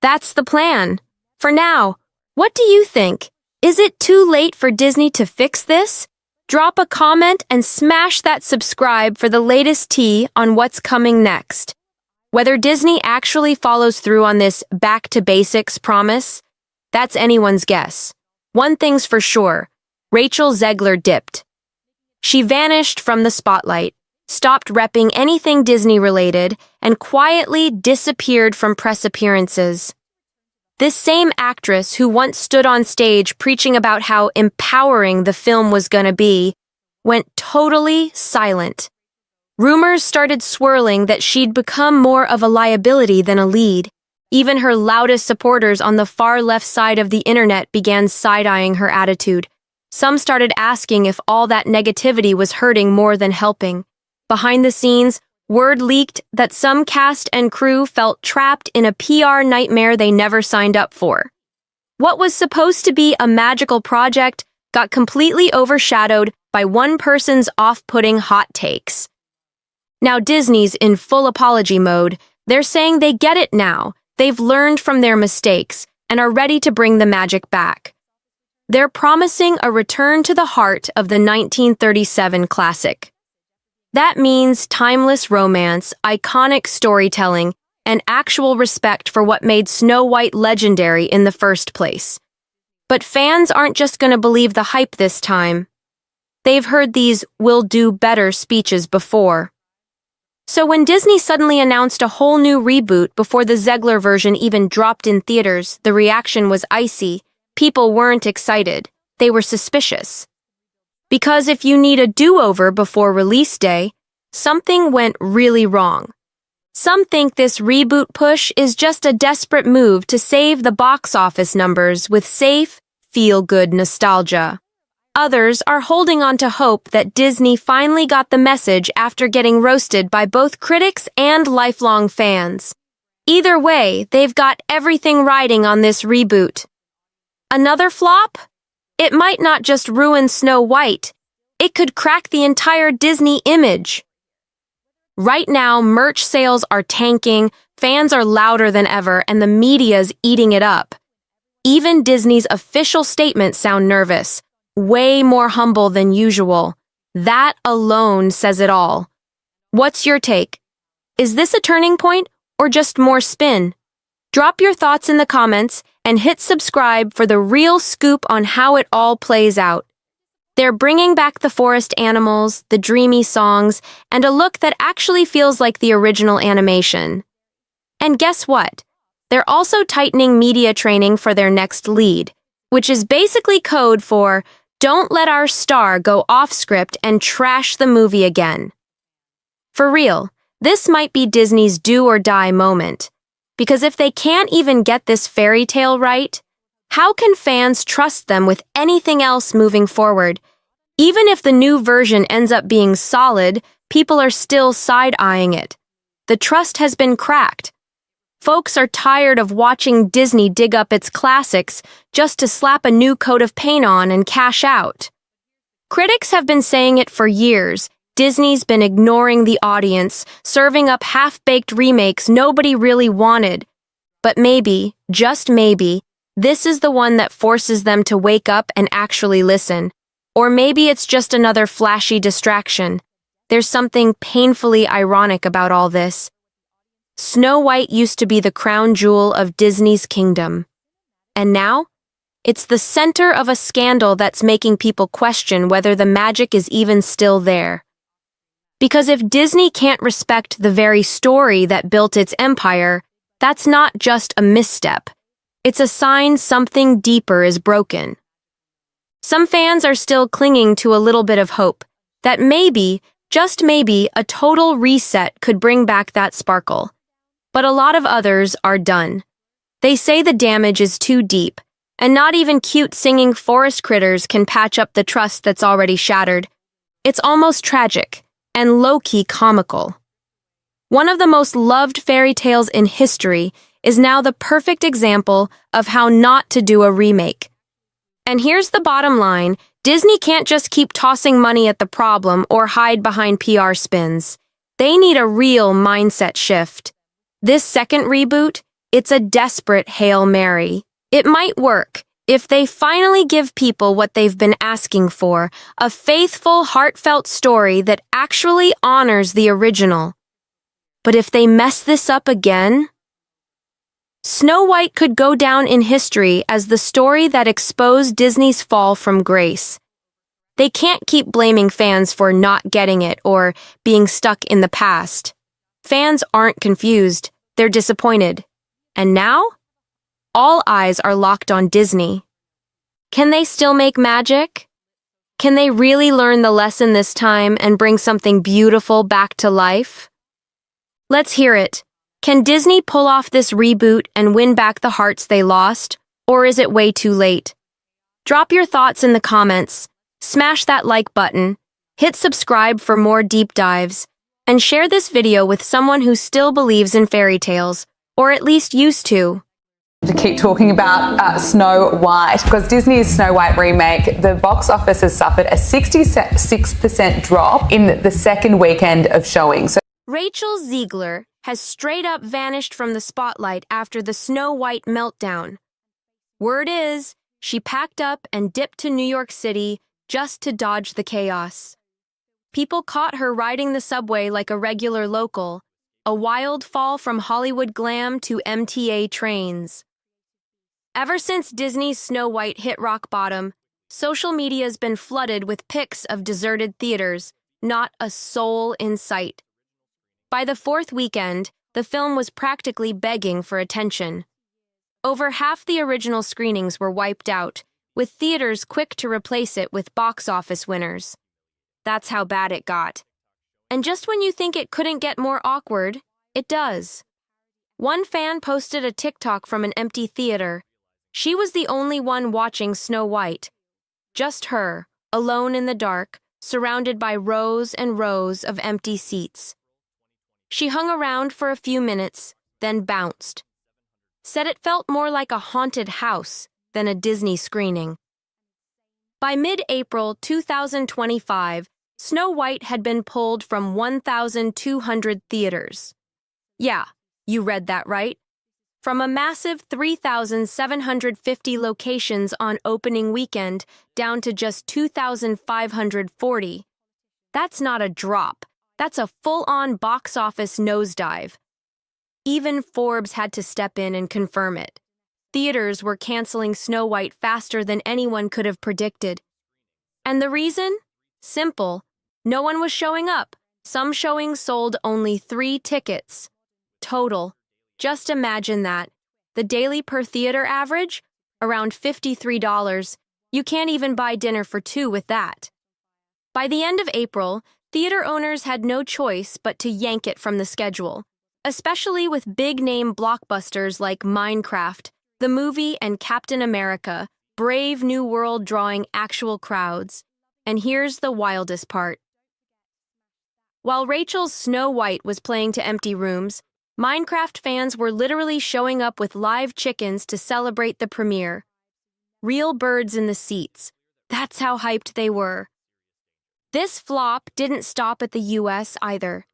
S1: That's the plan. For now, what do you think? Is it too late for Disney to fix this? Drop a comment and smash that subscribe for the latest tea on what's coming next. Whether Disney actually follows through on this back-to-basics promise, that's anyone's guess. One thing's for sure, Rachel Zegler dipped. She vanished from the spotlight, stopped repping anything Disney-related, and quietly disappeared from press appearances. This same actress who once stood on stage preaching about how empowering the film was gonna be, went totally silent. Rumors started swirling that she'd become more of a liability than a lead. Even her loudest supporters on the far left side of the internet began side-eyeing her attitude. Some started asking if all that negativity was hurting more than helping. Behind the scenes, word leaked that some cast and crew felt trapped in a PR nightmare they never signed up for. What was supposed to be a magical project got completely overshadowed by one person's off-putting hot takes. Now Disney's in full apology mode. They're saying they get it now. They've learned from their mistakes and are ready to bring the magic back. They're promising a return to the heart of the 1937 classic. That means timeless romance, iconic storytelling, and actual respect for what made Snow White legendary in the first place. But fans aren't just going to believe the hype this time. They've heard these "we'll do better" speeches before. So when Disney suddenly announced a whole new reboot before the Zegler version even dropped in theaters, the reaction was icy. People weren't excited. They were suspicious. Because if you need a do-over before release day, something went really wrong. Some think this reboot push is just a desperate move to save the box office numbers with safe, feel-good nostalgia. Others are holding on to hope that Disney finally got the message after getting roasted by both critics and lifelong fans. Either way, they've got everything riding on this reboot. Another flop? It might not just ruin Snow White. It could crack the entire Disney image. Right now, merch sales are tanking, fans are louder than ever, and the media's eating it up. Even Disney's official statements sound nervous, way more humble than usual. That alone says it all. What's your take? Is this a turning point or just more spin? Drop your thoughts in the comments and hit subscribe for the real scoop on how it all plays out. They're bringing back the forest animals, the dreamy songs, and a look that actually feels like the original animation. And guess what? They're also tightening media training for their next lead, which is basically code for "don't let our star go off script and trash the movie again." For real, this might be Disney's do or die moment. Because if they can't even get this fairy tale right, how can fans trust them with anything else moving forward? Even if the new version ends up being solid, people are still side-eyeing it. The trust has been cracked. Folks are tired of watching Disney dig up its classics just to slap a new coat of paint on and cash out. Critics have been saying it for years. Disney's been ignoring the audience, serving up half-baked remakes nobody really wanted. But maybe, just maybe, this is the one that forces them to wake up and actually listen. Or maybe it's just another flashy distraction. There's something painfully ironic about all this. Snow White used to be the crown jewel of Disney's kingdom. And now, it's the center of a scandal that's making people question whether the magic is even still there. Because if Disney can't respect the very story that built its empire, that's not just a misstep. It's a sign something deeper is broken. Some fans are still clinging to a little bit of hope that maybe, just maybe, a total reset could bring back that sparkle. But a lot of others are done. They say the damage is too deep, and not even cute singing forest critters can patch up the trust that's already shattered. It's almost tragic and low-key comical. One of the most loved fairy tales in history is now the perfect example of how not to do a remake. And here's the bottom line: Disney can't just keep tossing money at the problem or hide behind PR spins. They need a real mindset shift. This second reboot, it's a desperate Hail Mary. It might work if they finally give people what they've been asking for, a faithful, heartfelt story that actually honors the original. But if they mess this up again, Snow White could go down in history as the story that exposed Disney's fall from grace. They can't keep blaming fans for not getting it or being stuck in the past. Fans aren't confused, they're disappointed. And now, all eyes are locked on Disney. Can they still make magic? Can they really learn the lesson this time and bring something beautiful back to life? Let's hear it. Can Disney pull off this reboot and win back the hearts they lost, or is it way too late? Drop your thoughts in the comments, smash that like button, hit subscribe for more deep dives, and share this video with someone who still believes in fairy tales, or at least used to.
S17: To keep talking about Snow White, because Disney's Snow White remake, the box office has suffered a 66% drop in the second weekend of showing. So
S1: Rachel Zegler has straight up vanished from the spotlight after the Snow White meltdown. Word is, she packed up and dipped to New York City just to dodge the chaos. People caught her riding the subway like a regular local, a wild fall from Hollywood glam to MTA trains. Ever since Disney's Snow White hit rock bottom, social media's been flooded with pics of deserted theaters, not a soul in sight. By the fourth weekend, the film was practically begging for attention. Over half the original screenings were wiped out, with theaters quick to replace it with box office winners. That's how bad it got. And just when you think it couldn't get more awkward, it does. One fan posted a TikTok from an empty theater. She was the only one watching Snow White. Just her, alone in the dark, surrounded by rows and rows of empty seats. She hung around for a few minutes, then bounced. Said it felt more like a haunted house than a Disney screening. By mid-April 2025, Snow White had been pulled from 1,200 theaters. Yeah, you read that right. From a massive 3,750 locations on opening weekend down to just 2,540. That's not a drop. That's a full-on box office nosedive. Even Forbes had to step in and confirm it. Theaters were canceling Snow White faster than anyone could have predicted. And the reason? Simple. No one was showing up. Some showings sold only 3 tickets. Total. Just imagine that. The daily per theater average? Around $53. You can't even buy dinner for 2 with that. By the end of April, theater owners had no choice but to yank it from the schedule, especially with big-name blockbusters like Minecraft, the movie, and Captain America, Brave New World drawing actual crowds. And here's the wildest part. While Rachel's Snow White was playing to empty rooms, Minecraft fans were literally showing up with live chickens to celebrate the premiere. Real birds in the seats. That's how hyped they were. This flop didn't stop at the US either.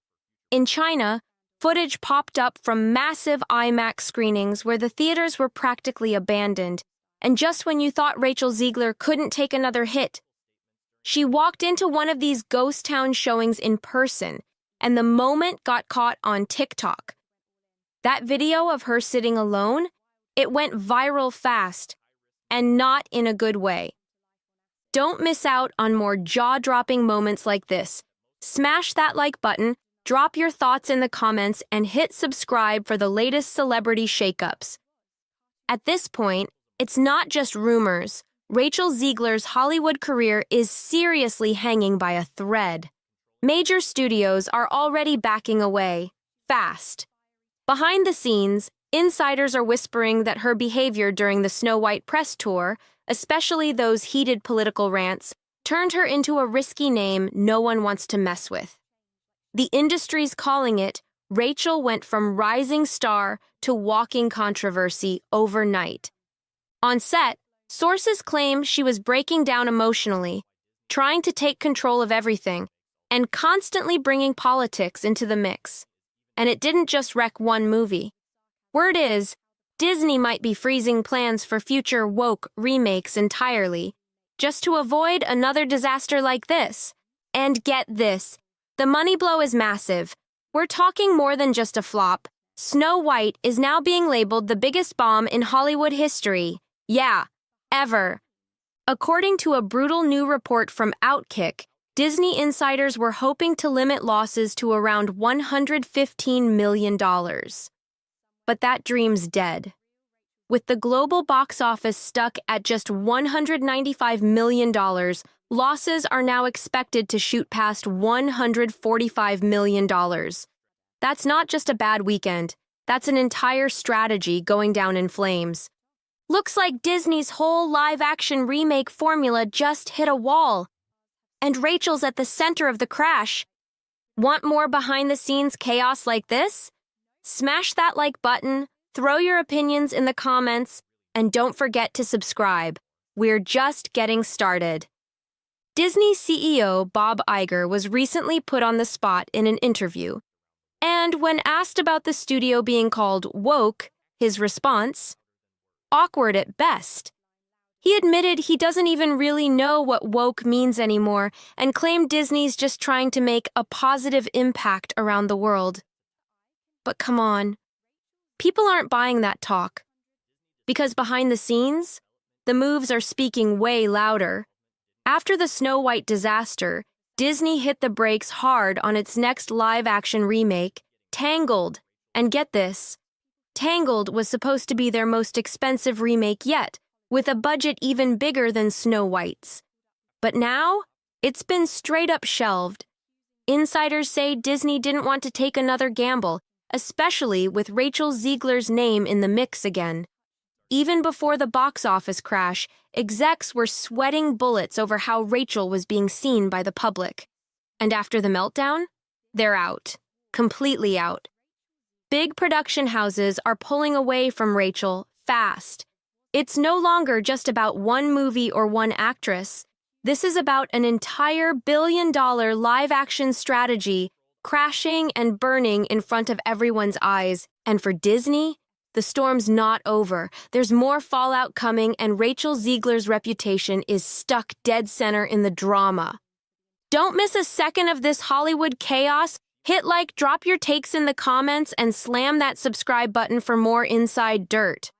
S1: In China, footage popped up from massive IMAX screenings where the theaters were practically abandoned, and just when you thought Rachel Zegler couldn't take another hit, she walked into one of these ghost town showings in person, and the moment got caught on TikTok. That video of her sitting alone, it went viral fast, and not in a good way. Don't miss out on more jaw-dropping moments like this. Smash that like button, drop your thoughts in the comments, and hit subscribe for the latest celebrity shakeups. At this point, it's not just rumors. Rachel Zegler's Hollywood career is seriously hanging by a thread. Major studios are already backing away, fast. Behind the scenes, insiders are whispering that her behavior during the Snow White press tour, especially those heated political rants, turned her into a risky name no one wants to mess with. The industry's calling it, Rachel went from rising star to walking controversy overnight. On set, sources claim she was breaking down emotionally, trying to take control of everything, and constantly bringing politics into the mix. And it didn't just wreck one movie. Word is, Disney might be freezing plans for future woke remakes entirely, just to avoid another disaster like this. And get this, the money blow is massive. We're talking more than just a flop. Snow White is now being labeled the biggest bomb in Hollywood history. Yeah, ever. According to a brutal new report from Outkick, Disney insiders were hoping to limit losses to around $115 million. But that dream's dead. With the global box office stuck at just $195 million, losses are now expected to shoot past $145 million. That's not just a bad weekend. That's an entire strategy going down in flames. Looks like Disney's whole live-action remake formula just hit a wall. And Rachel's at the center of the crash. Want more behind-the-scenes chaos like this? Smash that like button, throw your opinions in the comments, and don't forget to subscribe. We're just getting started. Disney CEO Bob Iger was recently put on the spot in an interview. And when asked about the studio being called woke, his response? Awkward at best. He admitted he doesn't even really know what woke means anymore and claimed Disney's just trying to make a positive impact around the world. But come on, people aren't buying that talk. Because behind the scenes, the moves are speaking way louder. After the Snow White disaster, Disney hit the brakes hard on its next live-action remake, Tangled. And get this, Tangled was supposed to be their most expensive remake yet, with a budget even bigger than Snow White's. But now, it's been straight up shelved. Insiders say Disney didn't want to take another gamble, especially with Rachel Zegler's name in the mix again. Even before the box office crash, execs were sweating bullets over how Rachel was being seen by the public. And after the meltdown, they're out. Completely out. Big production houses are pulling away from Rachel fast. It's no longer just about one movie or one actress. This is about an entire billion-dollar live-action strategy crashing and burning in front of everyone's eyes. And for Disney, the storm's not over. There's more fallout coming, and Rachel Zegler's reputation is stuck dead center in the drama. Don't miss a second of this Hollywood chaos. Hit like, drop your takes in the comments, and slam that subscribe button for more inside dirt.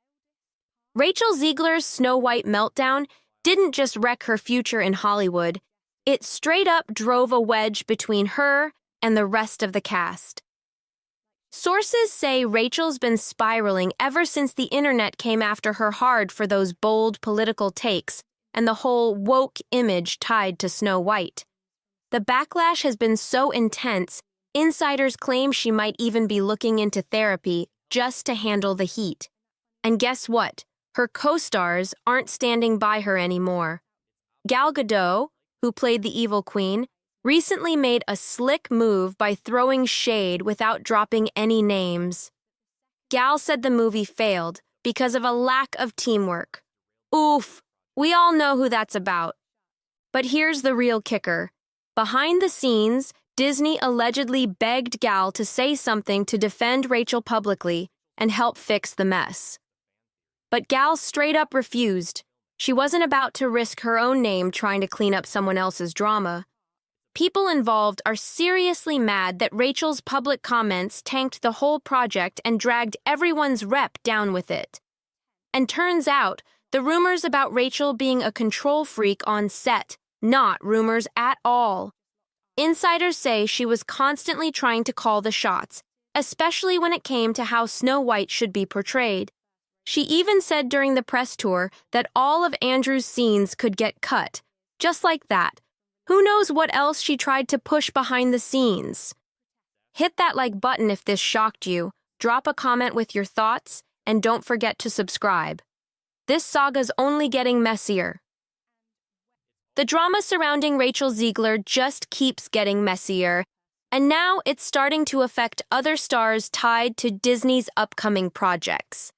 S1: Rachel Zegler's Snow White meltdown didn't just wreck her future in Hollywood. It straight up drove a wedge between her and the rest of the cast. Sources say Rachel's been spiraling ever since the internet came after her hard for those bold political takes and the whole woke image tied to Snow White. The backlash has been so intense, insiders claim she might even be looking into therapy just to handle the heat. And guess what? Her co-stars aren't standing by her anymore. Gal Gadot, who played the evil queen, recently made a slick move by throwing shade without dropping any names. Gal said the movie failed because of a lack of teamwork. Oof, we all know who that's about. But here's the real kicker. Behind the scenes, Disney allegedly begged Gal to say something to defend Rachel publicly and help fix the mess. But Gal straight up refused. She wasn't about to risk her own name trying to clean up someone else's drama. People involved are seriously mad that Rachel's public comments tanked the whole project and dragged everyone's rep down with it. And turns out, the rumors about Rachel being a control freak on set, not rumors at all. Insiders say she was constantly trying to call the shots, especially when it came to how Snow White should be portrayed. She even said during the press tour that all of Andrew's scenes could get cut, just like that. Who knows what else she tried to push behind the scenes? Hit that like button if this shocked you, drop a comment with your thoughts, and don't forget to subscribe. This saga's only getting messier. The drama surrounding Rachel Zegler just keeps getting messier, and now it's starting to affect other stars tied to Disney's upcoming projects.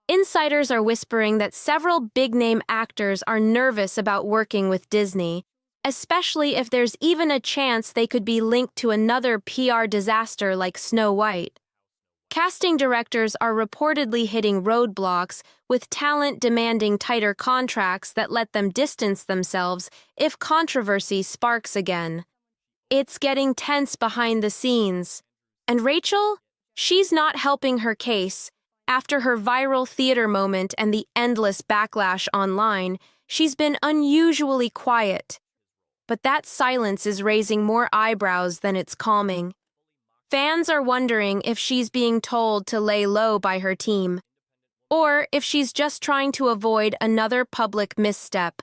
S1: Insiders are whispering that several big-name actors are nervous about working with Disney, especially if there's even a chance they could be linked to another PR disaster like Snow White. Casting directors are reportedly hitting roadblocks, with talent demanding tighter contracts that let them distance themselves if controversy sparks again. It's getting tense behind the scenes. And Rachel? She's not helping her case. After her viral theater moment and the endless backlash online, she's been unusually quiet. But that silence is raising more eyebrows than it's calming. Fans are wondering if she's being told to lay low by her team, or if she's just trying to avoid another public misstep.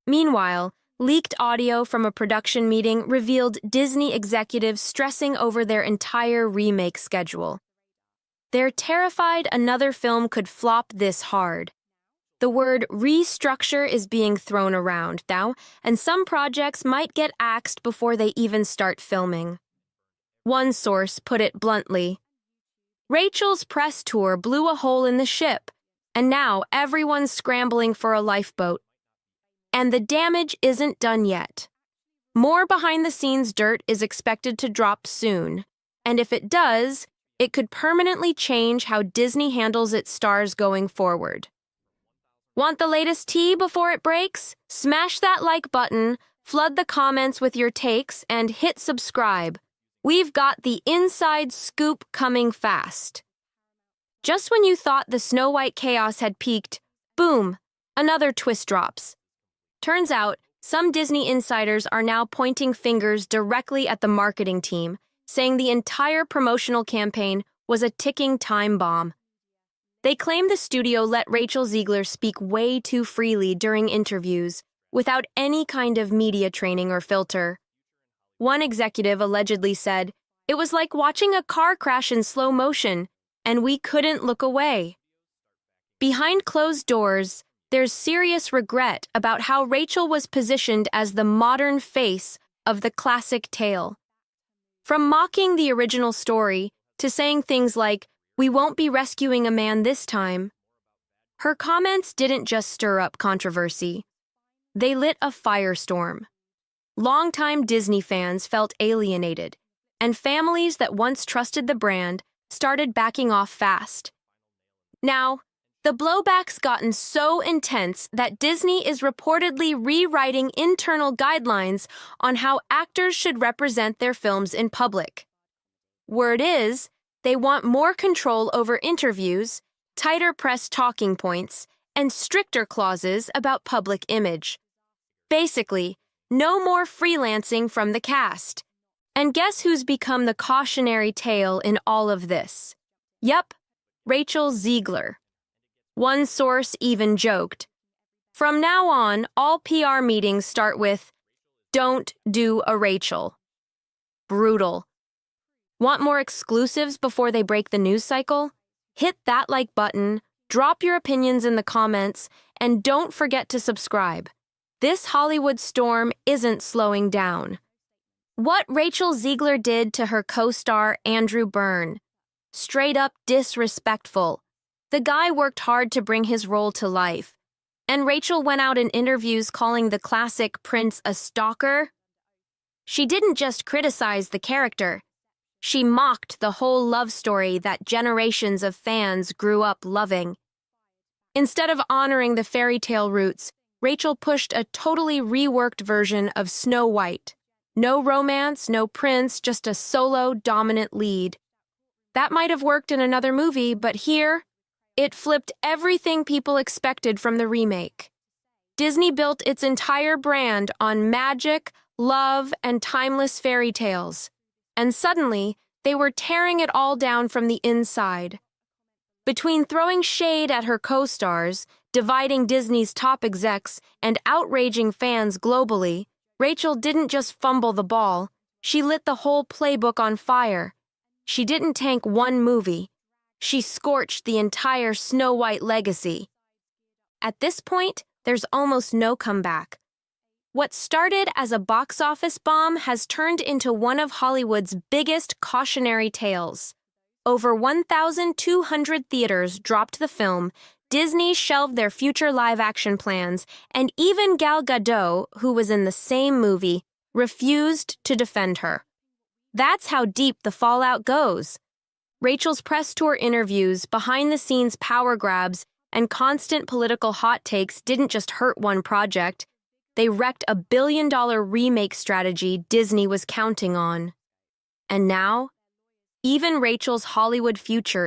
S1: Meanwhile, leaked audio from a production meeting revealed Disney executives stressing over their entire remake schedule. They're terrified another film could flop this hard. The word restructure is being thrown around now, and some projects might get axed before they even start filming. One source put it bluntly. Rachel's press tour blew a hole in the ship, and now everyone's scrambling for a lifeboat. And the damage isn't done yet. More behind-the-scenes dirt is expected to drop soon, and if it does, it could permanently change how Disney handles its stars going forward. Want the latest tea before it breaks? Smash that like button, flood the comments with your takes, and hit subscribe. We've got the inside scoop coming fast. Just when you thought the Snow White chaos had peaked, boom, another twist drops. Turns out, some Disney insiders are now pointing fingers directly at the marketing team, saying the entire promotional campaign was a ticking time bomb. They claim the studio let Rachel Zegler speak way too freely during interviews, without any kind of media training or filter. One executive allegedly said, "It was like watching a car crash in slow motion, and we couldn't look away." Behind closed doors, there's serious regret about how Rachel was positioned as the modern face of the classic tale. From mocking the original story to saying things like, "We won't be rescuing a man this time," her comments didn't just stir up controversy. They lit a firestorm. Longtime Disney fans felt alienated, and families that once trusted the brand started backing off fast. Now, the blowback's gotten so intense that Disney is reportedly rewriting internal guidelines on how actors should represent their films in public. Word is, they want more control over interviews, tighter press talking points, and stricter clauses about public image. Basically, no more freelancing from the cast. And guess who's become the cautionary tale in all of this? Yep, Rachel Zegler. One source even joked, "From now on, all PR meetings start with, 'Don't do a Rachel.'" Brutal. Want more exclusives before they break the news cycle? Hit that like button, drop your opinions in the comments, and don't forget to subscribe. This Hollywood storm isn't slowing down. What Rachel Zegler did to her co-star Andrew Byrne. Straight up disrespectful. The guy worked hard to bring his role to life. And Rachel went out in interviews calling the classic prince a stalker. She didn't just criticize the character. She mocked the whole love story that generations of fans grew up loving. Instead of honoring the fairy tale roots, Rachel pushed a totally reworked version of Snow White. No romance, no prince, just a solo, dominant lead. That might have worked in another movie, but here, it flipped everything people expected from the remake. Disney built its entire brand on magic, love, and timeless fairy tales. And suddenly, they were tearing it all down from the inside. Between throwing shade at her co-stars, dividing Disney's top execs, and outraging fans globally, Rachel didn't just fumble the ball, she lit the whole playbook on fire. She didn't tank one movie. She scorched the entire Snow White legacy. At this point, there's almost no comeback. What started as a box office bomb has turned into one of Hollywood's biggest cautionary tales. Over 1,200 theaters dropped the film, Disney shelved their future live-action plans, and even Gal Gadot, who was in the same movie, refused to defend her. That's how deep the fallout goes. Rachel's press tour interviews, behind-the-scenes power grabs, and constant political hot takes didn't just hurt one project. They wrecked a billion-dollar remake strategy Disney was counting on. And now, even Rachel's Hollywood future